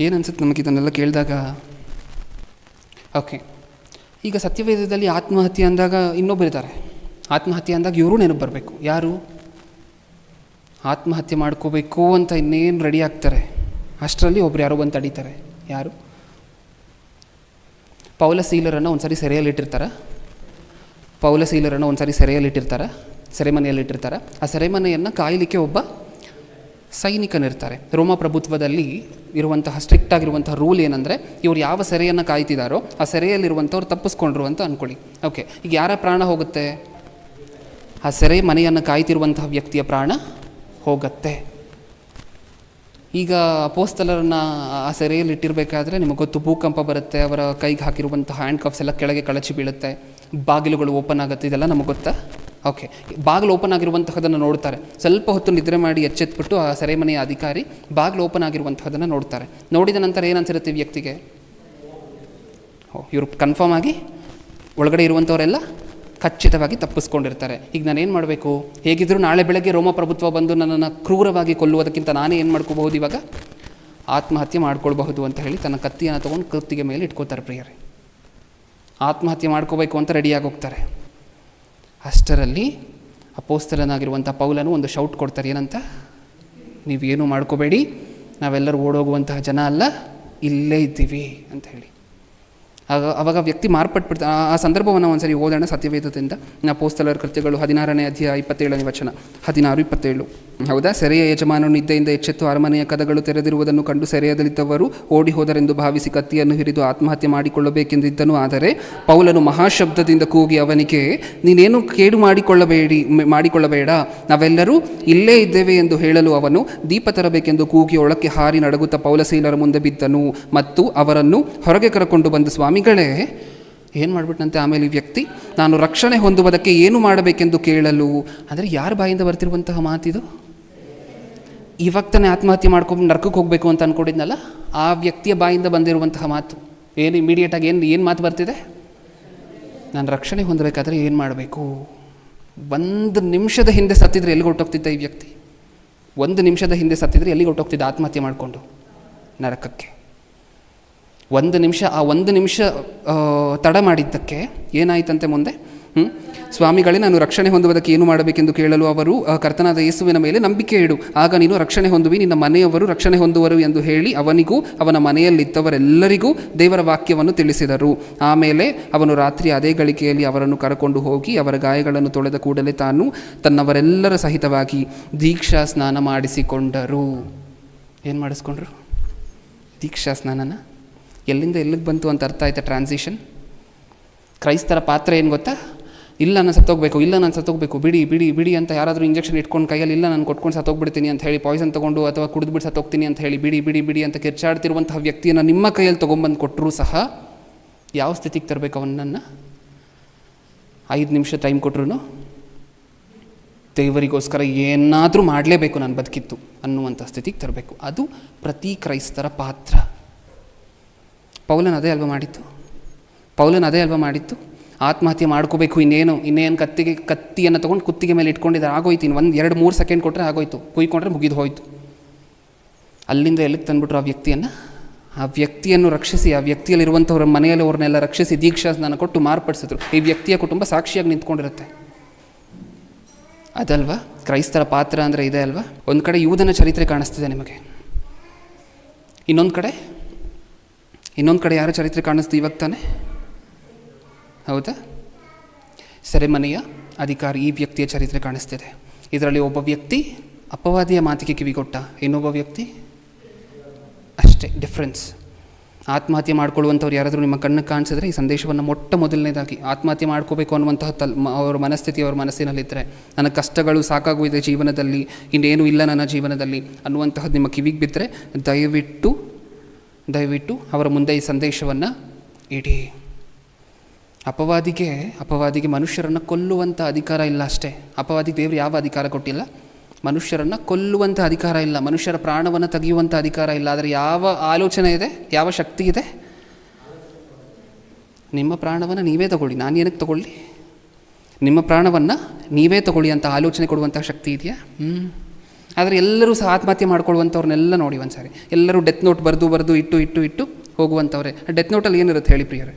ಏನನ್ಸುತ್ತೆ ನಮಗೆ ಇದನ್ನೆಲ್ಲ ಕೇಳಿದಾಗ? ಓಕೆ, ಈಗ ಸತ್ಯವೇದದಲ್ಲಿ ಆತ್ಮಹತ್ಯೆ ಅಂದಾಗ ಇನ್ನೊಬ್ಬರಿದ್ದಾರೆ. ಆತ್ಮಹತ್ಯೆ ಅಂದಾಗ ಇವರು ನೆನಪು ಬರಬೇಕು. ಯಾರು? ಆತ್ಮಹತ್ಯೆ ಮಾಡ್ಕೋಬೇಕು ಅಂತ ಇನ್ನೇನು ರೆಡಿ ಆಗ್ತಾರೆ ಅಷ್ಟರಲ್ಲಿ ಒಬ್ರು ಯಾರೋ ಬಂದು ತಡೀತಾರೆ. ಯಾರು? ಪೌಲ ಸೀಲರನ್ನು ಒಂದು ಸಾರಿ ಸೆರೆಮನೆಯಲ್ಲಿಟ್ಟಿರ್ತಾರೆ. ಆ ಸೆರೆಮನೆಯನ್ನು ಕಾಯಲಿಕ್ಕೆ ಒಬ್ಬ ಸೈನಿಕನಿರ್ತಾರೆ. ರೋಮ ಪ್ರಭುತ್ವದಲ್ಲಿ ಇರುವಂತಹ ಸ್ಟ್ರಿಕ್ಟ್ ಆಗಿರುವಂತಹ ರೂಲ್ ಏನಂದರೆ, ಇವ್ರು ಯಾವ ಸೆರೆಯನ್ನು ಕಾಯ್ತಿದ್ದಾರೋ ಆ ಸೆರೆಯಲ್ಲಿರುವಂಥವ್ರು ತಪ್ಪಿಸ್ಕೊಂಡ್ರು ಅಂತ ಅಂದ್ಕೊಳ್ಳಿ. ಓಕೆ, ಈಗ ಯಾರ ಪ್ರಾಣ ಹೋಗುತ್ತೆ? ಆ ಸೆರೆ ಮನೆಯನ್ನು ಕಾಯ್ತಿರುವಂತಹ ವ್ಯಕ್ತಿಯ ಪ್ರಾಣ ಹೋಗುತ್ತೆ. ಈಗ ಅಪೊಸ್ತಲರನ್ನು ಆ ಸೆರೆಯಲ್ಲಿ ಇಟ್ಟಿರಬೇಕಾದ್ರೆ ನಿಮಗೆ ಗೊತ್ತು, ಭೂಕಂಪ ಬರುತ್ತೆ, ಅವರ ಕೈಗೆ ಹಾಕಿರುವಂಥ ಹ್ಯಾಂಡ್ ಕಫ್ಸ್ ಎಲ್ಲ ಕೆಳಗೆ ಕಳಚಿ ಬೀಳುತ್ತೆ, ಬಾಗಿಲುಗಳು ಓಪನ್ ಆಗುತ್ತೆ, ಇದೆಲ್ಲ ನಮಗೆ ಗೊತ್ತಾ? ಓಕೆ, ಬಾಗಿಲು ಓಪನ್ ಆಗಿರುವಂತಹದನ್ನು ನೋಡ್ತಾರೆ. ಸ್ವಲ್ಪ ಹೊತ್ತು ನಿದ್ರೆ ಮಾಡಿ ಎಚ್ಚೆತ್ಬಿಟ್ಟು ಆ ಸೆರೆಮನೆಯ ಅಧಿಕಾರಿ ಬಾಗಿಲು ಓಪನ್ ಆಗಿರುವಂತಹದನ್ನು ನೋಡ್ತಾರೆ. ನೋಡಿದ ನಂತರ ಏನು ಅನ್ಸಿರುತ್ತೆ ವ್ಯಕ್ತಿಗೆ? ಇವರು ಕನ್ಫರ್ಮ್ ಆಗಿ ಒಳಗಡೆ ಇರುವಂಥವರೆಲ್ಲ ಖಚಿತವಾಗಿ ತಪ್ಪಿಸ್ಕೊಂಡಿರ್ತಾರೆ. ಈಗ ನಾನೇನು ಮಾಡಬೇಕು? ಹೇಗಿದ್ದರೂ ನಾಳೆ ಬೆಳಗ್ಗೆ ರೋಮ ಪ್ರಭುತ್ವ ಬಂದು ನನ್ನನ್ನು ಕ್ರೂರವಾಗಿ ಕೊಲ್ಲುವುದಕ್ಕಿಂತ ನಾನೇ ಏನು ಮಾಡ್ಕೋಬಹುದು? ಇವಾಗ ಆತ್ಮಹತ್ಯೆ ಮಾಡ್ಕೊಳ್ಬಹುದು ಅಂತ ಹೇಳಿ ತನ್ನ ಕತ್ತಿಯನ್ನು ತೊಗೊಂಡು ಕತ್ತಿಗೆ ಮೇಲೆ ಇಟ್ಕೋತಾರೆ. ಪ್ರಿಯರೇ, ಆತ್ಮಹತ್ಯೆ ಮಾಡ್ಕೋಬೇಕು ಅಂತ ರೆಡಿಯಾಗಿ ಹೋಗ್ತಾರೆ. ಅಷ್ಟರಲ್ಲಿ ಅಪೊಸ್ತಲನಾಗಿರುವಂಥ ಪೌಲನು ಒಂದು ಶೌಟ್ ಕೊಡ್ತಾರೆ. ಏನಂತ? ನೀವೇನು ಮಾಡ್ಕೋಬೇಡಿ, ನಾವೆಲ್ಲರೂ ಓಡೋಗುವಂತಹ ಜನ ಅಲ್ಲ, ಇಲ್ಲೇ ಇದ್ದೀವಿ ಅಂತ ಹೇಳಿ. ಆವಾಗ ವ್ಯಕ್ತಿ ಮಾರ್ಪಟ್ಬಿಡ್ತಾನೆ. ಆ ಸಂದರ್ಭವನ್ನು ಒಂದ್ಸರಿ ಓದೋಣ ಸತ್ಯವೇದದಿಂದ. ಅಪೊಸ್ತಲರ ಕೃತ್ಯಗಳು 16ನೇ ಅಧ್ಯಾಯ 27ನೇ ವಚನ, 16-27. ಹೌದಾ? ಸೆರೆಯ ಯಜಮಾನನು ನಿದ್ದೆಯಿಂದ ಎಚ್ಚೆತ್ತು ಅರಮನೆಯ ಕದಗಳು ತೆರೆದಿರುವುದನ್ನು ಕಂಡು ಸೆರೆಯದಲ್ಲಿದ್ದವರು ಓಡಿ ಹೋದರೆಂದು ಭಾವಿಸಿ ಕತ್ತಿಯನ್ನು ಹಿರಿದು ಆತ್ಮಹತ್ಯೆ ಮಾಡಿಕೊಳ್ಳಬೇಕೆಂದಿದ್ದನು. ಆದರೆ ಪೌಲನು ಮಹಾಶಬ್ದದಿಂದ ಕೂಗಿ ಅವನಿಗೆ, ನೀನೇನು ಕೇಡು ಮಾಡಿಕೊಳ್ಳಬೇಡ, ನಾವೆಲ್ಲರೂ ಇಲ್ಲೇ ಇದ್ದೇವೆ ಎಂದು ಹೇಳಲು ಅವನು ದೀಪ ತರಬೇಕೆಂದು ಕೂಗಿ ಒಳಕ್ಕೆ ಹಾರಿ ನಡಗುತ್ತಾ ಪೌಲಸೀಲರ ಮುಂದೆ ಬಿದ್ದನು ಮತ್ತು ಅವರನ್ನು ಹೊರಗೆ ಕರಕೊಂಡು ಬಂದು, ಸ್ವಾಮಿಗಳೇ, ಏನು ಮಾಡಿಬಿಟ್ಟಂತೆ ಆಮೇಲೆ ಈ ವ್ಯಕ್ತಿ, ನಾನು ರಕ್ಷಣೆ ಹೊಂದುವುದಕ್ಕೆ ಏನು ಮಾಡಬೇಕೆಂದು ಕೇಳಲು. ಅಂದರೆ ಯಾರ ಬಾಯಿಂದ ಬರ್ತಿರುವಂತಹ ಮಾತಿದು? ಇವಾಗ ತಾನೇ ಆತ್ಮಹತ್ಯೆ ಮಾಡ್ಕೊಂಡು ನರಕಕ್ಕೆ ಹೋಗಬೇಕು ಅಂತ ಅಂದ್ಕೊಂಡಿದ್ನಲ್ಲ, ಆ ವ್ಯಕ್ತಿಯ ಬಾಯಿಂದ ಬಂದಿರುವಂತಹ ಮಾತು ಏನು ಇಮಿಡಿಯೇಟಾಗಿ ಏನು ಮಾತು ಬರ್ತಿದೆ? ನಾನು ರಕ್ಷಣೆ ಹೊಂದಬೇಕಾದ್ರೆ ಏನು ಮಾಡಬೇಕು? 1 ನಿಮಿಷದ ಹಿಂದೆ ಸತ್ತಿದ್ರೆ ಎಲ್ಲಿಗೆ ಹೊರಟೋಗ್ತಿದ್ದ ಈ ವ್ಯಕ್ತಿ? 1 ನಿಮಿಷದ ಹಿಂದೆ ಸತ್ತಿದ್ರೆ ಎಲ್ಲಿಗೆ ಹೊರಟೋಗ್ತಿದ್ದ ಆತ್ಮಹತ್ಯೆ ಮಾಡಿಕೊಂಡು? ನರಕಕ್ಕೆ. 1 ನಿಮಿಷ, ಆ 1 ನಿಮಿಷ ತಡ ಮಾಡಿದ್ದಕ್ಕೆ ಏನಾಯ್ತಂತೆ ಮುಂದೆ? ಸ್ವಾಮಿಗಳೇ, ನಾನು ರಕ್ಷಣೆ ಹೊಂದುವುದಕ್ಕೆ ಏನು ಮಾಡಬೇಕೆಂದು ಕೇಳಲು ಅವರು ಕರ್ತನಾದ ಯೇಸುವಿನ ಮೇಲೆ ನಂಬಿಕೆ ಇಡು, ಆಗ ನೀನು ರಕ್ಷಣೆ ಹೊಂದುವಿ, ನಿನ್ನ ಮನೆಯವರು ರಕ್ಷಣೆ ಹೊಂದುವರು ಎಂದು ಹೇಳಿ ಅವನಿಗೂ ಅವನ ಮನೆಯಲ್ಲಿದ್ದವರೆಲ್ಲರಿಗೂ ದೇವರ ವಾಕ್ಯವನ್ನು ತಿಳಿಸಿದರು. ಆಮೇಲೆ ಅವನು ರಾತ್ರಿ ಅದೇ ಗಳಿಕೆಯಲ್ಲಿ ಅವರನ್ನು ಕರಕೊಂಡು ಹೋಗಿ ಅವರ ಗಾಯಗಳನ್ನು ತೊಳೆದ ಕೂಡಲೇ ತಾನು ತನ್ನವರೆಲ್ಲರ ಸಹಿತವಾಗಿ ದೀಕ್ಷಾ ಸ್ನಾನ ಮಾಡಿಸಿಕೊಂಡರು. ಏನು ಮಾಡಿಸ್ಕೊಂಡ್ರು? ದೀಕ್ಷಾ ಸ್ನಾನನ. ಎಲ್ಲಿಂದ ಎಲ್ಲಿಗೆ ಬಂತು ಅಂತ ಅರ್ಥ ಆಯ್ತಾ ಟ್ರಾನ್ಸಿಷನ್? ಕ್ರೈಸ್ತರ ಪಾತ್ರ ಏನು ಗೊತ್ತಾ? ಇಲ್ಲ ನಾನು ಸತ್ತೋಗಬೇಕು, ಇಲ್ಲ ನಾನು ಸತ್ತೋಗಬೇಕು, ಬಿಡಿ ಬಿಡಿ ಬಿಡಿ ಅಂತ ಯಾರಾದರೂ ಇಂಜೆಕ್ಷನ್ ಇಟ್ಕೊಂಡು ಕೈಯಲ್ಲಿ ಇಲ್ಲ ನಾನು ಕೊಟ್ಕೊಂಡು ಸತ್ತೋಗ್ಬಿಡ್ತೀನಿ ಅಂತ ಹೇಳಿ, ಪಾಯ್ಸನ್ ತೊಗೊಂಡು ಅಥವಾ ಕುಡಿದ್ಬಿಟ್ಟು ಸತ್ತೋಗ್ತೀನಿ ಅಂತ ಹೇಳಿ ಬಿಡಿ ಬಿಡಿ ಬಿಡಿ ಅಂತ ಕಿರ್ಚಾಡ್ತಿರುವಂತಹ ವ್ಯಕ್ತಿಯನ್ನು ನಿಮ್ಮ ಕೈಯಲ್ಲಿ ತೊಗೊಂಬಂದು ಕೊಟ್ಟರೂ ಸಹ ಯಾವ ಸ್ಥಿತಿಗೆ ತರಬೇಕು ಅವನನ್ನು? 5 ನಿಮಿಷ ಟೈಮ್ ಕೊಟ್ಟರು ದೇವರಿಗೋಸ್ಕರ ಏನಾದರೂ ಮಾಡಲೇಬೇಕು ನಾನು ಬದುಕಿತ್ತು ಅನ್ನುವಂಥ ಸ್ಥಿತಿಗೆ ತರಬೇಕು. ಅದು ಪ್ರತಿ ಕ್ರೈಸ್ತರ ಪಾತ್ರ. ಪೌಲನ್ ಅದೇ ಅಲ್ವ ಮಾಡಿತ್ತು. ಆತ್ಮಹತ್ಯೆ ಮಾಡ್ಕೋಬೇಕು, ಇನ್ನೇನು ಕತ್ತಿಯನ್ನು ತೊಗೊಂಡು ಕುತ್ತಿಗೆ ಮೇಲೆ ಇಟ್ಕೊಂಡಿದ್ದಾರೆ, ಆಗೋಯ್ತು. 1-2-3 ಸೆಕೆಂಡ್ ಕೊಟ್ಟರೆ ಆಗೋಯ್ತು, ಕುಯ್ಕೊಂಡ್ರೆ ಮುಗಿದು ಹೋಯ್ತು. ಅಲ್ಲಿಂದ ಎಲ್ಲಿಗೆ ತಂದುಬಿಟ್ರು ಆ ವ್ಯಕ್ತಿಯನ್ನು ರಕ್ಷಿಸಿ, ಆ ವ್ಯಕ್ತಿಯಲ್ಲಿರುವಂಥವ್ರ ಮನೆಯಲ್ಲಿ ಅವ್ರನ್ನೆಲ್ಲ ರಕ್ಷಿಸಿ ದೀಕ್ಷಾ ಸ್ನಾನ ಕೊಟ್ಟು ಮಾರ್ಪಡಿಸಿದ್ರು. ಈ ವ್ಯಕ್ತಿಯ ಕುಟುಂಬ ಸಾಕ್ಷಿಯಾಗಿ ನಿಂತ್ಕೊಂಡಿರುತ್ತೆ. ಅದಲ್ವಾ ಕ್ರೈಸ್ತರ ಪಾತ್ರ ಅಂದರೆ? ಇದೆ ಅಲ್ವಾ? ಒಂದು ಕಡೆ ಯೂದನ ಚರಿತ್ರೆ ಕಾಣಿಸ್ತಿದೆ ನಿಮಗೆ, ಇನ್ನೊಂದು ಕಡೆ ಯಾರ ಚರಿತ್ರೆ ಕಾಣಿಸ್ತು ಇವಾಗ ತಾನೆ? ಹೌದಾ? ಸೆರೆಮನೆಯ ಅಧಿಕಾರಿ ಈ ವ್ಯಕ್ತಿಯ ಚರಿತ್ರೆ ಕಾಣಿಸ್ತಿದೆ. ಇದರಲ್ಲಿ ಒಬ್ಬ ವ್ಯಕ್ತಿ ಅಪವಾದಿಯ ಮಾತಿಗೆ ಕಿವಿಗೊಟ್ಟ, ಇನ್ನೊಬ್ಬ ವ್ಯಕ್ತಿ ಅಷ್ಟೇ ಡಿಫ್ರೆನ್ಸ್. ಆತ್ಮಹತ್ಯೆ ಮಾಡ್ಕೊಳ್ಳುವಂಥವ್ರು ಯಾರಾದರೂ ನಿಮ್ಮ ಕಣ್ಣು ಕಾಣಿಸಿದ್ರೆ ಈ ಸಂದೇಶವನ್ನು ಮೊದಲನೇದಾಗಿ ಆತ್ಮಹತ್ಯೆ ಮಾಡ್ಕೋಬೇಕು ಅನ್ನುವಂತಹ ಅವರ ಮನಸ್ಥಿತಿ ಅವ್ರ ಮನಸ್ಸಿನಲ್ಲಿದ್ದರೆ, ನನ್ನ ಕಷ್ಟಗಳು ಸಾಕಾಗೋಗಿದೆ ಜೀವನದಲ್ಲಿ, ಇನ್ನೇನು ಇಲ್ಲ ನನ್ನ ಜೀವನದಲ್ಲಿ ಅನ್ನುವಂತಹದ್ದು ನಿಮ್ಮ ಕಿವಿಗೆ ಬಿದ್ದರೆ ದಯವಿಟ್ಟು ಅವರ ಮುಂದೆ ಈ ಸಂದೇಶವನ್ನು ಇಡಿ. ಅಪವಾದಿಗೆ ಮನುಷ್ಯರನ್ನು ಕೊಲ್ಲುವಂಥ ಅಧಿಕಾರ ಇಲ್ಲ ಅಷ್ಟೇ. ಅಪವಾದಿ ದೇವರು ಯಾವ ಅಧಿಕಾರ ಕೊಟ್ಟಿಲ್ಲ? ಮನುಷ್ಯರನ್ನು ಕೊಲ್ಲುವಂಥ ಅಧಿಕಾರ ಇಲ್ಲ, ಮನುಷ್ಯರ ಪ್ರಾಣವನ್ನು ತೆಗೆಯುವಂಥ ಅಧಿಕಾರ ಇಲ್ಲ. ಆದರೆ ಯಾವ ಆಲೋಚನೆ ಇದೆ, ಯಾವ ಶಕ್ತಿ ಇದೆ? ನಿಮ್ಮ ಪ್ರಾಣವನ್ನು ನೀವೇ ತಗೊಳ್ಳಿ, ನಾನು ಏನಕ್ಕೆ ತಗೊಳ್ಳಿ? ನಿಮ್ಮ ಪ್ರಾಣವನ್ನು ನೀವೇ ತಗೊಳ್ಳಿ ಅಂತ ಆಲೋಚನೆ ಕೊಡುವಂಥ ಶಕ್ತಿ ಇದೆಯಾ? ಆದರೆ ಎಲ್ಲರೂ ಸಹ ಆತ್ಮಹತ್ಯೆ ಮಾಡ್ಕೊಳ್ಳುವಂಥವ್ರನ್ನೆಲ್ಲ ನೋಡಿ ಒಂದು ಸಾರಿ. ಎಲ್ಲರೂ ಡೆತ್ ನೋಟ್ ಬರೆದು ಇಟ್ಟು ಹೋಗುವಂಥವ್ರೆ. ಡೆತ್ ನೋಟಲ್ಲಿ ಏನಿರುತ್ತೆ ಹೇಳಿ ಪ್ರಿಯರೇ?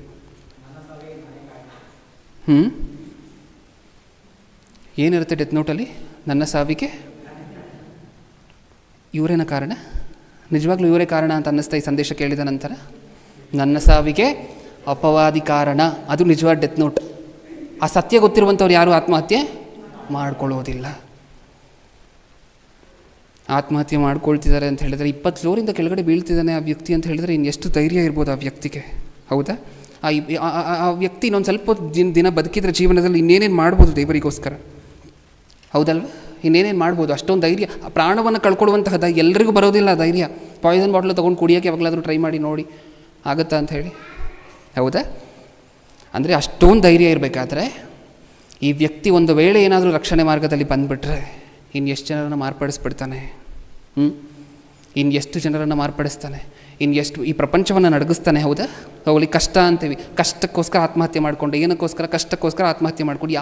ಏನಿರುತ್ತೆ ಡೆತ್ ನೋಟಲ್ಲಿ? ನನ್ನ ಸಾವಿಗೆ ಇವರೇನ ಕಾರಣ? ನಿಜವಾಗ್ಲೂ ಇವರೇ ಕಾರಣ ಅಂತ ಅನ್ನಿಸ್ತಾ ಈ ಸಂದೇಶ ಕೇಳಿದ ನಂತರ? ನನ್ನ ಸಾವಿಗೆ ಅಪವಾದಿ ಕಾರಣ, ಅದು ನಿಜವಾದ ಡೆತ್ ನೋಟ್. ಆ ಸತ್ಯ ಗೊತ್ತಿರುವಂಥವ್ರು ಯಾರು ಆತ್ಮಹತ್ಯೆ ಮಾಡ್ಕೊಳ್ಳೋದಿಲ್ಲ. ಆತ್ಮಹತ್ಯೆ ಮಾಡ್ಕೊಳ್ತಿದ್ದಾರೆ ಅಂತ ಹೇಳಿದರೆ 20 ಫ್ಲೋರಿಂದ ಕೆಳಗಡೆ ಬೀಳ್ತಿದ್ದಾನೆ ಆ ವ್ಯಕ್ತಿ ಅಂತ ಹೇಳಿದರೆ ಇನ್ನು ಎಷ್ಟು ಧೈರ್ಯ ಇರ್ಬೋದು ಆ ವ್ಯಕ್ತಿಗೆ? ಹೌದಾ? ಆ ವ್ಯಕ್ತಿ ಇನ್ನೊಂದು ಸ್ವಲ್ಪ ದಿನ ಬದುಕಿದ್ರೆ ಜೀವನದಲ್ಲಿ ಇನ್ನೇನೇನು ಮಾಡ್ಬೋದು ದೇವರಿಗೋಸ್ಕರ? ಹೌದಲ್ವ? ಇನ್ನೇನೇನು ಮಾಡ್ಬೋದು? ಅಷ್ಟೊಂದು ಧೈರ್ಯ, ಪ್ರಾಣವನ್ನು ಕಳ್ಕೊಳ್ಳುವಂತಹ ಎಲ್ಲರಿಗೂ ಬರೋದಿಲ್ಲ ಧೈರ್ಯ. ಪಾಯ್ಸನ್ ಬಾಟ್ಲು ತೊಗೊಂಡು ಕುಡಿಯೋಕ್ಕೆ ಯಾವಾಗಲಾದರೂ ಟ್ರೈ ಮಾಡಿ ನೋಡಿ, ಆಗುತ್ತಾ ಅಂತ ಹೇಳಿ. ಹೌದಾ? ಅಂದರೆ ಅಷ್ಟೊಂದು ಧೈರ್ಯ ಇರಬೇಕಾದ್ರೆ ಈ ವ್ಯಕ್ತಿ ಒಂದು ವೇಳೆ ಏನಾದರೂ ರಕ್ಷಣೆ ಮಾರ್ಗದಲ್ಲಿ ಬಂದುಬಿಟ್ರೆ ಇನ್ನೆಷ್ಟು ಜನರನ್ನು ಮಾರ್ಪಡಿಸ್ಬಿಡ್ತಾನೆ? ಇನ್ನೆಷ್ಟು ಜನರನ್ನು ಮಾರ್ಪಡಿಸ್ತಾನೆ? ಇನ್ನೆಷ್ಟು ಈ ಪ್ರಪಂಚವನ್ನು ನಡಗಿಸ್ತಾನೆ? ಹೌದಾ? ಅವಳಿಗೆ ಕಷ್ಟ ಅಂತೀವಿ, ಕಷ್ಟಕ್ಕೋಸ್ಕರ ಆತ್ಮಹತ್ಯೆ ಮಾಡಿಕೊಂಡು, ಏನಕ್ಕೋಸ್ಕರ? ಕಷ್ಟಕ್ಕೋಸ್ಕರ ಆತ್ಮಹತ್ಯೆ ಮಾಡ್ಕೊಂಡು.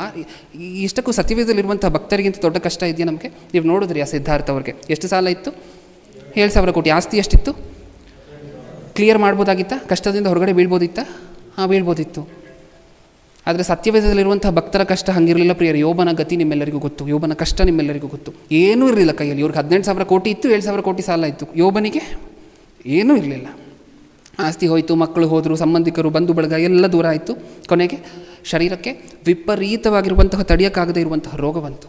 ಇಷ್ಟಕ್ಕೂ ಸತ್ಯವೇದದಲ್ಲಿರುವಂಥ ಭಕ್ತರಿಗಿಂತ ದೊಡ್ಡ ಕಷ್ಟ ಇದೆಯಾ ನಮಗೆ? ನೀವು ನೋಡಿದ್ರಿ ಆ ಸಿದ್ಧಾರ್ಥ ಅವ್ರಿಗೆ ಎಷ್ಟು ಸಾಲ ಇತ್ತು? 7,000 ಕೋಟಿ ಆಸ್ತಿ ಎಷ್ಟಿತ್ತು? ಕ್ಲಿಯರ್ ಮಾಡ್ಬೋದಾಗಿತ್ತಾ? ಕಷ್ಟದಿಂದ ಹೊರಗಡೆ ಬೀಳ್ಬೋದಿತ್ತಾ? ಬೀಳ್ಬೋದಿತ್ತು. ಆದರೆ ಸತ್ಯವೇದದಲ್ಲಿರುವಂಥ ಭಕ್ತರ ಕಷ್ಟ ಹಂಗಿರಲಿಲ್ಲ ಪ್ರಿಯರು. ಯೋಬನ ಗತಿ ನಿಮ್ಮೆಲ್ಲರಿಗೂ ಗೊತ್ತು, ಯೋಬನ ಕಷ್ಟ ನಿಮ್ಮೆಲ್ಲರಿಗೂ ಗೊತ್ತು. ಏನೂ ಇರಲಿಲ್ಲ ಕೈಯಲ್ಲಿ. ಇವ್ರಿಗೆ 18,000 ಕೋಟಿ ಇತ್ತು, 7,000 ಕೋಟಿ ಸಾಲ ಇತ್ತು. ಯೋಬನಿಗೆ ಏನೂ ಇರಲಿಲ್ಲ. ಆಸ್ತಿ ಹೋಯಿತು, ಮಕ್ಕಳು ಹೋದರು, ಸಂಬಂಧಿಕರು, ಬಂಧು ಬಳಗ ಎಲ್ಲ ದೂರ ಆಯಿತು. ಕೊನೆಗೆ ಶರೀರಕ್ಕೆ ವಿಪರೀತವಾಗಿರುವಂತಹ ತಡೆಯೋಕ್ಕಾಗದೇ ಇರುವಂತಹ ರೋಗ ಬಂತು.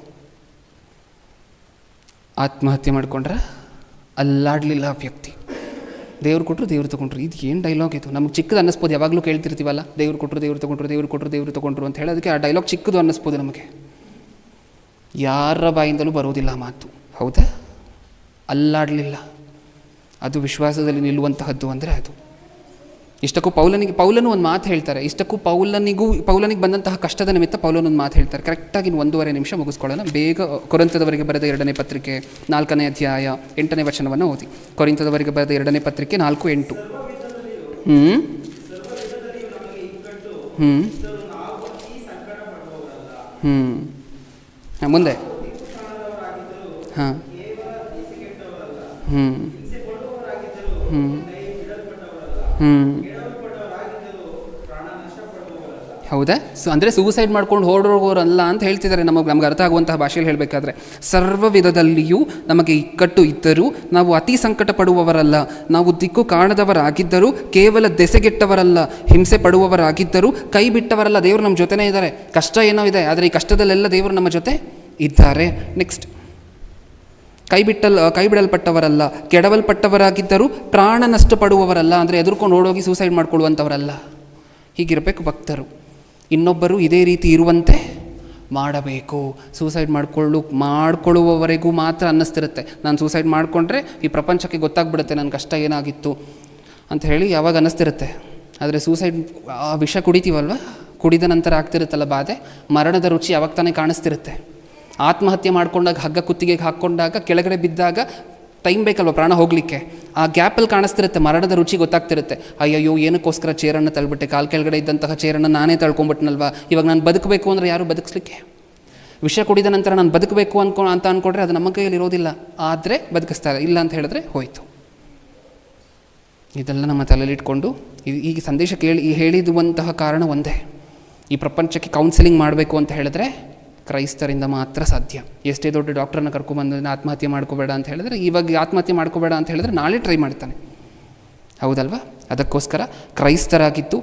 ಆತ್ಮಹತ್ಯೆ ಮಾಡಿಕೊಂಡ್ರೆ ಅಲ್ಲಾಡಲಿಲ್ಲ ಆ ವ್ಯಕ್ತಿ. ದೇವ್ರು ಕೊಟ್ಟರು, ದೇವ್ರು ತೊಗೊಂಡ್ರು. ಇದು ಏನು ಡೈಲಾಗ್ ಇದು? ನಮ್ಗೆ ಚಿಕ್ಕದು ಅನ್ನಿಸ್ಬೋದು, ಯಾವಾಗಲೂ ಕೇಳ್ತಿರ್ತೀವಲ್ಲ, ದೇವ್ರು ಕೊಟ್ಟರು, ದೇವ್ರು ತೊಗೊಂಡ್ರು, ದೇವ್ರು ಕೊಟ್ಟರು, ದೇವ್ರು ತೊಗೊಂಡ್ರು ಅಂತ ಹೇಳೋದಕ್ಕೆ ಆ ಡೈಲಾಗ್ ಚಿಕ್ಕದು ಅನ್ನಿಸ್ಬೋದು ನಮಗೆ. ಯಾರ ಬಾಯಿಂದಲೂ ಬರೋದಿಲ್ಲ ಆ ಮಾತು. ಹೌದಾ? ಅಲ್ಲಾಡಲಿಲ್ಲ. ಅದು ವಿಶ್ವಾಸದಲ್ಲಿ ನಿಲ್ಲುವಂತಹದ್ದು ಅಂದರೆ ಅದು. ಇಷ್ಟಕ್ಕೂ ಪೌಲನು ಒಂದು ಮಾತು ಹೇಳ್ತಾರೆ. ಇಷ್ಟಕ್ಕೂ ಪೌಲನಿಗೆ ಬಂದಂತಹ ಕಷ್ಟದ ನಿಮಿತ್ತ ಪೌಲನು ಒಂದು ಮಾತು ಹೇಳ್ತಾರೆ. ಕರೆಕ್ಟಾಗಿ 1.5 ನಿಮಿಷ ಮುಗಿಸ್ಕೊಳ್ಳೋಣ. ಬೇಗ ಕೊರಿಂಥದವರಿಗೆ ಬರೆದ 2ನೇ ಪತ್ರಿಕೆ 4ನೇ ಅಧ್ಯಾಯ 8ನೇ ವಚನವನ್ನು ಓದಿ. ಕೊರಿಂಥದವರಿಗೆ ಬರೆದ 2ನೇ ಪತ್ರಿಕೆ 4:8. ಮುಂದೆ ಹಾಂ ಹೌದಾ? ಅಂದರೆ ಸೂಸೈಡ್ ಮಾಡ್ಕೊಂಡು ಹೊರಡೋರಲ್ಲ ಅಂತ ಹೇಳ್ತಿದ್ದಾರೆ. ನಮಗೆ ಅರ್ಥ ಆಗುವಂತಹ ಭಾಷೆಯಲ್ಲಿ ಹೇಳಬೇಕಾದ್ರೆ, ಸರ್ವ ವಿಧದಲ್ಲಿಯೂ ನಮಗೆ ಇಕ್ಕಟ್ಟು ಇದ್ದರೂ ನಾವು ಅತಿ ಸಂಕಟ ಪಡುವವರಲ್ಲ, ನಾವು ದಿಕ್ಕು ಕಾಣದವರಾಗಿದ್ದರೂ ಕೇವಲ ದೆಸೆಗೆಟ್ಟವರಲ್ಲ, ಹಿಂಸೆ ಪಡುವವರಾಗಿದ್ದರೂ ಕೈ ಬಿಟ್ಟವರಲ್ಲ. ದೇವರು ನಮ್ಮ ಜೊತೆನೇ ಇದ್ದಾರೆ. ಕಷ್ಟ ಏನೋ ಇದೆ, ಆದರೆ ಈ ಕಷ್ಟದಲ್ಲೆಲ್ಲ ದೇವರು ನಮ್ಮ ಜೊತೆ ಇದ್ದಾರೆ. ನೆಕ್ಸ್ಟ್, ಕೈ ಬಿಡಲ್ಪಟ್ಟವರಲ್ಲ, ಕೆಡವಲ್ಪಟ್ಟವರಾಗಿದ್ದರೂ ಪ್ರಾಣ ನಷ್ಟಪಡುವವರಲ್ಲ. ಅಂದರೆ ಎದುರ್ಕೊಂಡು ಓಡೋಗಿ ಸೂಸೈಡ್ ಮಾಡ್ಕೊಳ್ಳುವಂಥವರಲ್ಲ. ಹೀಗಿರಬೇಕು ಭಕ್ತರು. ಇನ್ನೊಬ್ಬರು ಇದೇ ರೀತಿ ಇರುವಂತೆ ಮಾಡಬೇಕು. ಸೂಸೈಡ್ ಮಾಡ್ಕೊಳ್ಳುವವರೆಗೂ ಮಾತ್ರ ಅನ್ನಿಸ್ತಿರುತ್ತೆ, ನಾನು ಸೂಸೈಡ್ ಮಾಡಿಕೊಂಡ್ರೆ ಈ ಪ್ರಪಂಚಕ್ಕೆ ಗೊತ್ತಾಗ್ಬಿಡುತ್ತೆ ನನ್ನ ಕಷ್ಟ ಏನಾಗಿತ್ತು ಅಂತ ಹೇಳಿ ಯಾವಾಗ ಅನ್ನಿಸ್ತಿರುತ್ತೆ. ಆದರೆ ಸೂಸೈಡ್ ವಿಷ ಕುಡಿತೀವಲ್ವ, ಕುಡಿದ ನಂತರ ಆಗ್ತಿರುತ್ತಲ್ಲ ಬಾಧೆ, ಮರಣದ ರುಚಿ ಯಾವಾಗ ತಾನೇ ಕಾಣಿಸ್ತಿರುತ್ತೆ. ಆತ್ಮಹತ್ಯೆ ಮಾಡ್ಕೊಂಡಾಗ, ಹಗ್ಗ ಕುತ್ತಿಗೆಗೆ ಹಾಕ್ಕೊಂಡಾಗ, ಕೆಳಗಡೆ ಬಿದ್ದಾಗ ಟೈಮ್ ಬೇಕಲ್ವ ಪ್ರಾಣ ಹೋಗಲಿಕ್ಕೆ, ಆ ಗ್ಯಾಪಲ್ಲಿ ಕಾಣಿಸ್ತಿರುತ್ತೆ, ಮರಣದ ರುಚಿ ಗೊತ್ತಾಗ್ತಿರುತ್ತೆ. ಅಯ್ಯಯ್ಯೋ ಏನಕ್ಕೋಸ್ಕರ ಚೇರನ್ನು ತಳ್ಬಿಟ್ಟೆ, ಕಾಲು ಕೆಳಗಡೆ ಇದ್ದಂತಹ ಚೇರನ್ನು ನಾನೇ ತಳ್ಕೊಂಬಿಟ್ನಲ್ವ, ಇವಾಗ ನಾನು ಬದುಕಬೇಕು ಅಂದರೆ ಯಾರು ಬದುಕಿಸ್ಲಿಕ್ಕೆ? ವಿಷ ಕುಡಿದ ನಂತರ ನಾನು ಬದುಕಬೇಕು ಅಂತ ಅಂದ್ಕೊಂಡ್ರೆ ಅದು ನಮ್ಮ ಕೈಯಲ್ಲಿ ಇರೋದಿಲ್ಲ. ಆದರೆ ಬದುಕಿಸ್ತಾರೆ, ಇಲ್ಲ ಅಂತ ಹೇಳಿದ್ರೆ ಹೋಯಿತು. ಇದೆಲ್ಲ ನಮ್ಮ ತಲೆಯಲ್ಲಿ ಇಟ್ಕೊಂಡು ಈಗ ಸಂದೇಶ ಹೇಳಿದುವಂತಹ ಕಾರಣ ಒಂದೇ, ಈ ಪ್ರಪಂಚಕ್ಕೆ ಕೌನ್ಸಿಲಿಂಗ್ ಮಾಡಬೇಕು ಅಂತ ಹೇಳಿದ್ರೆ ಕ್ರೈಸ್ತರಿಂದ ಮಾತ್ರ ಸಾಧ್ಯ. ಎಷ್ಟೇ ದೊಡ್ಡ ಡಾಕ್ಟ್ರನ್ನ ಕರ್ಕೊಂಬಂದು ಆತ್ಮಹತ್ಯೆ ಮಾಡ್ಕೋಬೇಡ ಅಂತ ಹೇಳಿದ್ರೆ, ಇವಾಗ ಆತ್ಮಹತ್ಯೆ ಮಾಡ್ಕೋಬೇಡ ಅಂತ ಹೇಳಿದ್ರೆ ನಾಳೆ ಟ್ರೈ ಮಾಡ್ತಾನೆ, ಹೌದಲ್ವಾ? ಅದಕ್ಕೋಸ್ಕರ ಕ್ರೈಸ್ತರಾಗಿದ್ದು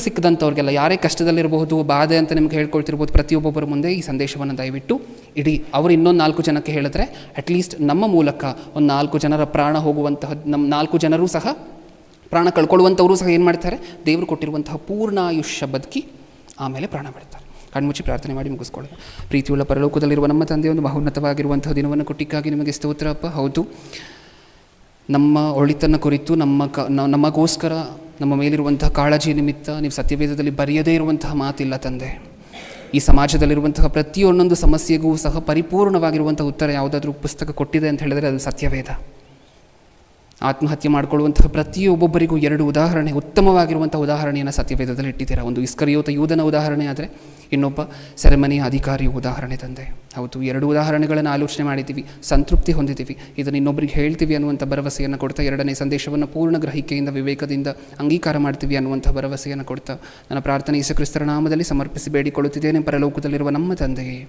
ಸಿಕ್ಕದಂಥವ್ರಿಗೆಲ್ಲ, ಯಾರೇ ಕಷ್ಟದಲ್ಲಿರಬಹುದು, ಬಾಧೆ ಅಂತ ನಿಮ್ಗೆ ಹೇಳ್ಕೊಳ್ತಿರ್ಬೋದು, ಪ್ರತಿಯೊಬ್ಬೊಬ್ಬರ ಮುಂದೆ ಈ ಸಂದೇಶವನ್ನು ದಯವಿಟ್ಟು ಇಡಿ. ಅವರು ಇನ್ನೊಂದು 4 ಜನಕ್ಕೆ ಹೇಳಿದ್ರೆ ಅಟ್ಲೀಸ್ಟ್ ನಮ್ಮ ಮೂಲಕ ಒಂದು 4 ಜನರ ಪ್ರಾಣ ಹೋಗುವಂತಹ, ನಮ್ಮ 4 ಜನರೂ ಸಹ ಪ್ರಾಣ ಕಳ್ಕೊಳ್ಳುವಂಥವರು ಸಹ ಏನು ಮಾಡ್ತಾರೆ, ದೇವರು ಕೊಟ್ಟಿರುವಂತಹ ಪೂರ್ಣಾಯುಷ್ಯ ಬದುಕಿ ಆಮೇಲೆ ಪ್ರಾಣ ಬಿಡ್ತಾರೆ. ಕಣ್ಮುಚ್ಚಿ ಪ್ರಾರ್ಥನೆ ಮಾಡಿ ಮುಗಿಸ್ಕೊಳ್ಳೋಣ. ಪ್ರೀತಿಯುಳ್ಳ ಪರಲೋಕದಲ್ಲಿರುವ ನಮ್ಮ ತಂದೆ, ಒಂದು ಮಹೋನ್ನತವಾಗಿರುವಂತಹ ದಿನವನ್ನು ಕೊಟ್ಟಿಕ್ಕಾಗಿ ನಿಮಗೆ ಸ್ತೋತ್ರಪ್ಪ. ಹೌದು, ನಮ್ಮ ಒಳಿತನ್ನು ಕುರಿತು ನಮಗೋಸ್ಕರ ನಮ್ಮ ಮೇಲಿರುವಂತಹ ಕಾಳಜಿ ನಿಮಿತ್ತ ನೀವು ಸತ್ಯವೇದದಲ್ಲಿ ಬರೆಯದೇ ಇರುವಂತಹ ಮಾತಿಲ್ಲ ತಂದೆ. ಈ ಸಮಾಜದಲ್ಲಿರುವಂತಹ ಪ್ರತಿಯೊಂದೊಂದು ಸಮಸ್ಯೆಗೂ ಸಹ ಪರಿಪೂರ್ಣವಾಗಿರುವಂಥ ಉತ್ತರ ಯಾವುದಾದ್ರೂ ಪುಸ್ತಕ ಕೊಟ್ಟಿದೆ ಅಂತ ಹೇಳಿದರೆ ಅದು ಸತ್ಯವೇದ. ಆತ್ಮಹತ್ಯೆ ಮಾಡಿಕೊಳ್ಳುವಂತಹ ಪ್ರತಿಯೊಬ್ಬೊಬ್ಬರಿಗೂ 2 ಉದಾಹರಣೆ, ಉತ್ತಮವಾಗಿರುವಂಥ ಉದಾಹರಣೆಯನ್ನು ಸತ್ಯವೇದದಲ್ಲಿ ಇಟ್ಟಿದ್ದೀರಾ. ಒಂದು ಇಸ್ಕರಿಯೋತ ಯೂದನ ಉದಾಹರಣೆ ಆದರೆ ಇನ್ನೊಬ್ಬ ಸೆರೆಮನೆಯ ಅಧಿಕಾರಿಯ ಉದಾಹರಣೆ ತಂದೆ. ಹೌದು, 2 ಉದಾಹರಣೆಗಳನ್ನು ಆಲೋಚನೆ ಮಾಡಿದ್ದೀವಿ, ಸಂತೃಪ್ತಿ ಹೊಂದಿದ್ದೀವಿ. ಇದನ್ನು ಇನ್ನೊಬ್ಬರಿಗೆ ಹೇಳ್ತೀವಿ ಅನ್ನುವಂಥ ಭರವಸೆಯನ್ನು ಕೊಡ್ತಾ, 2ನೇ ಸಂದೇಶವನ್ನು ಪೂರ್ಣ ಗ್ರಹಿಕೆಯಿಂದ, ವಿವೇಕದಿಂದ ಅಂಗೀಕಾರ ಮಾಡ್ತೀವಿ ಅನ್ನುವಂಥ ಭರವಸೆಯನ್ನು ಕೊಡ್ತಾ ನನ್ನ ಪ್ರಾರ್ಥನೆ ಯೇಸು ಕ್ರಿಸ್ತರ ನಾಮದಲ್ಲಿ ಸಮರ್ಪಿಸಿ ಬೇಡಿಕೊಳ್ಳುತ್ತಿದ್ದೇನೆ. ಪರಲೋಕದಲ್ಲಿರುವ ನಮ್ಮ ತಂದೆಯೇ.